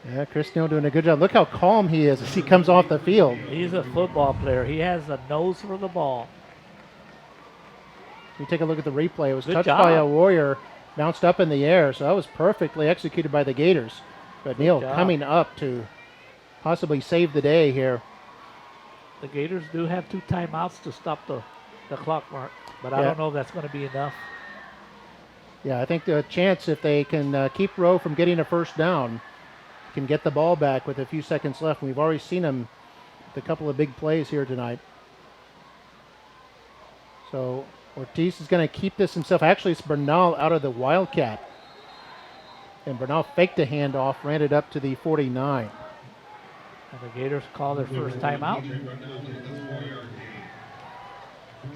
Yeah, Chris Neal doing a good job. Look how calm he is as he comes off the field. He's a football player. He has a nose for the ball. You take a look at the replay. It was Good touched job. by a Warrior, bounced up in the air, so that was perfectly executed by the Gators. But Neal job. coming up to possibly save the day here. The Gators do have 2 timeouts to stop the clock, Mark, but I Yeah. don't know if that's going to be enough. Yeah, I think the chance, if they can keep Rowe from getting a first down, can get the ball back with a few seconds left. We've already seen them with a couple of big plays here tonight. So Ortiz is going to keep this himself. Actually, it's Bernal out of the Wildcat. And Bernal faked a handoff, ran it up to the 49. And the Gators call their first timeout.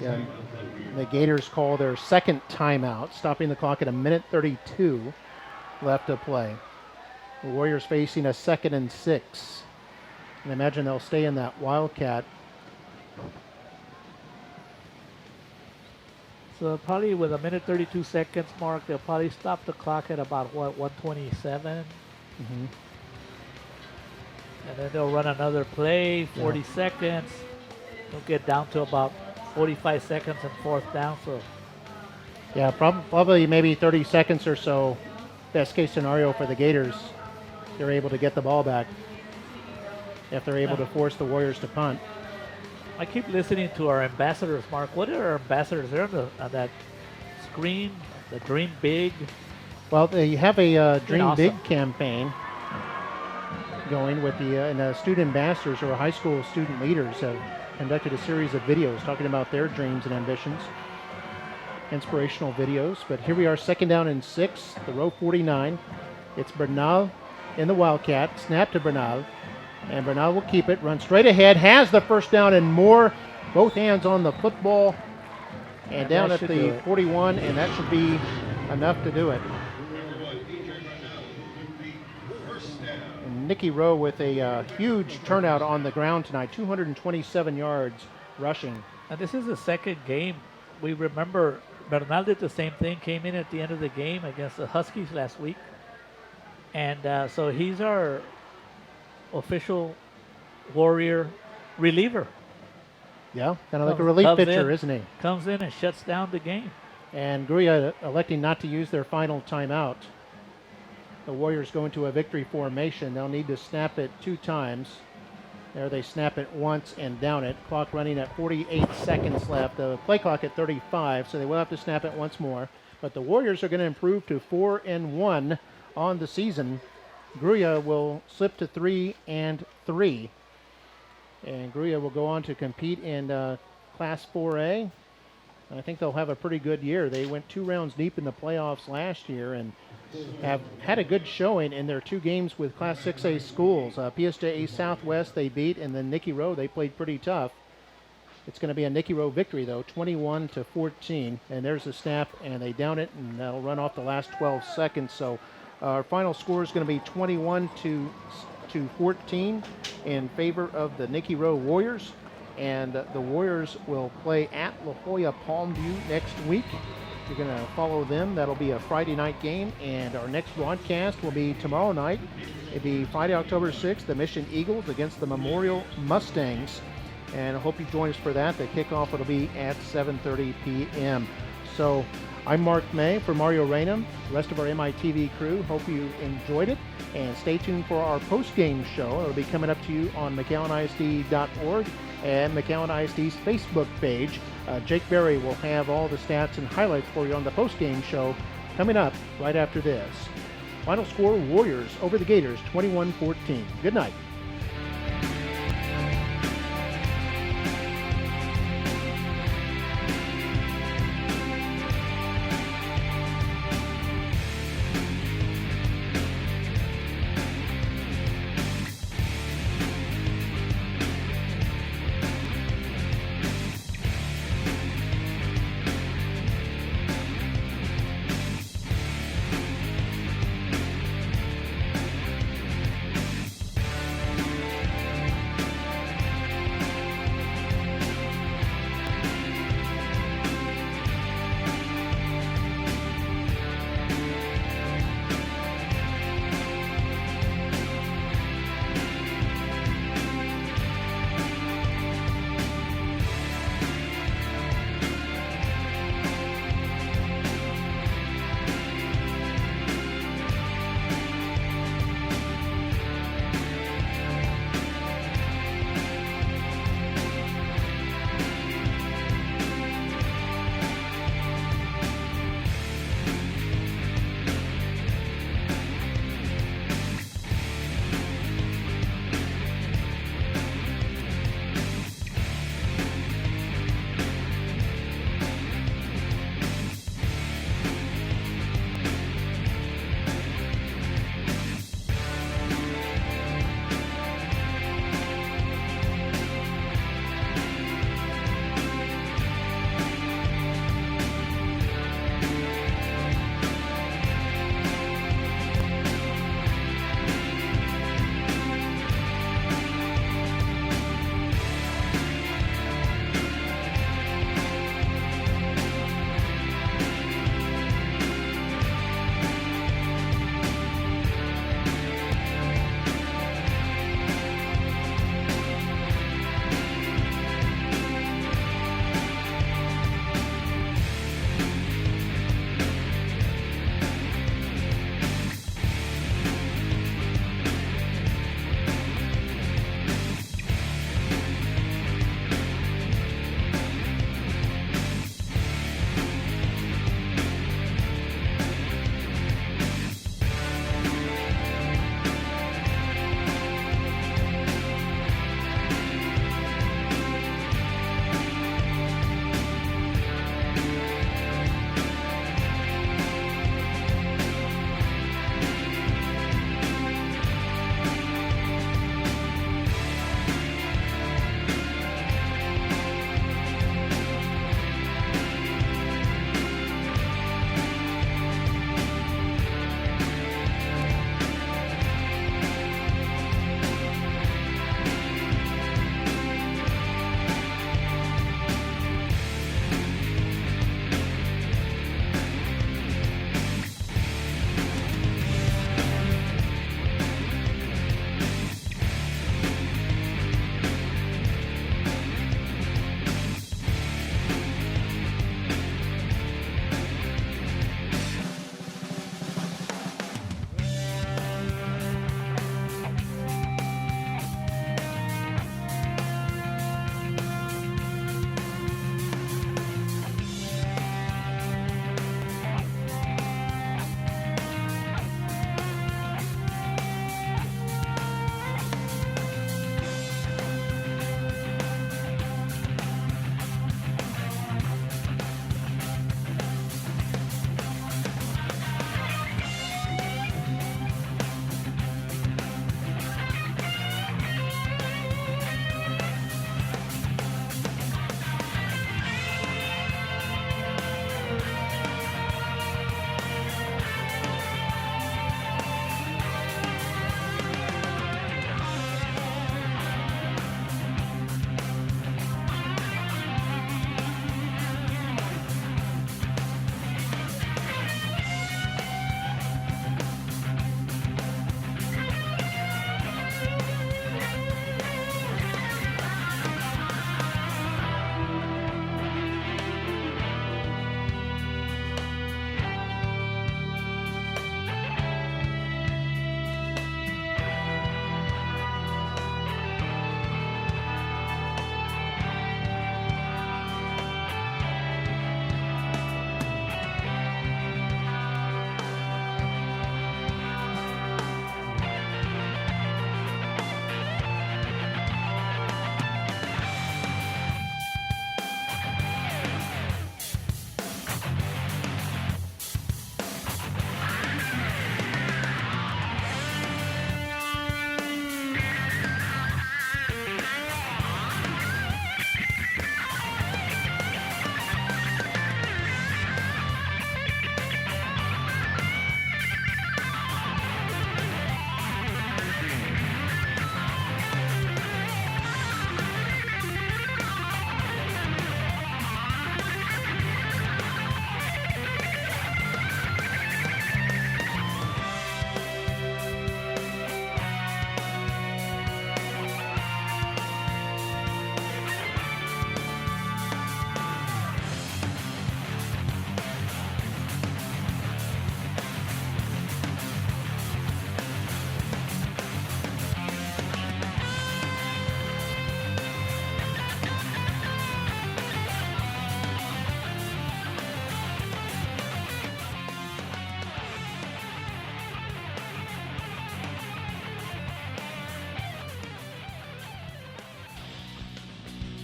Yeah, the Gators call their second timeout, stopping the clock at 1:32 left to play. The Warriors facing a 2nd and 6. And I imagine they'll stay in that Wildcat. So probably with 1:32 seconds mark, they'll probably stop the clock at about, 1:27? Mm-hmm. And then they'll run another play, 40 seconds. They'll get down to about 45 seconds and 4th down. So yeah, probably maybe 30 seconds or so. Best case scenario for the Gators. They're able to get the ball back if they're able to force the Warriors to punt. I keep listening to our ambassadors, Mark. What are our ambassadors? They're on that screen, the Dream Big. Well, they have a Dream awesome. Big campaign going with the student ambassadors, or high school student leaders, have conducted a series of videos talking about their dreams and ambitions. Inspirational videos. But here we are, 2nd down and 6, the Rowe 49. It's Bernal in the Wildcat. Snap to Bernal. And Bernal will keep it, run straight ahead, has the first down and more. Both hands on the football. And down at the 41, and that should be enough to do it. And Nikki Rowe with a huge turnout on the ground tonight, 227 yards rushing. And this is the second game. We remember Bernal did the same thing, came in at the end of the game against the Huskies last week. And so he's our official Warrior reliever. Yeah, kind of like a relief pitcher, isn't he? Comes in and shuts down the game. And Grulla electing not to use their final timeout. The Warriors go into a victory formation. They'll need to snap it 2 times. There they snap it once and down it. Clock running at 48 seconds left. The play clock at 35, so they will have to snap it once more. But the Warriors are going to improve to 4-1 on the season. Grulla will slip to 3-3. And Grulla will go on to compete in Class 4A. I think they'll have a pretty good year. They went 2 rounds deep in the playoffs last year and have had a good showing in their 2 games with Class 6A schools. PSJA Southwest they beat, and then Nikki Rowe, they played pretty tough. It's going to be a Nikki Rowe victory, though, 21-14. And there's the snap, and they down it, and that'll run off the last 12 seconds. So our final score is going to be 21-14 in favor of the Nikki Rowe Warriors. And the Warriors will play at La Jolla Palmview next week. You're going to follow them. That'll be a Friday night game. And our next broadcast will be tomorrow night. It'll be Friday, October 6th, the Mission Eagles against the Memorial Mustangs. And I hope you join us for that. The kickoff will be at 7:30 p.m. So I'm Mark May for Mario Raynham, the rest of our MITV crew. Hope you enjoyed it. And stay tuned for our post-game show. It'll be coming up to you on McAllenisd.org and McAllen ISD's Facebook page. Jake Berry will have all the stats and highlights for you on the post-game show coming up right after this. Final score, Warriors over the Gators, 21-14. Good night.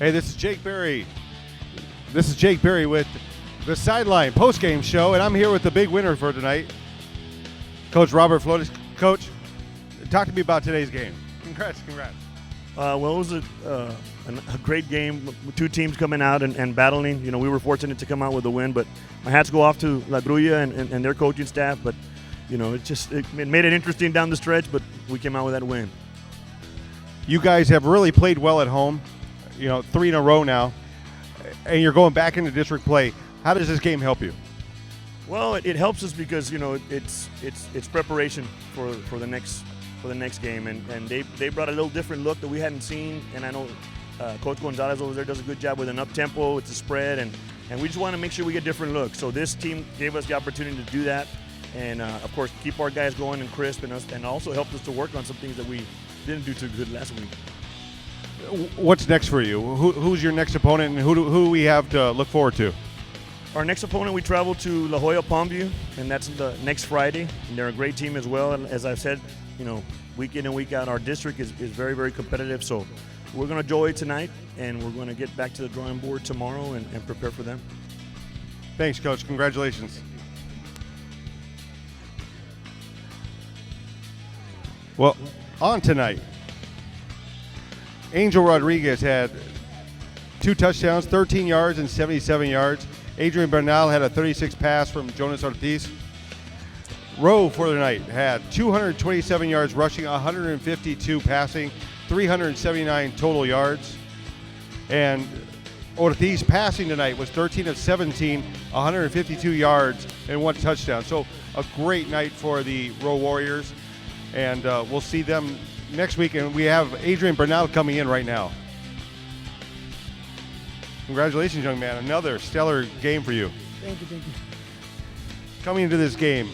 Hey, this is Jake Berry. This is Jake Berry with the Sideline Postgame Show, and I'm here with the big winner for tonight, Coach Robert Flores. Coach, talk to me about today's game. Congrats. Well, it was a great game with two teams coming out and battling. You know, we were fortunate to come out with a win, but my hats go off to La Grulla and their coaching staff. But, you know, it made it interesting down the stretch, but we came out with that win. You guys have really played well at home, 3 in a row now, and you're going back into district play. How does this game help you? Well, it helps us because, it's preparation for the next game, and they brought a little different look that we hadn't seen, and I know Coach Gonzalez over there does a good job with an up-tempo, it's a spread, and we just want to make sure we get different looks. So this team gave us the opportunity to do that, and of course keep our guys going and crisp, and also helped us to work on some things that we didn't do too good last week. What's next for you? Who's your next opponent, and who do we have to look forward to? Our next opponent, we travel to La Jolla Palmview, and that's the next Friday. And they're a great team as well. And as I've said, week in and week out, our district is very, very competitive. So we're going to enjoy it tonight, and we're going to get back to the drawing board tomorrow and prepare for them. Thanks, Coach. Congratulations. Well, on tonight, Angel Rodriguez had 2 touchdowns, 13 yards and 77 yards. Adrian Bernal had a 36 pass from Jonas Ortiz. Rowe for the night had 227 yards rushing, 152 passing, 379 total yards. And Ortiz passing tonight was 13 of 17, 152 yards and 1 touchdown. So a great night for the Rowe Warriors. And we'll see them next week. And we have Adrian Bernal coming in right now. Congratulations, young man. Another stellar game for you. Thank you. Coming into this game,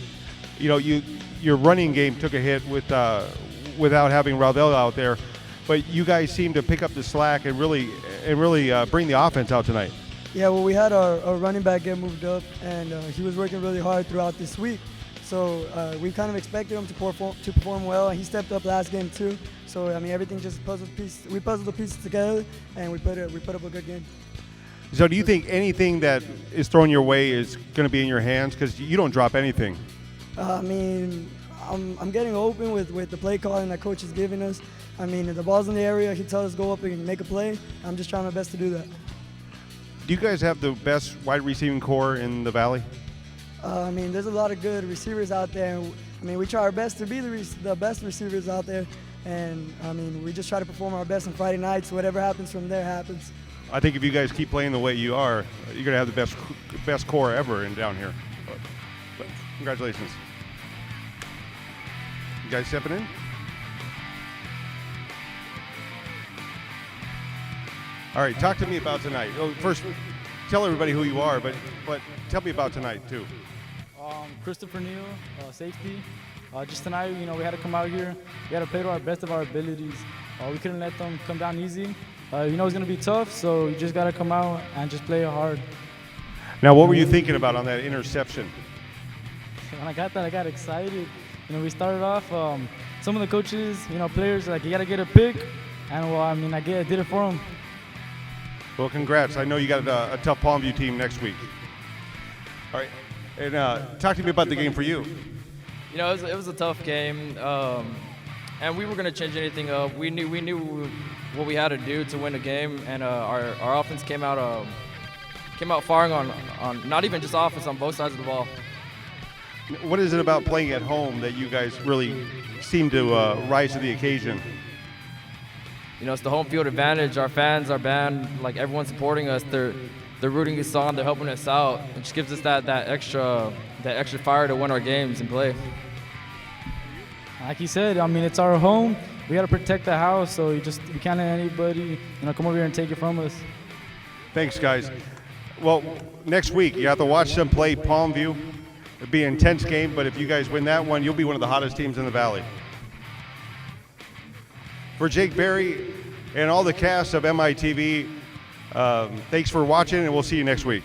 your running game took a hit without having Ravel out there, but you guys seem to pick up the slack and really bring the offense out tonight. Yeah, well, we had our running back get moved up, and he was working really hard throughout this week. So we kind of expected him to perform well, and he stepped up last game too. So everything just we puzzled the pieces together, and we put up a good game. So do you think anything that is thrown your way is going to be in your hands? Because you don't drop anything. I'm getting open with the play calling that coach is giving us. If the ball's in the area, he tells us go up and make a play. I'm just trying my best to do that. Do you guys have the best wide receiving core in the Valley? There's a lot of good receivers out there. We try our best to be the best receivers out there. And, we just try to perform our best on Friday nights. Whatever happens from there happens. I think if you guys keep playing the way you are, you're going to have the best core ever down here. But congratulations. You guys stepping in? All right, talk to me about tonight. First, tell everybody who you are, but tell me about tonight, too. Christopher Neal, safety. Just tonight, we had to come out here. We had to play to our best of our abilities. We couldn't let them come down easy. It's going to be tough, so you just got to come out and just play hard. Now, what were you thinking about on that interception? When I got that, I got excited. We started off, some of the coaches, players, you got to get a pick. And, I did it for them. Well, congrats. I know you got a tough Palmview team next week. All right. And talk to me about the game for you. It was a tough game. And we were going to change anything up. We knew what we had to do to win the game, and our offense came out firing on not even just offense, on both sides of the ball. What is it about playing at home that you guys really seem to rise to the occasion? It's the home field advantage. Our fans, our band, everyone supporting us. They're rooting us on. They're helping us out. It just gives us that extra fire to win our games and play. Like he said, it's our home. We got to protect the house, so we can't let anybody, come over here and take it from us. Thanks, guys. Well, next week you have to watch them play Palmview. It'll be an intense game, but if you guys win that one, you'll be one of the hottest teams in the Valley. For Jake Berry and all the cast of MITV, thanks for watching, and we'll see you next week.